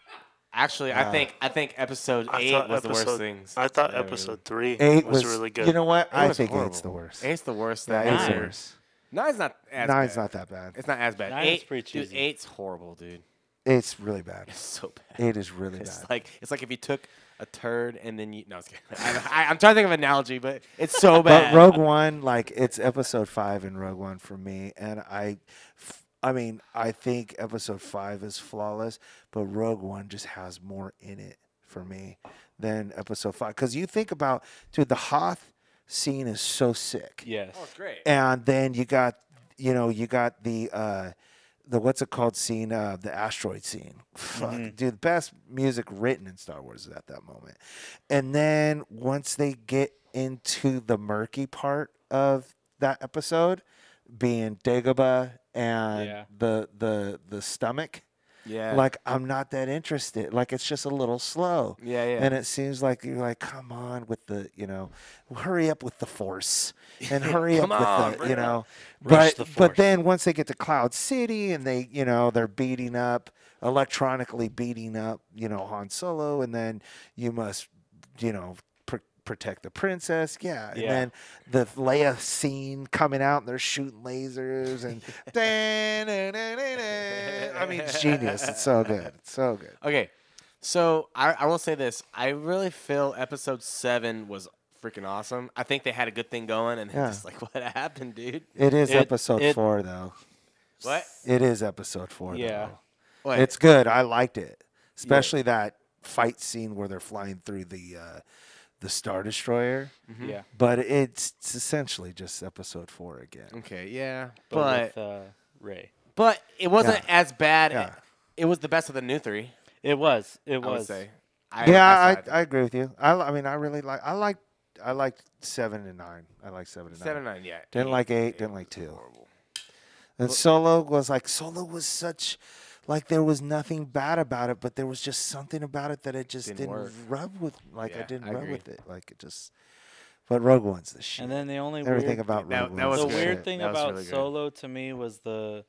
actually, I think episode 8 was the worst things. I thought ever. episode 3 8 was really good. You know what? I was think horrible. 8's the worst. 8's the worst Yeah, thing. 8's the Nine. worst. 9's not as 9's bad. not that bad. It's not as bad. 9 is 8, pretty dude, cheesy. 8's horrible, dude. 8's really bad. It's so bad. 8 is really It's bad. like if you took a turd and then you. No, I was kidding. I'm trying to think of an analogy, but it's so But bad. Rogue One, like it's episode 5 in Rogue One for me, and I mean, I think episode 5 is flawless, but Rogue One just has more in it for me than episode 5. Because you think about, dude, the Hoth scene is so sick, Yes. Oh, it's great. and then you got the what's it called scene, the asteroid scene. Fuck, dude, the best music written in Star Wars is at that moment. And then once they get into the murky part of that episode, being Dagobah and Yeah. the stomach, Yeah. like I'm not that interested. Like it's just a little slow. Yeah, yeah. And it seems like you're like, come on with the, hurry up with the Force and hurry up Come on, with bring the, it on. Rush the but Force. then once they get to Cloud City and they, they're beating up, electronically beating up, Han Solo, and then you must, protect the princess. Yeah. And Yeah. then the Leia scene coming out and they're shooting lasers and I mean, it's genius. It's so good. It's so good. Okay, so I will say this. I really feel episode 7 was freaking awesome. I think they had a good thing going, and Yeah. just like, what happened, dude? It is It- episode it- 4 though. What? It is episode 4 Yeah. though. What? It's good. I liked it. Especially that fight scene where they're flying through the Star Destroyer. Yeah. But it's essentially just episode 4 again. Okay, yeah, But but with Ray. but it wasn't Yeah. as bad. Yeah. It was the best of the new 3. It was. I would say. I side. agree with you. I mean, I really I liked 7 and 9. I like 7 and 9. 7 9, yeah. Didn't like 8, Eight didn't like was 2. horrible. And Solo was such, like there was nothing bad about it, but there was just something about it that it just Didn't didn't work. rub with, like I Yeah, didn't I rub agree. with it. Like it just, but Rogue One's the shit. And then the only Everything weird, about That- Rogue that One's was the the weird shit. thing That was about really good. Solo to me was the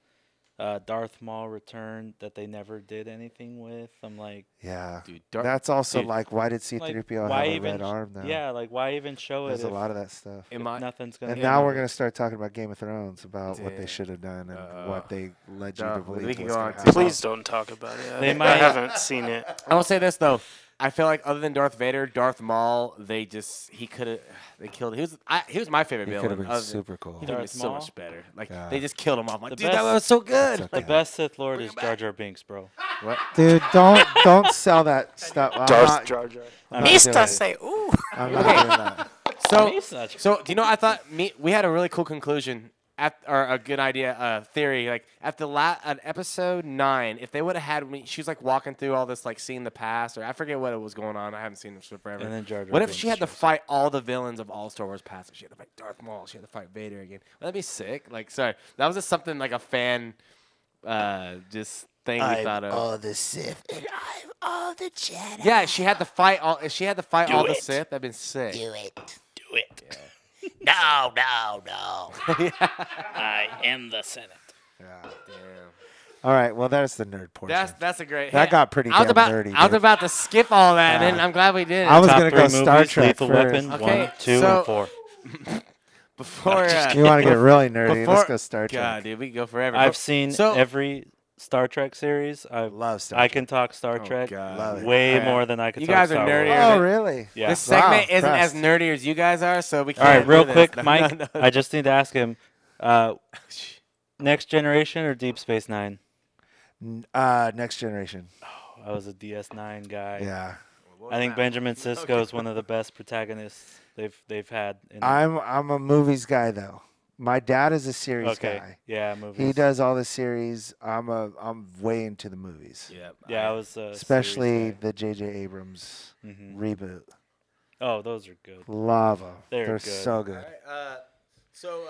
Darth Maul return that they never did anything with. I'm like, Yeah. Dude, That's also Dude, like, why did like C-3PO why have a even red arm now? yeah, like why even show There's it a if, lot of that stuff. in if my nothing's gonna And happen? now we're going to start talking about Game of Thrones, about what they Damn. should have done and what they led you Duh, to we believe can was go going on to to- happen. Please don't talk about it. They I might- haven't seen it. I will say this though. I feel like other than Darth Vader, Darth Maul, they could have they killed. He was my favorite It could villain. have been other than- super cool. He would have been Darth so Maul? much better. Like Yeah. they just killed him off. I'm like, The dude, that best- was so good. It's The okay. best Sith Lord Bring is him Jar back. Jar Binks, bro. What? Dude, don't sell that stuff. I'm Darth not- Jar Jar. I'm not doing Mista it. say, ooh. I'm not doing that. So, He's not- so do you know? I thought we had a really cool conclusion or a good idea, theory. Like at at episode 9, if they would have had me, she was like walking through all this, like seeing the past, or I forget what it was going on. I haven't seen them for forever. And then Jar Jar What if Binks she had to shows up. fight all the villains of all Star Wars past? She had to fight Darth Maul. She had to fight Vader again. That'd be sick. Like, sorry, that was just something like a fan, just thing we thought of. all the Sith and I'm all the Jedi. Yeah, she had to fight all. If she had to fight all the it. Sith, that'd been sick. Do it. No. I am the Senate. Yeah. Damn. All right. Well, there's the nerd portion. That's a great. That got pretty I was damn about, nerdy, I was dude. about to skip all that, Yeah. and I'm glad we did. I was Top gonna 3 go movies, Star Trek Lethal first. Weapon, Okay, 1, 2, so- and 4. Before You want to get really nerdy? Let's go Star Trek. God, dude, we can go forever. I've seen so- every Star Trek series. I Love Star I Trek. can talk Star Trek God. Love it. way Alright. more than I can You talk guys are Star nerdier Wars. than- Oh, really? Yeah. This segment Wow, isn't as impressed. nerdy as you guys are, so we All can't. right, real do this. quick, No, Mike. no. I just need to ask him: Next Generation or Deep Space Nine? Next Generation. I was a DS9 guy. Yeah. I think Benjamin Sisko is one of the best protagonists they've had. In I'm a movies guy though. My dad is a series okay. guy. Yeah, movies. He does all the series. I'm way into the movies. Yeah. Yeah, I was Especially series guy. the J.J. Abrams Mhm. reboot. Oh, those are good. Love them. They're good. so good. All right, so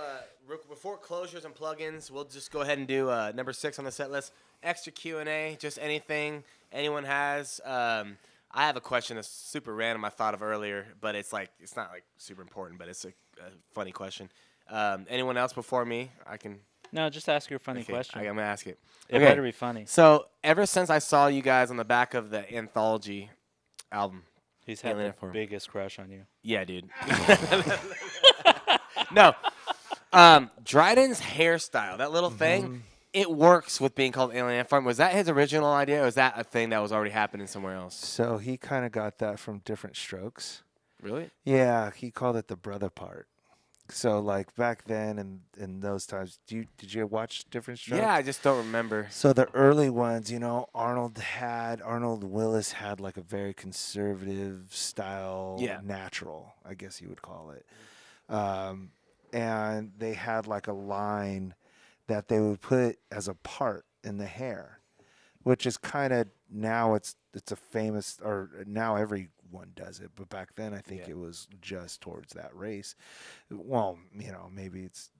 before closures and plugins, we'll just go ahead and do number 6 on the set list. Extra Q&A, just anything anyone has. I have a question that's super random I thought of earlier, but it's not like super important, but it's a funny question. Anyone else before me? I can. No, just ask your funny Okay, question. I'm gonna ask it. It Okay. better be funny. So ever since I saw you guys on the back of the anthology album, He's had Alien the Form. biggest crush on you. yeah, dude. No, Dryden's hairstyle, that little thing, it works with being called Alien Ant Farm. Was that his original idea, or was that a thing that was already happening somewhere else? So he kind of got that from Different Strokes. Really? Yeah, he called it the brother part. So like back then and in those times, did you watch Different Strokes? Yeah, I just don't remember. So the early ones, Arnold Willis had like a very conservative style, Yeah. natural, I guess you would call it. And they had like a line that they would put as a part in the hair, which is kind of now it's a famous, or now everyone does it, but back then I think Yeah. it was just towards that race. Well, maybe it's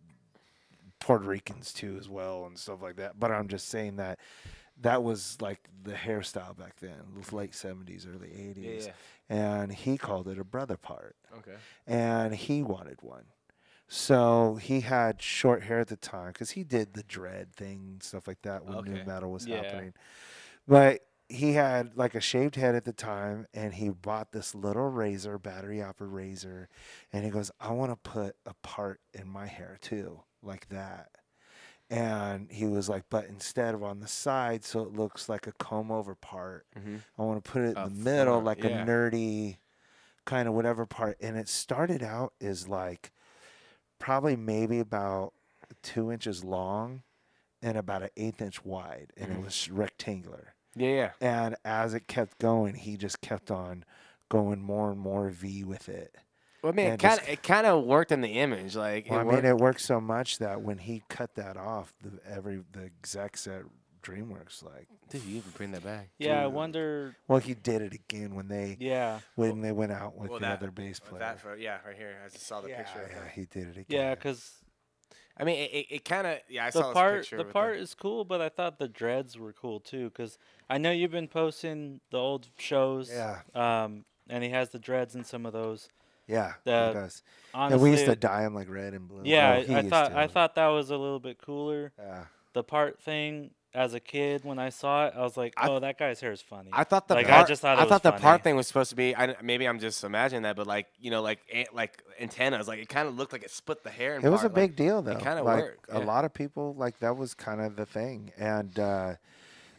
Puerto Ricans too as well and stuff like that. But I'm just saying that was like the hairstyle back then, the late 70s, early 80s. Yeah. And he called it a brother part. Okay. And he wanted one. So he had short hair at the time because he did the dread thing, stuff like that when new Okay. metal was Yeah. happening. But he had like a shaved head at the time, and he bought this little razor, battery operated razor, and he goes, I want to put a part in my hair too, like that. And he was like, but instead of on the side, so it looks like a comb over part, Mhm. I want to put it in Up the middle, front, like yeah. a nerdy kind of whatever part. And it started out as like probably maybe about 2 inches long and about an 1/8 inch wide, and it was rectangular. Yeah. And as it kept going, he just kept on going more and more V with it. Well, I mean, And it kind of worked in the image. Like, Well, it it worked so much that when he cut that off, the execs at DreamWorks dude, you even bring that back. Yeah, I Dude. wonder. well, he did it again when they Yeah, went out with Well, the that- other bass player. right here. I just saw the yeah, picture. Of yeah, him. he did it again. yeah, because I mean, it kind of. Yeah, I saw the this part picture. the with part is cool, but I thought the dreads were cool too. Because I know you've been posting the old shows. Yeah. And he has the dreads in some of those. Yeah, The- he does. Honestly, And we used to dye him like red and blue. yeah, Well, he I used thought to. I thought that was a little bit cooler. Yeah. The part thing, as a kid, when I saw it, I was like, "Oh, that guy's hair is funny." I thought the Like, part, I just thought it was the funny. part thing was supposed to be. Maybe I'm just imagining that, but like like antennas, like it kind of looked like it split the hair. It was a big deal, though. kinda like, worked, A yeah. lot of people, like, that was kind of the thing. And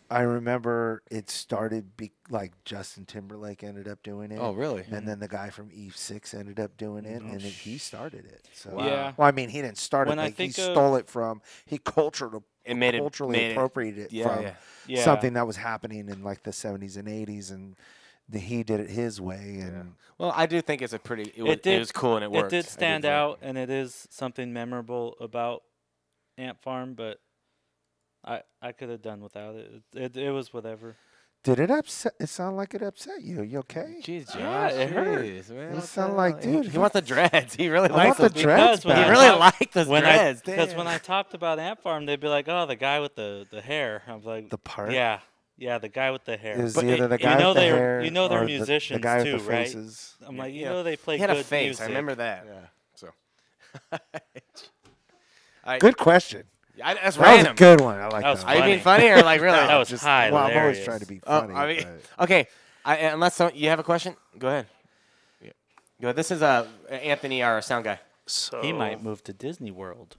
I remember it started, like, Justin Timberlake ended up doing it. Oh, really? And then the guy from Eve6 ended up doing it, and then he started it. So, Wow. Yeah. Well, I mean, he didn't start When it. I Like, he think of- stole it from, he culturally made appropriated it Yeah, from yeah. Yeah. something that was happening in, like, the 70s and 80s, and he did it his way. And Well, I do think it's a pretty. It It was cool and it worked. It did I stand think. out, and it is something memorable about Ant Farm, but I could have done without it. It was whatever. Did it upset? It sounded like it upset you. You okay? Jeez, Josh. Yeah, it hurt. jeez, man. You what sound the like, hell? dude, He wants the dreads. He really I likes want the those. dreads Because when He back. I really talk- liked those when dreads. Because damn. when I talked about Ant Farm, they'd be like, "Oh, the guy with the hair." I'm like, The part? Yeah, the guy with the hair. It was But either the you guy know with the they're- hair you know they're or musicians the guy too, with the right? faces. I'm like, Yeah. you know, they play he had good a face. music. I remember that. Yeah. So. All right. Good question. That's That random. was a good one. I like That was that. Are you one. being funny or like really? That was Just, hilarious. well, I'm always trying to be funny. I mean, but- okay. Unless you have a question, go ahead. Yeah. Go ahead. This is Anthony, our sound guy. So He might move to Disney World.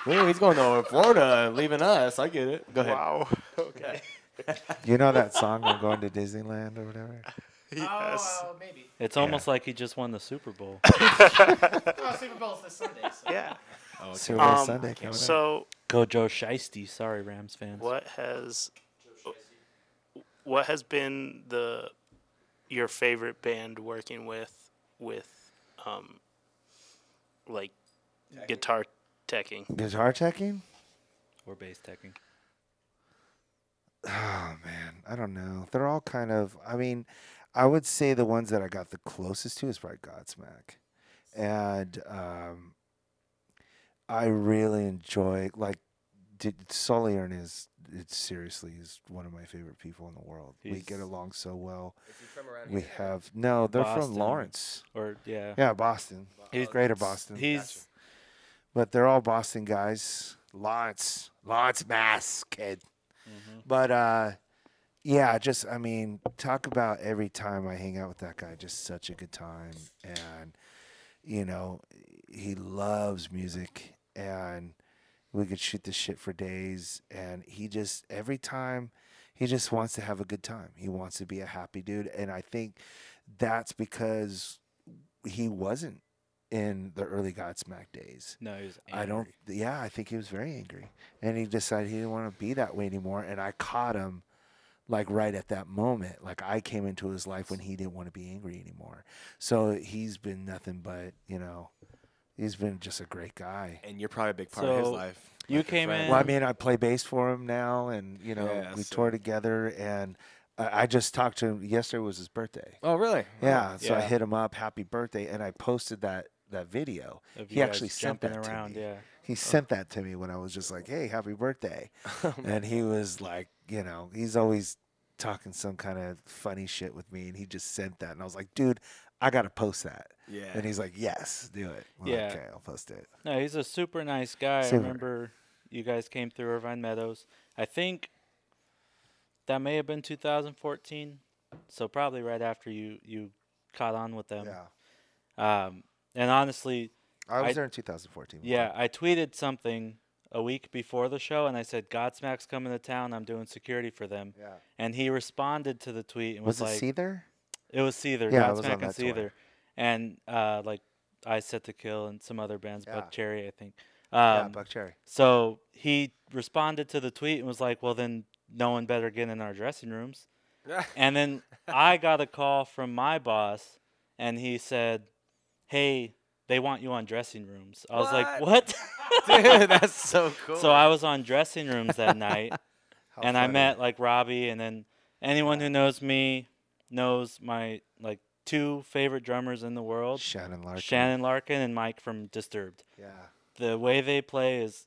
Ooh, he's going to Florida, leaving us. I get it. Go ahead. Wow. Okay. You know that song, I'm going to Disneyland or whatever? Yes. Maybe. It's almost like he just won the Super Bowl. Oh, Super Bowl's this Sunday. So. Yeah. Super Bowl Sunday coming up. So Go Joe Shiesty. Sorry, Rams fans. what has been your favorite band working with like guitar teching? Guitar teching? Or bass teching. Oh, man. I don't know. They're all kind of, I mean, I would say the ones that I got the closest to is probably Godsmack. And I really enjoy, like, Sully is seriously is one of my favorite people in the world. We He's- get along so well. Is he from around We here? have, no, they're Boston. from Lawrence. Or, yeah. Yeah, Boston. He's Greater Boston. He's But they're all Boston guys. Lawrence, Mass, kid. Mhm. But yeah, just I mean, talk about every time I hang out with that guy, just such a good time, and you know, he loves music, and we could shoot the shit for days, and he just every time he just wants to have a good time. He wants to be a happy dude, and I think that's because he wasn't in the early Godsmack days. No, he's I don't. angry. Yeah, I think he was very angry, and he decided he didn't want to be that way anymore. And I caught him, like right at that moment. Like I came into his life when he didn't want to be angry anymore. So he's been nothing but he's been just a great guy. And you're probably a big part of his So, life. you like a came friend. in- Well, I mean, I play bass for him now, and Yeah, we so- tour together. And I just talked to him. Yesterday was his birthday. Oh, really? Yeah, so I Yeah. hit him up, happy birthday, and I posted that video. Of He you guys actually sent jumping that around, to me. yeah. He sent that to me when I was just like, "Hey, happy birthday," and he was like, he's always talking some kind of funny shit with me, and he just sent that, and I was like, "Dude, I gotta post that," Yeah. and he's like, "Yes, do it." I'm Yeah. like, okay, I'll post it. No, he's a super nice guy. Super. I remember you guys came through Irvine Meadows. I think that may have been 2014. So probably right after you caught on with them. Yeah, And honestly, I was I- there in 2014. yeah, I tweeted something a week before the show, and I said, Godsmack's coming to town. I'm doing security for them. yeah. And he responded to the tweet and Was was, it like, Seether? it was Seether, Yeah, I was on Godsmack and that tour. Seether. And like I Set to Kill and some other bands, Yeah. Buck Cherry, I think. Yeah, Buck Cherry. So he responded to the tweet and was like, well, then no one better get in our dressing rooms. And then I got a call from my boss, and he said, hey, they want you on dressing rooms. I was like, what? Dude, that's so cool. So I was on dressing rooms that night, How and I funny. met like Robbie, and then anyone who knows me knows my like two favorite drummers in the world, Shannon Larkin. Shannon Larkin and Mike from Disturbed. Yeah. The way they play is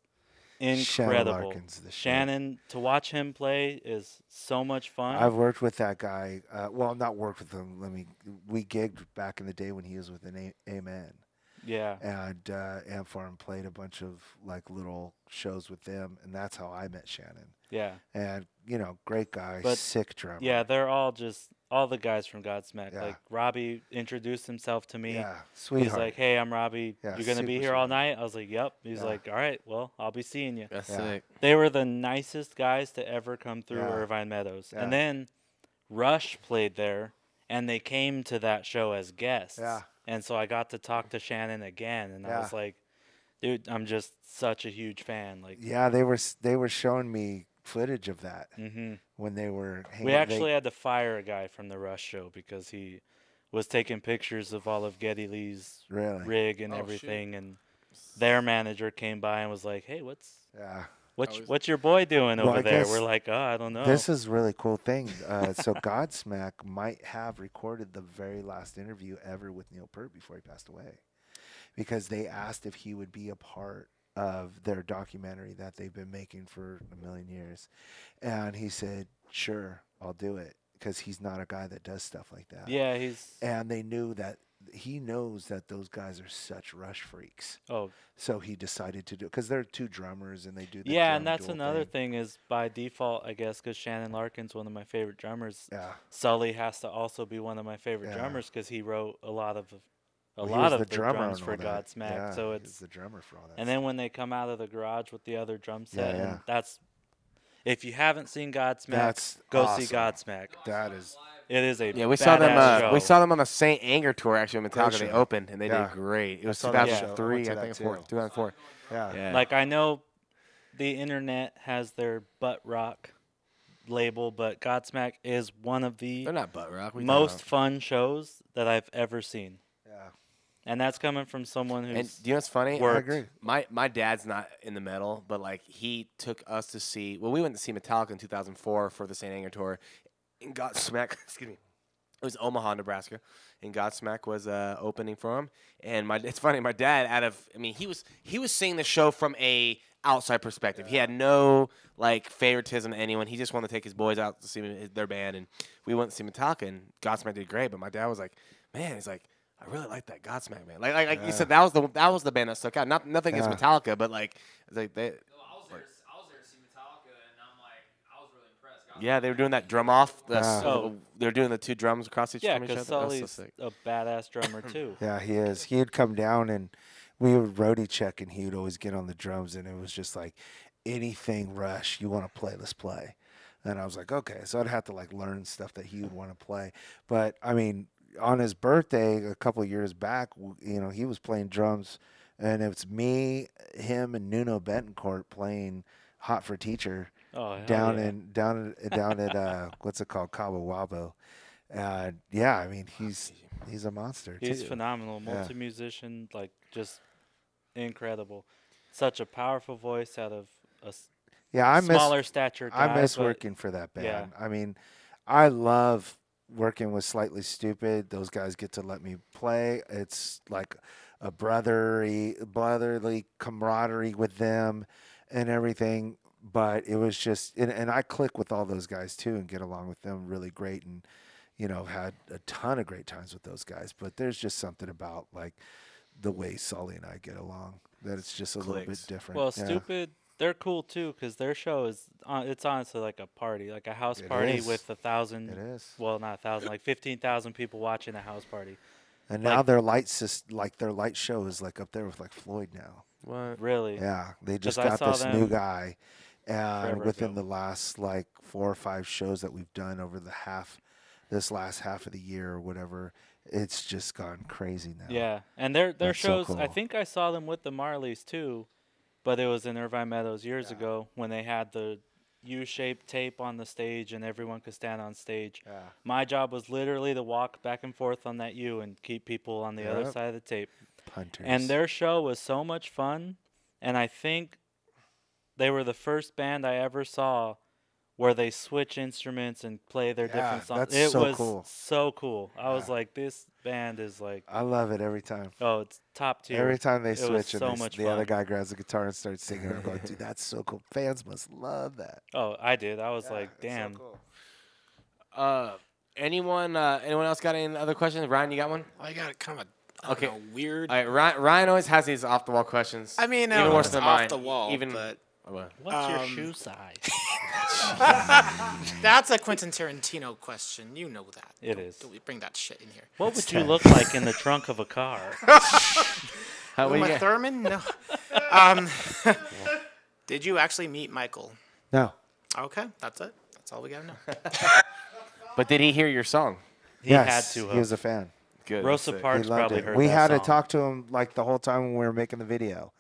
incredible. Larkin's the shit. Shannon, to watch him play is so much fun. I've worked with that guy. Well, not worked with him. We gigged back in the day when he was with an Amen. yeah. And Amfarm played a bunch of like little shows with them, and that's how I met Shannon. Yeah. And great guy, But, sick drummer. Yeah, they're all the guys from Godsmack. Yeah. Like Robbie introduced himself to me. Yeah, He's sweetheart. like, "Hey, I'm Robbie. Yeah, You're gonna be super here all sweetheart. night?" I was like, "Yep." He's Yeah. like, "All right, well, I'll be seeing you." That's Yeah. sick. They were the nicest guys to ever come through Yeah. Irvine Meadows. Yeah. And then Rush played there, and they came to that show as guests. Yeah. And so I got to talk to Shannon again, and I Yeah. was like, "Dude, I'm just such a huge fan." Like, Yeah, they were showing me footage of that hmm when they were hanging. we actually had to fire a guy from the Rush show because he was taking pictures of all of Geddy Lee's really. rig and Oh, shoot. everything, and their manager came by and was like, "Hey, what's Yeah. What's your boy doing Well, over I there? guess We're like, oh, I don't know. This is a really cool thing. So Godsmack might have recorded the very last interview ever with Neil Peart before he passed away, because they asked if he would be a part of their documentary that they've been making for a million years, and he said, "Sure, I'll do it," because he's not a guy that does stuff like that. Yeah, he's. And they knew that he knows that those guys are such Rush freaks. Oh, So he decided to do it because they're two drummers and they do the yeah, drum and that's dual another thing. thing is by default, I guess, because Shannon Larkin's one of my favorite drummers. Yeah. Sully has to also be one of my favorite Yeah. drummers because he wrote a lot of Well, he was the drummer drums on for all that. Godsmack. Yeah, So he it's was the drummer for all that. and then when they come out of the garage with the other drum set, Yeah, and yeah. that's if you haven't seen Godsmack, That's go awesome. see Godsmack. That is It is a Yeah, we saw them. badass show. We saw them on the Saint Anger tour actually. With Great Metallica, they show. opened and they Yeah. did great. It was saw that show. I 2003, went to I that think, too. 2004. yeah. Yeah. Like I know the internet has their butt rock label, but Godsmack is one of the They're not butt rock. most fun shows that I've ever seen. Yeah. And that's coming from someone who's And do you know what's funny? worked. I agree. My dad's not in the metal, but like he took us to see. Well, we went to see Metallica in 2004 for the Saint Anger tour, and Godsmack. Excuse me. It was Omaha, Nebraska, and Godsmack was opening for him. And it's funny. My dad, he was seeing the show from a outside perspective. He had no like favoritism to anyone. He just wanted to take his boys out to see their band, and we went to see Metallica, and Godsmack did great. But my dad was like, man, he's like, I really like that Godsmack, man. Like you said, that was the band that stuck out. Nothing against Yeah. Metallica, but like they. No, I was there to see Metallica, and I was really impressed. Yeah, they were doing that drum off. Oh. They were doing the two drums across yeah, from each other. because That was Sully's so sick. a badass drummer too. Yeah, he is. He would come down and we would roadie check, and he would always get on the drums, and it was just like anything Rush you want to play, let's play. And I was like, okay, so I'd have to like learn stuff that he would want to play. But I mean, on his birthday a couple of years back, he was playing drums, and it's me, him, and Nuno Betancourt playing "Hot for Teacher" Oh, hell down yeah. down at what's it called, Cabo Wabo. Yeah, I mean he's a monster. He's too. phenomenal, Yeah. multi-musician, like just incredible. Such a powerful voice out of a Yeah, I miss smaller stature guy. I miss but working for that band. yeah. I mean, I love working with Slightly Stupid. Those guys get to let me play. It's like a brotherly camaraderie with them and everything. But it was just, and I click with all those guys too and get along with them really great. And, had a ton of great times with those guys. But there's just something about like the way Sully and I get along that it's just a little bit Clicks. different. Well, Yeah. Stupid, they're cool too because their show is it's honestly like a party, like a house It party is. with 1,000. It is. Well, not 1,000, like 15,000 people watching a house party. And like- now their light their light show is like up there with like Floyd now. What? Really? Yeah, they just 'Cause I got saw this new them guy, and forever within ago. the last like 4 or 5 shows that we've done over this last half of the year or whatever, it's just gone crazy now. Yeah, and their That's so shows. I cool. think I saw them with the Marleys too, but it was in Irvine Meadows years ago when they had the U-shaped tape on the stage and everyone could stand on stage. Yeah. My job was literally to walk back and forth on that U and keep people on the other Yep. side of the tape. Punters. And their show was so much fun, and I think they were the first band I ever saw where they switch instruments and play their Yeah, different songs. that's It so was cool. so cool. I was Yeah. like, this band is like, I love it every time. oh, it's top tier. Every time they It was switch so and much the other fun. guy grabs the guitar and starts singing, I'm going, dude, that's so cool. Fans must love that. Oh, I did. I was Yeah, like, it's so damn. cool. Anyone else got any other questions? Ryan, you got one? I got kind of a Okay. weird. All right, Ryan always has these off the wall questions. I mean, even worse than off mine. the wall, Even but What's your shoe size? that's a Quentin Tarantino question. You know that. It is. Don't bring that shit in here. What would you look like in the trunk of a car? How what you Uma got? Thurman? No. Did you actually meet Michael? No. Okay, that's it. That's all we gotta know. But did he hear your song? He Yes, had to he have. was a fan. Good. Rosa that's sick. Parks He loved probably it. heard We that had to song. talk to him like the whole time when we were making the video.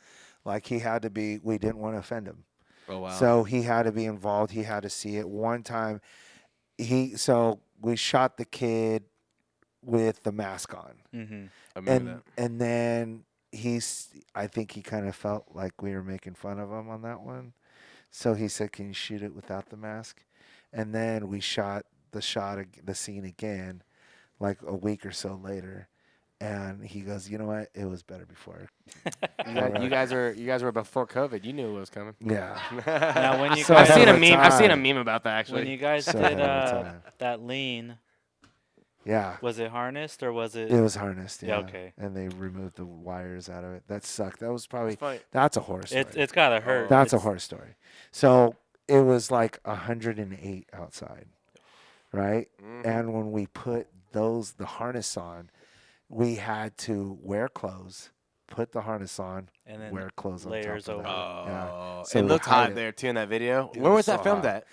Like he had to be, we didn't want to offend him. Oh wow. So he had to be involved. He had to see it. One time, so we shot the kid with the mask on, Mm-hmm. I remember and then I think he kind of felt like we were making fun of him on that one. So he said, "Can you shoot it without the mask?" And then we shot the scene again, like a week or so later. And he goes, "You know what? It was better before." You guys were before COVID. You knew it was coming. Yeah. Now, when you So guys I've seen a ahead of meme. I've seen a time. meme about that actually. when you guys So did ahead of time. that lean, Yeah. was it harnessed or was it? It was harnessed, Yeah, yeah. okay. And they removed the wires out of it. That sucked. That was probably, That's funny. that's a horror story. It's gotta hurt. That's a It's- horror story. So it was like 108 outside, right? Mhm. And when we put the harness on, we had to wear clothes, put the harness on, And then wear clothes layers on top of over. that. Yeah. Oh, So it we looked hide hot it. there too in that video. Dude, Where it was was that so filmed hot.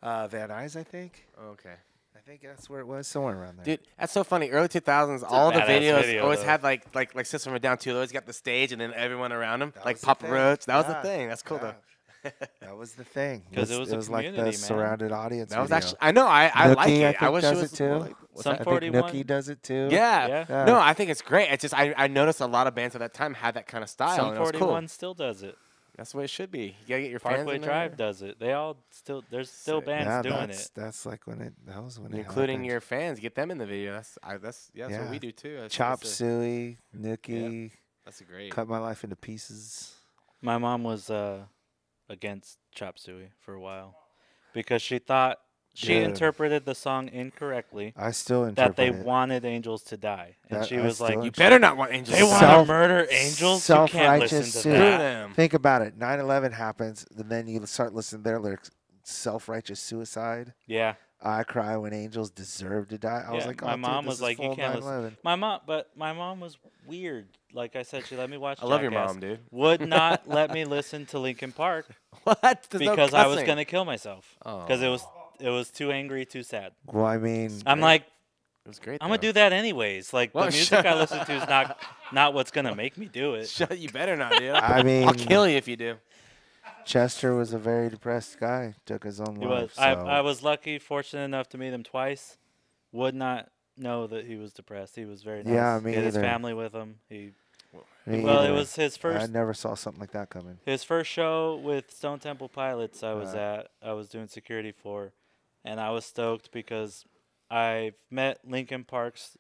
at? Van Nuys, I think. Okay. I think that's where it was, somewhere around there. Dude, that's so funny. Early 2000s, all the badass videos video, always though. had like System of a Down 2. They always got the stage and then everyone around them, That like was the Papa thing. Roach. That was the Yeah. thing. That's cool Yeah. though. That was the thing. 'Cause it was a like the community, man. surrounded audience. That was video. actually. I know. I like Nookie, it. I think, wish does it was it too. more like- what's Some that? I think 41. Nookie does it too. Yeah. Yeah. No, I think it's great. It's just I noticed a lot of bands at that time had that kind of style. Some and it was 41 cool. still does it. That's the way it should be. You gotta get your fans Parkway in there. Drive does it. They all still there's still Sick. bands Yeah, doing that's it. that's like when that was when it Including happened. your fans, get them in the video. That's what Yeah. we do too. That's- Chop that's a- Suey, Nookie, That's a great. Cut My Life into Pieces. My mom was against Chop Suey for a while because she thought she Dude. interpreted the song incorrectly I still that interpret they it. wanted angels to die, and That she I was still like, You interpret better not want angels. "They to want die. to Self- murder angels. You can't self-righteous listen to suit. Screw that." them. Think about it. 9/11 happens, and then you start listening to their lyrics. Self-righteous suicide. Yeah, I cry when angels deserve to die. I was Yeah, like, oh, my dude, mom this was is like, "You full can't listen." 9/11. my mom was weird. Like I said, she let me watch. I love your Jackass. mom, dude. Would not let me listen to Linkin Park What? There's no because I was cussing. gonna kill myself because Oh. it was too angry, too sad. Well, I mean, I'm Great. like, It was great. I'm gonna though. do that anyways. Like Well, the music shut I listen to is not what's gonna make me do it. Shut. You better not, dude. I mean, I'll kill you if you do. Chester was a very depressed guy. Took his own He life. was. I so- was lucky, fortunate enough to meet him twice. Would not know that he was depressed. He was very nice. Yeah, me he had his either. family with him. Me Well, it either. was his I first never saw something like that coming. show with Stone Temple Pilots. I was Right. at. I was doing security for, and I was stoked because I've met Linkin Park's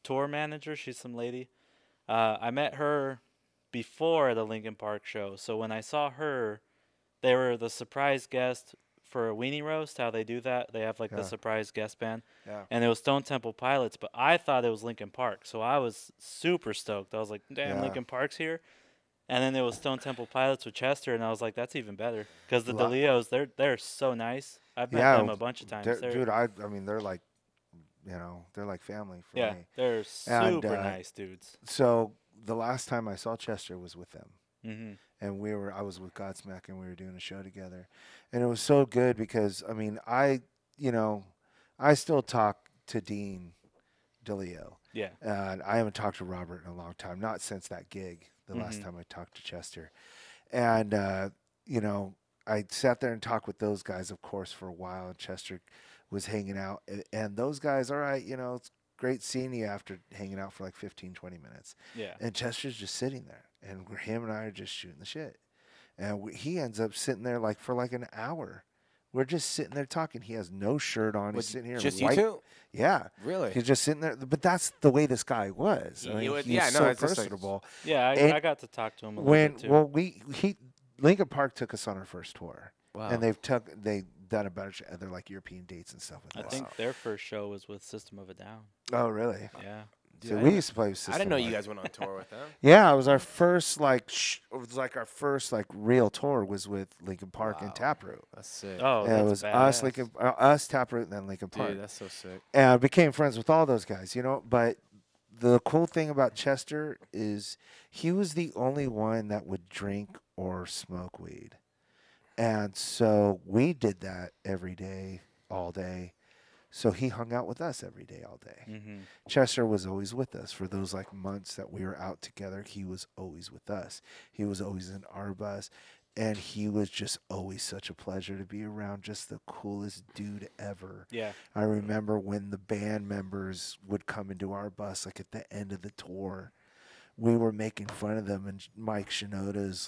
tour manager. She's some lady. I met her before the Linkin Park show. So when I saw her, they were the surprise guest for a Weenie Roast. How they do that? They have like Yeah. the surprise guest band, Yeah. and it was Stone Temple Pilots. But I thought it was Linkin Park, so I was super stoked. I was like, "Damn, Yeah. Linkin Park's here!" And then there was Stone Temple Pilots with Chester, and I was like, "That's even better." Because the Lo- DeLeos, they're so nice. I've met Yeah, them a bunch of times. They're, Dude, I mean, they're like, they're like family for yeah, me. they're And, super nice dudes. So the last time I saw Chester was with them. Hmm. And I was with Godsmack and we were doing a show together. And it was so good because, I mean, I still talk to Dean DeLeo. Yeah, And I haven't talked to Robert in a long time, not since that gig, the last time I talked to Chester. And, I sat there and talked with those guys, of course, for a while. And Chester was hanging out. And those guys, all right, it's great seeing you after hanging out for like 15, 20 minutes. yeah. And Chester's just sitting there, and him and I are just shooting the shit. And he ends up sitting there for an hour. We're just sitting there talking. He has no shirt on. He's sitting here. Just white. you two? Yeah. Really? He's just sitting there. But that's the way this guy was. I He mean, would- he's yeah, no, so it's just like- personable. Yeah, And I got to talk to him a little bit too. Lincoln Park took us on our first tour. Wow. And they've done a bunch of other like European dates and stuff with I us. think their first show was with System of a Down. Oh, really? Yeah. So I we didn't- used to play with System I didn't know of you a- guys went on tour with them. Yeah, it was our first our first real tour was with Lincoln Park and Wow. Taproot. That's sick. Oh, And that's it was us, badass. us, Taproot, and then Lincoln Park. Dude, that's so sick. And I became friends with all those guys, But the cool thing about Chester is he was the only one that would drink or smoke weed. And so we did that every day, all day. So he hung out with us every day, all day. Mm-hmm. Chester was always with us for those months that we were out together. He was always with us. He was always in our bus, and he was just always such a pleasure to be around. Just the coolest dude ever. Yeah. I remember when the band members would come into our bus, at the end of the tour, we were making fun of them, and Mike Shinoda's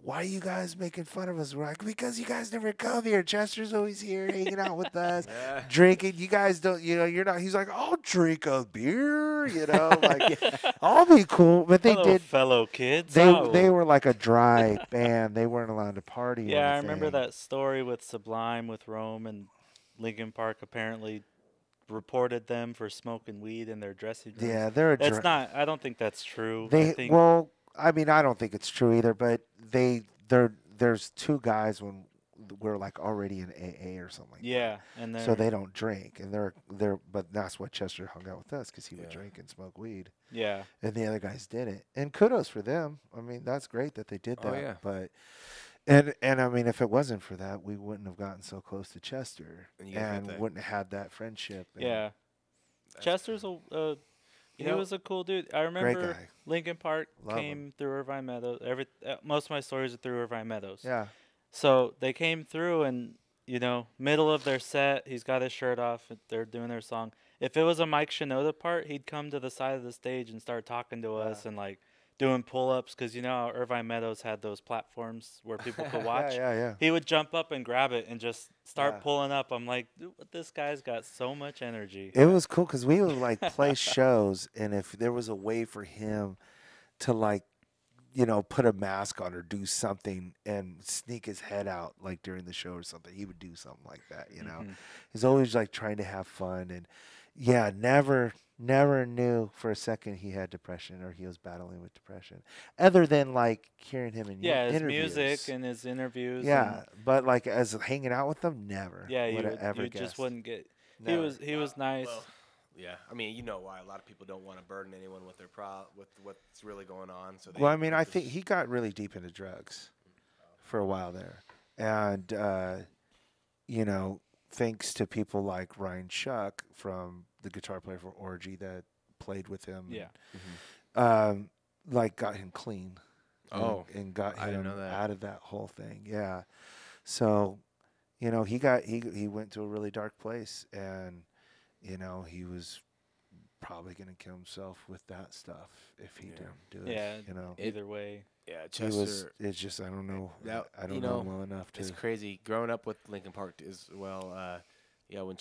why are you guys making fun of us? We're like, because you guys never come here. Chester's always here hanging out with us, drinking. You guys don't, you're not. He's like, I'll drink a beer, like, I'll be cool. But they Hello, did. fellow kids. They were like a dry band. They weren't allowed to party. Yeah, I remember that story with Sublime, with Rome, and Linkin Park apparently reported them for smoking weed in their dressing rooms. Yeah, they're a That's not. I don't think that's true. They I think, I mean, I don't think it's true either. But there's two guys when we're like already in AA or something. Like yeah, that. and So they don't drink, and but that's what Chester hung out with us because he would drink and smoke weed. Yeah, And the other guys didn't. And kudos for them. I mean, that's great that they did that. Oh, yeah. But and I mean, if it wasn't for that, we wouldn't have gotten so close to Chester and wouldn't have had that friendship. yeah. Chester's he was a cool dude. I remember guy. Linkin Park Love came through Irvine Meadows. Most of my stories are through Irvine Meadows. Yeah. So they came through, and middle of their set, he's got his shirt off. They're doing their song. If it was a Mike Shinoda part, he'd come to the side of the stage and start talking to us and like doing pull-ups because how Irvine Meadows had those platforms where people could watch. Yeah. He would jump up and grab it and just start pulling up. I'm like, dude, this guy's got so much energy. It was cool because we would like play shows, and if there was a way for him to like, put a mask on or do something and sneak his head out like during the show or something, he would do something like that. He's always like trying to have fun, and never knew for a second he had depression or he was battling with depression, other than like hearing him in his interviews. music and his interviews. Yeah, but like as hanging out with them, never. Yeah, you just wouldn't get. Never. He was nice. Well, yeah, I mean, you know why a lot of people don't want to burden anyone with their with what's really going on. So Well, I mean, I think he got really deep into drugs for a while there, and thanks to people like Ryan Shuck from the guitar player for Orgy that played with him. Yeah. Like got him clean. Oh, and got I didn't him know that. out of that whole thing. Yeah. So, he went to a really dark place, and he was probably going to kill himself with that stuff if he didn't do it. Yeah. Either way. Yeah, He was. It's just I don't know. I don't know him well enough to. It's crazy. Growing up with Linkin Park as well. When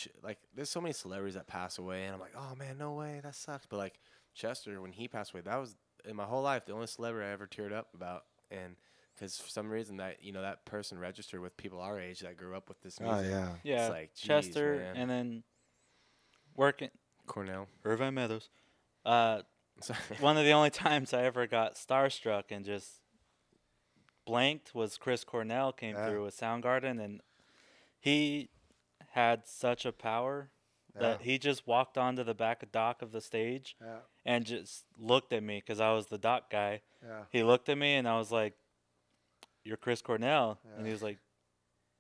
there's so many celebrities that pass away, and I'm like, oh man, no way, that sucks. But like Chester, when he passed away, that was in my whole life the only celebrity I ever teared up about, and because for some reason that that person registered with people our age that grew up with this music. Oh yeah. Yeah. It's like, geez, Chester, man. and then working Cornell. Irvine Meadows. One of the only times I ever got starstruck and just blanked was Chris Cornell came through with Soundgarden, and he had such a power that he just walked onto the back dock of the stage and just looked at me because I was the dock guy. Yeah. He looked at me, and I was like, "You're Chris Cornell," and he was like,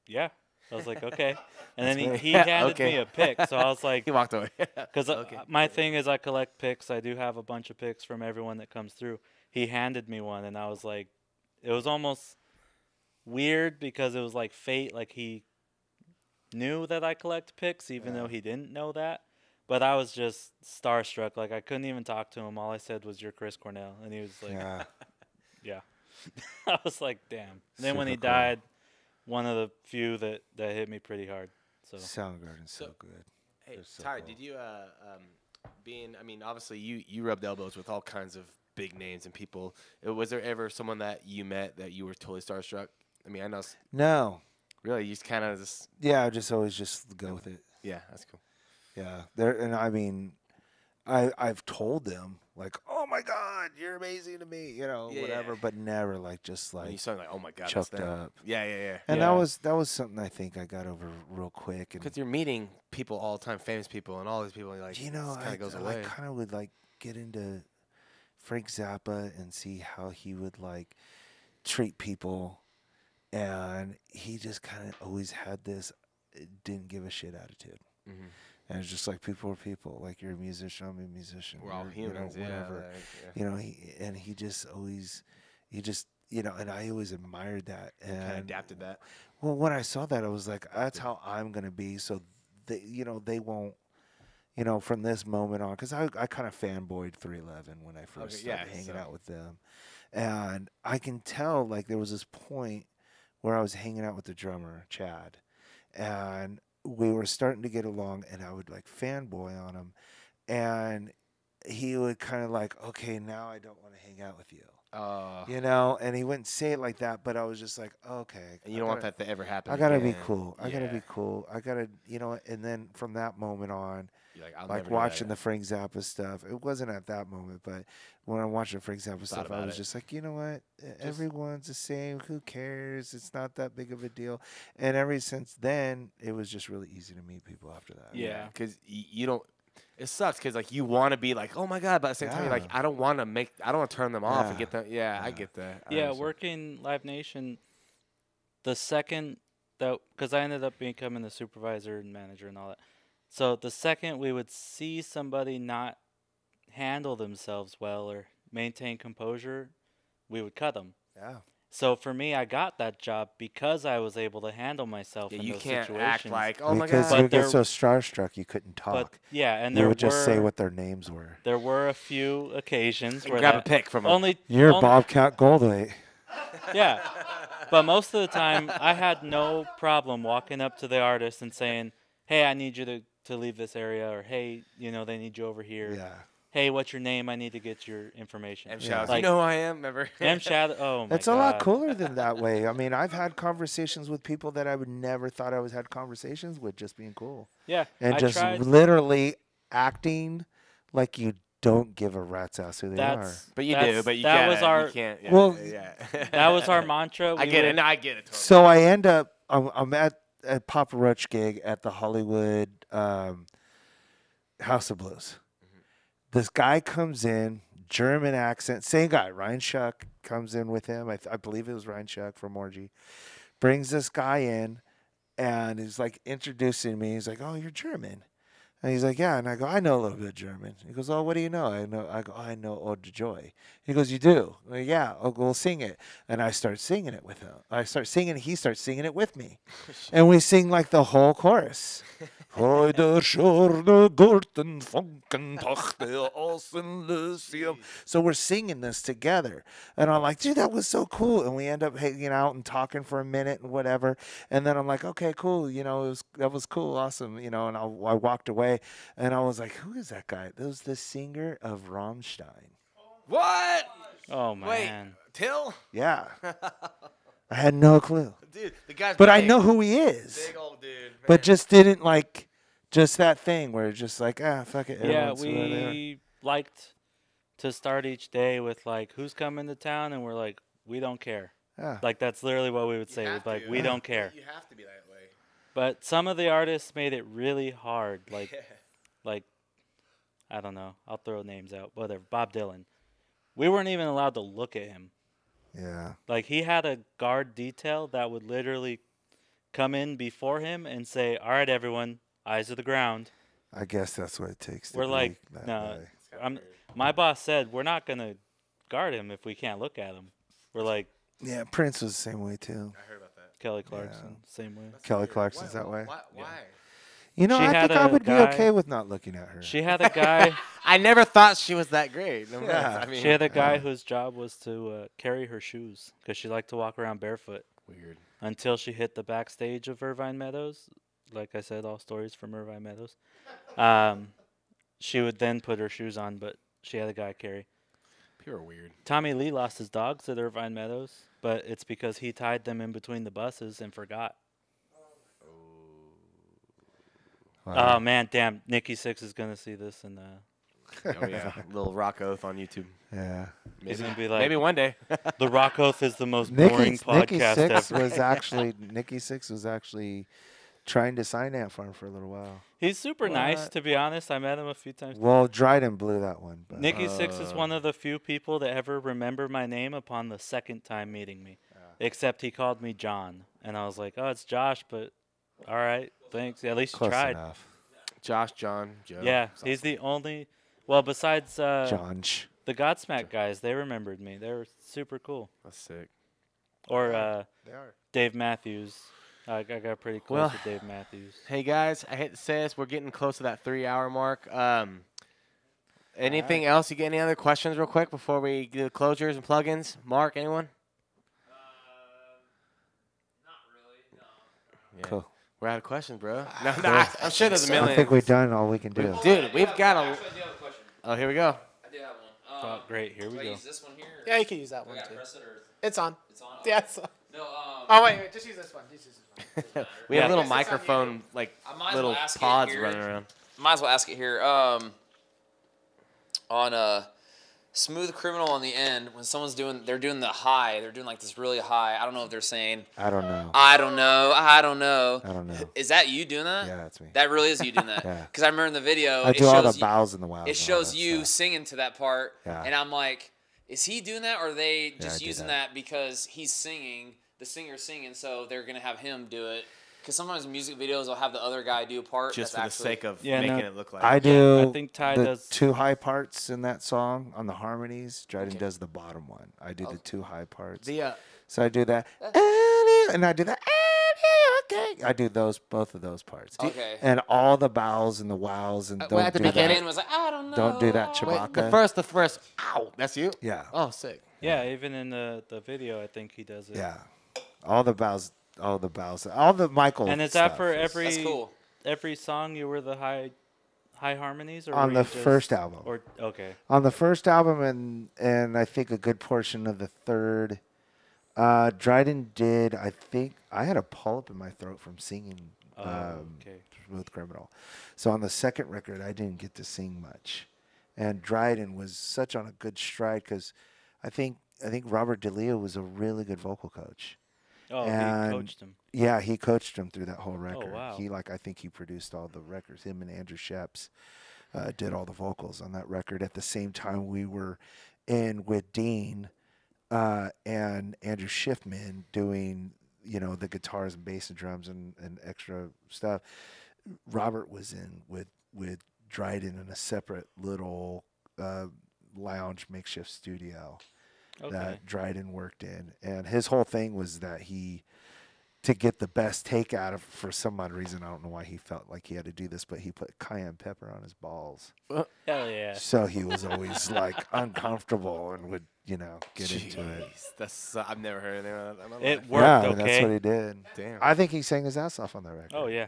"Yeah." I was like, "Okay," and then he handed me a pick, so I was like, He walked away. because my thing is I collect picks. I do have a bunch of picks from everyone that comes through. He handed me one, and I was like, it was almost weird because it was like fate. Like he knew that I collect picks, even though he didn't know that. But I was just starstruck. Like I couldn't even talk to him. All I said was, "You're Chris Cornell," and he was like, "Yeah." I was like, "Damn." And then when he Super cool. died, one of the few that hit me pretty hard. So Soundgarden's so good. Hey, They're so Tye, cool. did you I mean, obviously you rubbed elbows with all kinds of big names and people. Was there ever someone that you met that you were totally starstruck? I mean, I know. No. Really, you just kind of just. Yeah, I just always just go with it. Yeah, that's cool. Yeah. And I mean, I've told them like, "Oh my God, you're amazing to me," whatever, but never like just When like you saw like, oh my God, choked that's them. up. Yeah. And Yeah. that was something I think I got over real quick. And Because you're meeting people all the time, famous people, and all these people, and you're like, you know, it kind of goes away. I kind of would like get into Frank Zappa and see how he would like treat people, and he just kind of always had this didn't give a shit attitude. Mm-hmm. And it's just like people are people. Like you're a musician, I'm a musician. We're all You're, humans, whatever. He just always, and I always admired that. And kind of adapted that. Well, when I saw that, I was like, that's how I'm gonna be. So they won't, you know, from this moment on, because I kind of fanboyed 311 when I first Okay, yeah, started hanging so- out with them. And I can tell, like, there was this point where I was hanging out with the drummer, Chad, and we were starting to get along, and I would, like, fanboy on him. And he would kind of like, okay, now I don't want to hang out with you. You know, and he wouldn't say it like that, but I was just like, okay. And you don't want that to ever happen. I gotta be again. cool. I gotta Yeah. be cool. I gotta, you know, and then from that moment on, You're like, I'll like never do watching that. the Frank Zappa stuff, it wasn't at that moment, but when I'm watching Frank Zappa stuff, I about was it. just like, you know what? Everyone's the same. Who cares? It's not that big of a deal. And ever since then, it was just really easy to meet people after that. Yeah. Because you don't. It sucks because like you want to be like, oh my god, but at the same time, you're like, Yeah. I don't want to turn them off and Yeah. get them. Yeah, I Yeah. get that. I Yeah, understand. working Live Nation, the second that, because I ended up becoming the supervisor and manager and all that. So the second we would see somebody not handle themselves well or maintain composure, we would cut them. Yeah. So for me, I got that job because I was able to handle myself Yeah, in you those can't situations. act like, oh my Because god. you But get there- so starstruck you couldn't But talk. yeah, and You there would just say were- what their names were. There were a few occasions And where grab a that pic from 'em. only You're only- Bobcat Goldthwait. Yeah. But most of the time, I had no problem walking up to the artist and saying, hey, I need you to leave this area, or hey, you know, they need you over here. Yeah. Hey, what's your name? I need to get your information. M Yeah. Shadows, Like- you know who I am. Remember? M Shadow. Oh my It's god. a lot cooler than that way. I mean, I've had conversations with people that I would never thought I was had conversations with, just being cool Yeah. and I just tried. literally acting like you don't give a rat's ass who they are. That's But you that's- do. But you that gotta, was our You can't. Yeah, Well, yeah. that was our mantra. I We get it. would- No, I get it. Totally. So I end up, I'm at a Papa Roach gig at the Hollywood House of Blues. This guy comes in, German accent, same guy, Ryan Schuck comes in with him. I believe it was Ryan Schuck from Orgy. Brings this guy in and he's like introducing me. He's like, oh, you're German. And he's like, yeah. And I go, I know a little bit of German. He goes, oh, what do you know? I go, I know Ode to Joy. He goes, you do? I go, yeah. Oh, we'll sing it. And I start singing it with him. I start singing, he starts singing it with me. And we sing like the whole chorus. So we're singing this together. And I'm like, dude, that was so cool. And we end up hanging out and talking for a minute and whatever. And then I'm like, okay, cool. You know, that was cool. Awesome. You know, and I walked away and I was like, who is that guy? That was the singer of Rammstein. What? Oh Wait, man. Till? Yeah. I had no clue. Dude, the guy's But I big. know who he is. Big old dude. But just didn't like, just that thing where it's just like, fuck it. Yeah, everyone's who they are. we liked to start each day with like, who's coming to town, and we're like, we don't care. Yeah. Like that's literally what we would You say. have We'd like, to. we don't care. You have to be that way. But some of the artists made it really hard. Like I don't know. I'll throw names out. Whatever. Bob Dylan. We weren't even allowed to look at him. Yeah. Like he had a guard detail that would literally come in before him and say, "All right, everyone, eyes to the ground." I guess that's what it takes to We're be like, that no. way. My boss said we're not gonna guard him if we can't look at him. We're like Yeah, Prince was the same way too. I heard about that. Kelly Clarkson, same way. Kelly Clarkson's that way. Why? You know, She I had think I a would be guy- okay with not looking at her. She had a guy. I never thought she was that great. No Yeah. offense. I mean, She had a guy whose job was to carry her shoes because she liked to walk around barefoot weird. until she hit the backstage of Irvine Meadows. Like I said, all stories from Irvine Meadows. She would then put her shoes on, but she had a guy carry. Pure weird. Tommy Lee lost his dogs at Irvine Meadows, but it's because he tied them in between the buses and forgot. Wow. Oh man, damn! Nikki Sixx is gonna see this, and Oh yeah, little rock oath on YouTube. Yeah. he's gonna be like, Maybe one day. "The Rock Oath is the most boring podcast ever." Nikki Sixx was actually trying to sign Ant Farm for a little while. He's super nice, What? to be honest. I met him a few times. Well, Dryden blew that one. But Nikki Sixx is one of the few people that ever remember my name upon the second time meeting me. Except he called me John, and I was like, "Oh, it's Josh," but all right, thanks. At least you close tried. enough. Josh, John, Joe. Yeah, he's the only. Well, besides John. the Godsmack guys, they remembered me. They were super cool. That's sick. Or They are. Dave Matthews. I got pretty close Well, with Dave Matthews. Hey guys, I hate to say this, we're getting close to that 3-hour mark. Anything else? You get any other questions real quick before we do the closures and plugins? Mark, anyone? Not really. No. Yeah. Cool. We're out of questions, bro. No, I'm sure there's a I million. think we've done all we can do. Dude, we've got a. Actually, I do have a question. Oh, here we go. I do have one. Oh, great. Here we do I go. use this one here? Yeah, you can use that Do I one gotta too. press it or It's on. it's on? Yeah, it's on. No. Oh wait, just use this one. Just use this one. We have Yeah. little I guess it's on microphone, like I might as little well ask it pods here. running around. Might as well ask it here. On Smooth Criminal on the end, when someone's they're doing the high. They're doing like this really high. I don't know if they're saying, I don't know. I don't know. I don't know. Is that you doing that? Yeah, that's me. That really is you doing that. Yeah. Because I remember in the video, I it do all shows the bows and the wows. it and all shows that you stuff. singing to that part, Yeah. and I'm like, is he doing that, or are they I just do using that because he's singing, the singer's singing, so they're gonna have him do it? Because sometimes music videos will have the other guy do a part Just that's for the actually, sake of Yeah, making no. it look like. I do. I think Tye the does- 2 high parts in that song on the harmonies. Dryden does the bottom one. I do the 2 high parts. The So I do that, and I do that. Okay, I do both of those parts. Okay. And all the bows and the wows and well, don't at the do the that. band was like, I don't know. Don't do that, wait, Chewbacca. the first. Ow, that's you. Yeah. Oh, sick. Yeah, even in the video, I think he does it. Yeah. All the bows, all the Michael. And is that stuff for is- That's cool. every song you were the high harmonies, or on were the you just- first album? Or okay. On the first album and I think a good portion of the third. Dryden did. I think I had a polyp in my throat from singing Okay. Smooth Criminal. So on the second record, I didn't get to sing much, and Dryden was such on a good stride because I think Robert DeLeo was a really good vocal coach. Oh, And- he coached him. Yeah, he coached him through that whole record. wow. I think he produced all the records. Him and Andrew Sheps did all the vocals on that record. At the same time, we were in with Dean and Andrew Schiffman doing, the guitars and bass and drums and extra stuff. Robert was in with Dryden in a separate little lounge makeshift studio Okay. that Dryden worked in, and his whole thing was that to get the best take out of, for some odd reason, I don't know why he felt like he had to do this, but he put cayenne pepper on his balls, Hell yeah. so he was always like uncomfortable and would get into it. Jeez, that's I've never heard anything like that in my It life. worked. Yeah, Okay. that's what he did. Damn. I think he sang his ass off on that record. Oh yeah.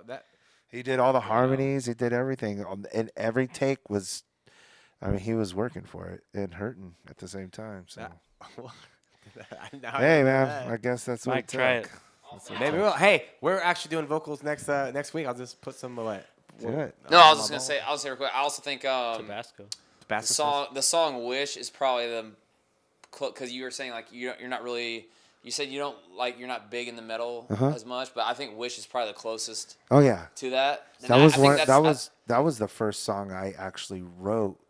That He did all the harmonies. He did everything, and every take was. I mean, he was working for it and hurting at the same time. So, hey, man, I guess that's what Mike, it took. try it. That's what it Maybe took. we'll. Hey, we're actually doing vocals next week. I'll just put some away. Do it. No, I was just gonna say. I was real quick. I also think Tabasco. the song "Wish" is probably because you were saying like you're not really. You said you're not big in the metal as much, but I think "Wish" is probably the closest Oh yeah, to that. And that I was think one. that's- That was the first song I actually wrote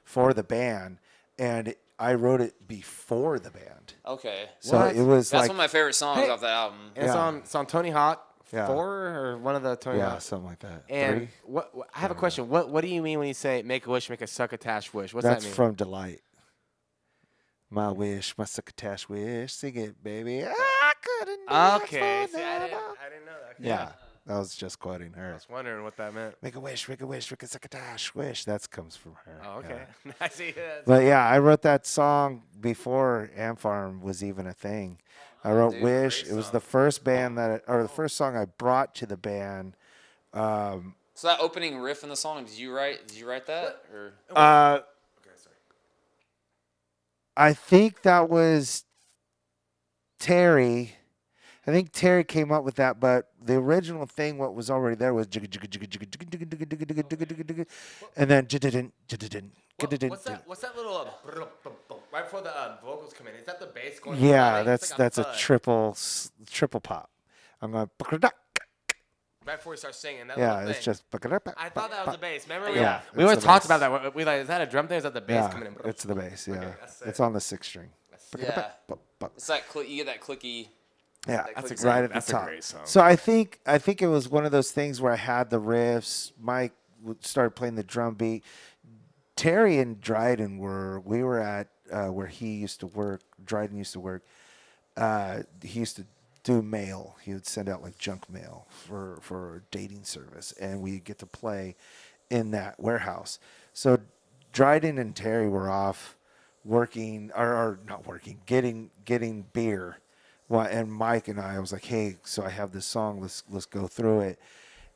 for the band, and I wrote it before the band. okay. So What? it was That's like, one of my favorite songs Hey. off that album. And it's Yeah. on Tony Hawk Yeah. 4 or one of the Tony yeah, Hawk. something like that. And 3? what I have a question. What do you mean when you say make a wish, make a succotash wish? What's That's that mean? from Delight. My wish, my succotash wish, sing it, baby. I couldn't ask Okay. for See, I another. didn't know that. Yeah, I was just quoting I her. was wondering what that meant. Make a wish, make a wish, make a succotash wish. That comes from her. Oh, okay. yeah. I see. That's- But yeah, I wrote that song before Ant Farm was even a thing. I wrote dude, Wish. great It was song. the first band the first song I brought to the band. So that opening riff in the song, did you write that or? Okay, sorry. I think that was Terry. I think Terry came up with that, but the original thing, what was already there was jigga jigga jigga jigga jigga jigga jigga jigga jigga jigga jigga, and then What's that little right before the vocals come in? Is that the bass going? yeah, through? It's that's like a thud. triple pop. I'm going Right before we start singing. That yeah, little it's thing. just I thought that was the bass. Remember? Yeah, We it's always the talked bass. about that. We like, is that a drum thing? Or is that the bass yeah, coming in? it's the bass. Yeah, that's it's it. on the 6th string. Yeah. It's like you get that clicky. Yeah, That's that's a right at that's the a top. great song. So I think it was one of those things where I had the riffs. Mike started playing the drum beat. Terry and Dryden we were at where he used to work. Dryden used to work. He used to do mail. He would send out like junk mail for a dating service, and we get to play in that warehouse. So Dryden and Terry were off working, or not working, getting beer. Well, and Mike and I was like, hey, so I have this song. Let's go through it.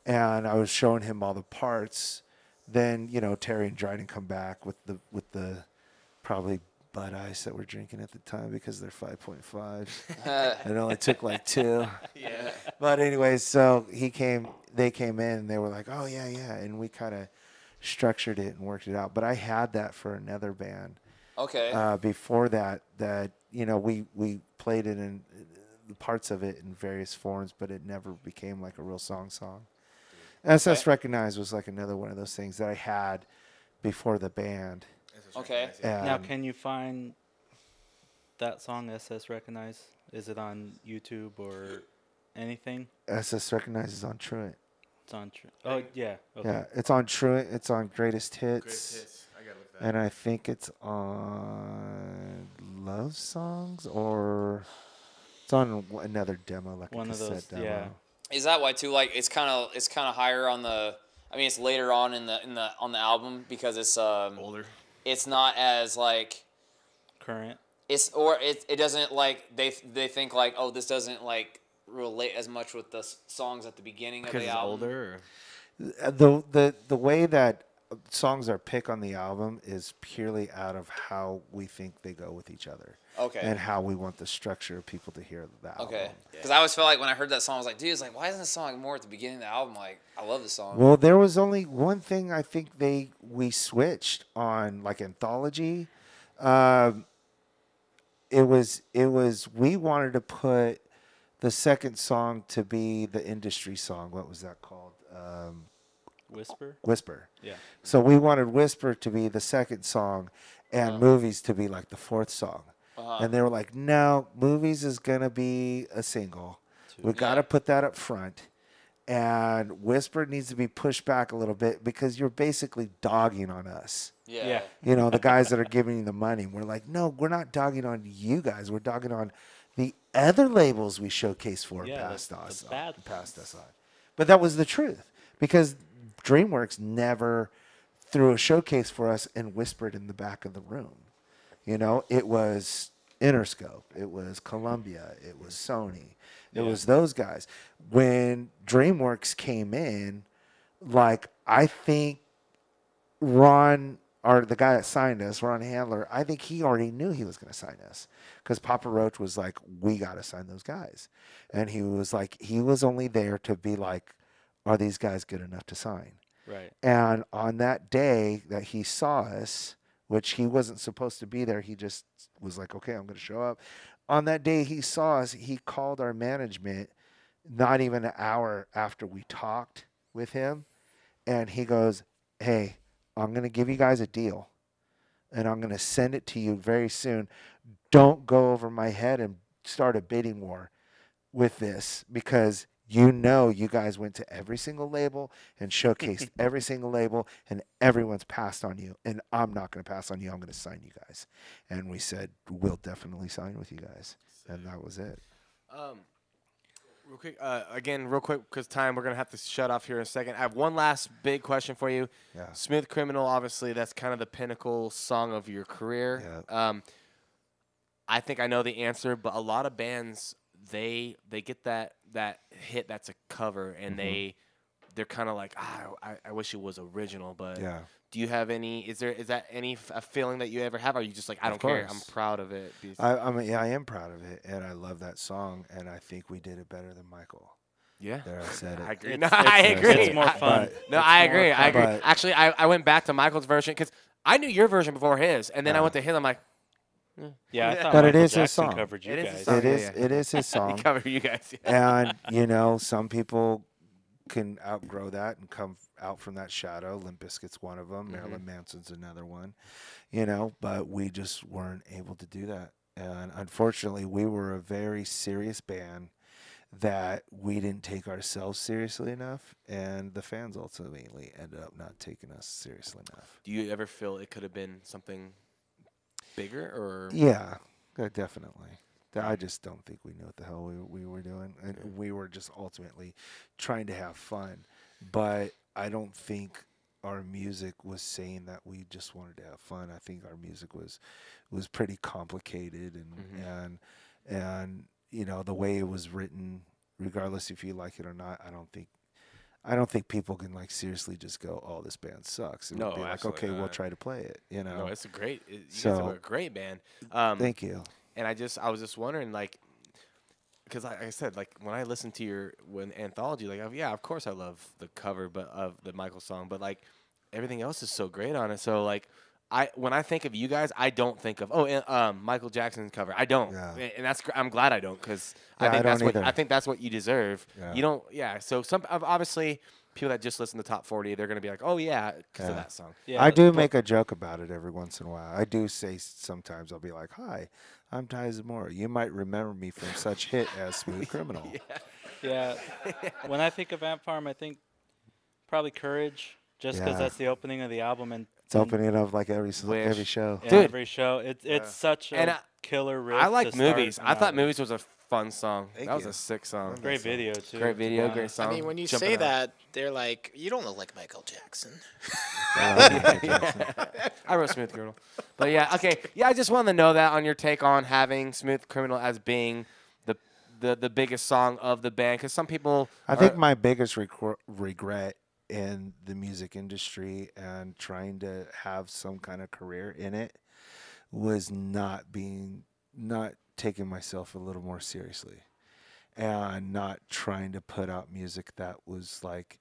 And I was showing him all the parts. Then Terry and Dryden come back with the probably Bud Ice that we're drinking at the time because they're 5.5. It only took like 2. Yeah. But anyways, so they came in and they were like, oh yeah, and we kind of structured it and worked it out. But I had that for another band. Okay. Before that, we played it in parts of it in various forms, but it never became like a real song. SS Recognized was like another one of those things that I had before the band. Okay. Now, can you find that song, SS Recognize? Is it on YouTube or anything? SS Recognized is on Truant. It's on. Oh yeah. Okay. Yeah, it's on Truant. It's on Greatest Hits. Greatest Hits. I gotta look that. And I think it's on Love Songs, or it's on another demo, like One a of cassette those, demo. yeah. Is that why too? Like it's kind of higher on the. I mean, it's later on on the album because it's Older. It's not as like Current. It doesn't like they think like, oh, this doesn't like relate as much with the songs at the beginning Because of the it's album. older. The way that songs are picked on the album is purely out of how we think they go with each other. Okay. And how we want the structure of people to hear the album. Okay. Because I always felt like when I heard that song, I was like, dude, it's like, why isn't this song more at the beginning of the album? Like, I love this song. Well, there was only one thing I think we switched on, like Anthology. It was we wanted to put the second song to be the industry song. What was that called? Whisper. Yeah. So we wanted Whisper to be the second song and Movies to be like the fourth song. And they were like, no, Movies is going to be a single. We got to put that up front. And Whisper needs to be pushed back a little bit because you're basically dogging on us. Yeah. The guys that are giving you the money. We're like, no, we're not dogging on you guys. We're dogging on the other labels we showcase for passed us on. But that was the truth because DreamWorks never threw a showcase for us and whispered in the back of the room. It was Interscope. It was Columbia. It was Sony. It was those guys. When DreamWorks came in, like, I think Ron, or the guy that signed us, Ron Handler, I think he already knew he was going to sign us because Papa Roach was like, we got to sign those guys. And he was like, he was only there to be like, are these guys good enough to sign? Right. And on that day that he saw us, which he wasn't supposed to be there, he just was like, okay, I'm going to show up. On that day he saw us, he called our management not even an hour after we talked with him. And he goes, hey, I'm going to give you guys a deal. And I'm going to send it to you very soon. Don't go over my head and start a bidding war with this because you guys went to every single label and showcased every single label and everyone's passed on you. And I'm not going to pass on you. I'm going to sign you guys. And we said, we'll definitely sign with you guys. And that was it. Real quick, because time, we're going to have to shut off here in a second. I have one last big question for you. Yeah. Smooth Criminal, obviously, that's kind of the pinnacle song of your career. Yeah. I think I know the answer, but a lot of bands, they get that hit that's a cover, and they're kind of like, I wish it was original. But do you have any? Is that any a feeling that you ever have? Or are you just like, I don't care, I'm proud of it? I am proud of it, and I love that song, and I think we did it better than Michael. Yeah, there I said it. I agree. I agree. It's more fun. I agree. But Actually, I went back to Michael's version because I knew your version before his, and then I went to his. I'm like, yeah, I thought but Michael it is his Jackson song. covered you It is guys. his song. It is his he song. covered you guys. Yeah. And some people can outgrow that and come out from that shadow. Limp Bizkit's one of them. Marilyn Manson's another one. But we just weren't able to do that. And unfortunately, we were a very serious band that we didn't take ourselves seriously enough, and the fans ultimately ended up not taking us seriously enough. Do you ever feel it could have been something bigger, or? Yeah, definitely. I just don't think we knew what the hell we were doing, and we were just ultimately trying to have fun. But I don't think our music was saying that we just wanted to have fun. I think our music was pretty complicated, and you know, the way it was written, regardless if you like it or not, I don't think people can like seriously just go, "Oh, this band sucks." It No, would be like, absolutely "Okay, we'll not. try to play it." You know. No, it's a great. You guys So- have a great band. Thank you. And I was just wondering, like, because like I said, like when I listened to your anthology, like yeah, of course I love the cover, but of the Michael song, but like everything else is so great on it. So like when I think of you guys, I don't think of Michael Jackson's cover. I don't, Yeah. and I'm glad I don't, because Yeah, I think that's what you deserve. Yeah. You don't, yeah. So obviously people that just listen to top 40, they're gonna be like, oh yeah, because of Yeah. that song. Yeah, I do make a joke about it every once in a while. I do say sometimes I'll be like, "Hi, I'm Tye Zamora. You might remember me from such hit as Smooth Criminal." Yeah. When I think of Ant Farm, I think probably Courage, just because Yeah. that's the opening of the album, and It's opening up like every Wish. show. yeah, Dude. every show. It's such a And killer riff. I like to start Movies. an I thought album. Movies was a fun song. Thank That was you. a sick song. Love Great that song. video too. Great to be video, great honest. song. I mean, when you Jumping say out. that, they're like, you don't look like Michael Jackson. I love Michael Jackson. I wrote Smooth Criminal. But yeah, okay. Yeah, I just wanted to know that on your take on having Smooth Criminal as being the biggest song of the band, because some people I think my biggest regret in the music industry and trying to have some kind of career in it was not taking myself a little more seriously and not trying to put out music that was like,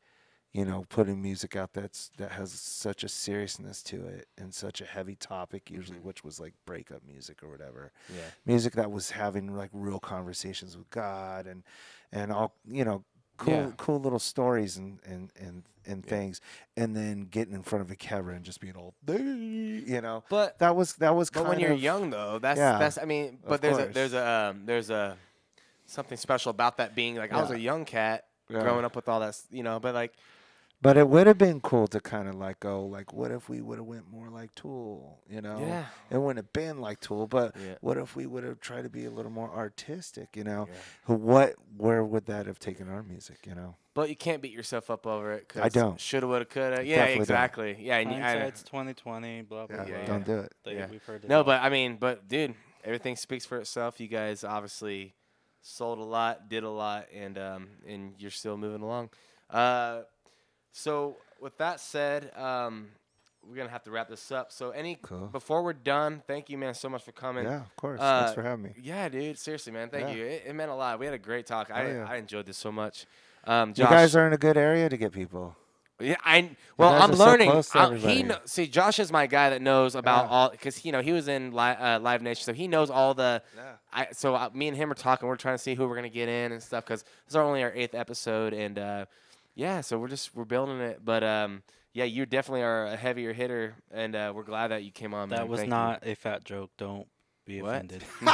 you know, putting music out that has such a seriousness to it and such a heavy topic usually, which was like breakup music or whatever. Yeah. Music that was having like real conversations with God and all, you know, Yeah. cool little stories and things, and then getting in front of a camera and just being all, you know. But that was but kind when you're of, young though, Yeah, that's I mean, but of there's a something special about that being like I was Yeah. a young cat Yeah. growing up with all that, you know, but like But it would have been cool to kind of like go like, what if we would have went more like Tool, you know? Yeah. It wouldn't have been like Tool, but Yeah. what if we would have tried to be a little more artistic, you know? Yeah. Where would that have taken our music, you know? But you can't beat yourself up over it. 'Cause I don't. Shoulda, woulda, coulda. Yeah, Definitely don't. exactly. Yeah, and Hindsight's 2020. Blah blah Yeah, blah. don't do it. Yeah. We've heard it No, all. but I mean, dude, everything speaks for itself. You guys obviously sold a lot, did a lot, and you're still moving along. So with that said, we're gonna have to wrap this up. So Cool. before we're done, thank you, man, so much for coming. Yeah, of course. Uh, Thanks for having me. Yeah, dude. Seriously, man. Thank Yeah. you. It meant a lot. We had a great talk. yeah. I enjoyed this so much. Josh, You guys are in a good area to get people. yeah, guys I'm are so learning. close to everybody. See, Josh is my guy that knows about Yeah. all, because he was in Live Nation, so he knows all the. Yeah. Me and him are talking. We're trying to see who we're gonna get in and stuff, because this is only our 8th episode, and yeah, so we're building it. But yeah, you definitely are a heavier hitter, and we're glad that you came on. that man. was Thank not a fat joke. Don't be What? offended. You.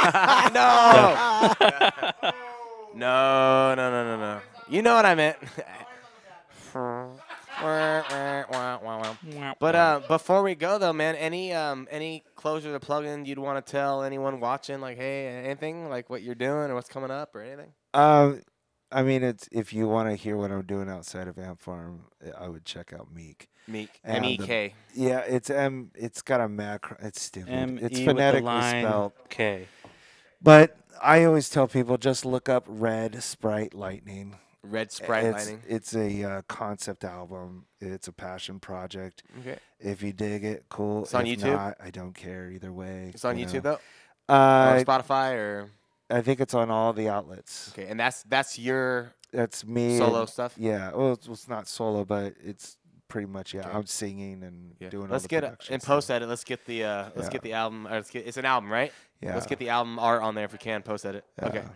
No. You know what I meant. But before we go though, man, any closure to plug in you'd want to tell anyone watching, like, hey, anything like what you're doing or what's coming up or anything? I mean, it's if you want to hear what I'm doing outside of Ant Farm, I would check out Meek. Meek, And MEK. Yeah, it's got a macro. It's stupid. M-E It's with the phonetically line spelled. K. But I always tell people just look up Red Sprite Lightning. Red Sprite it's, Lighting. It's a concept album. It's a passion project. Okay. If you dig it, cool. It's on if YouTube? not, I don't care either way. It's on you YouTube know. though, or Uh, Spotify, or I think it's on all the outlets. okay, and that's your That's me. solo and- stuff. Yeah. Well, it's not solo, but it's pretty much Okay. I'm singing and Yeah. doing. Let's all the get it production in stuff. post edit. Let's get the Yeah. album. Or it's an album, right? Yeah. Let's get the album art on there if we can. Post edit. Okay. Yeah.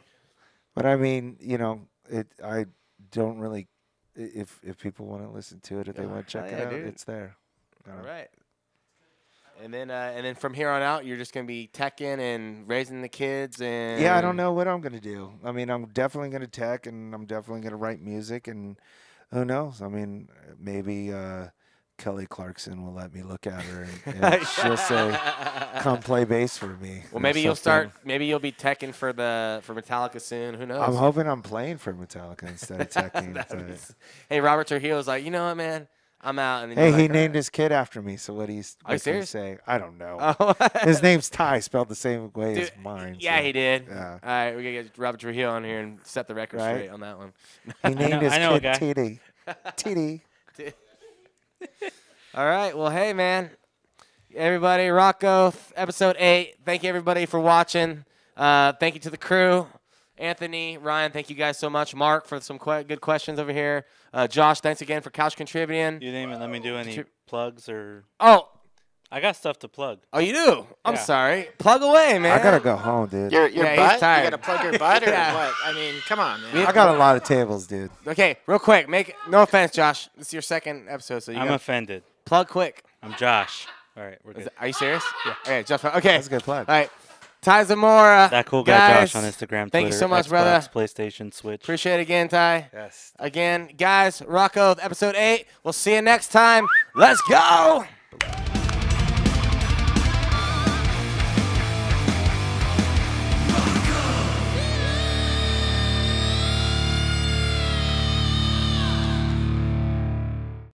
But I mean, you know, I don't really. If people want to listen to it, if they Yeah. want to check Hell it yeah, out, dude. it's there. All right. And then from here on out, you're just gonna be teching and raising the kids and. Yeah, I don't know what I'm gonna do. I mean, I'm definitely gonna tech, and I'm definitely gonna write music, and who knows? I mean, maybe Kelly Clarkson will let me look at her and she'll say, "Come play bass for me." Well, or maybe you'll something. start. Maybe you'll be teching for Metallica soon. Who knows? I'm hoping I'm playing for Metallica instead of teching. but- Hey, Robert Trujillo's like, you know what, man? I'm out. And then Hey, you're he like, named his kid after me. So what he's Are you serious? saying? I don't know. Oh. His name's Tye, spelled the same way Dude, as mine. Yeah, so, he did. Yeah. All right, we gotta get Robert Trujillo on here and set the record Right? straight on that one. He named his I know a kid guy. TD. All right. Well, hey, man. Everybody, Rocco, episode 8. Thank you, everybody, for watching. Thank you to the crew. Anthony, Ryan, thank you guys so much. Mark, for some good questions over here. Josh, thanks again for couch contributing. You didn't even let me do any plugs or. Oh, I got stuff to plug. you do? I'm Yeah. sorry. Plug away, man. I gotta go home, dude. Your Yeah, he's butt? tired. You got to plug your butt or Yeah. what? I mean, come on, man. I got a lot of tables, dude. Okay, real quick. No offense, Josh. This is your second episode, so you I'm got offended. plug quick. I'm Josh. All right, we're good. Are you serious? Yeah. Okay, Josh. Okay. That's a good plug. All right. Tye Zamora. That cool guy guys, Josh on Instagram, Twitter, Thank you so much, Xbox, brother. PlayStation, Switch. Appreciate it again, Ty. Yes. Again, guys, Rocco, episode 8. We'll see you next time. Let's go.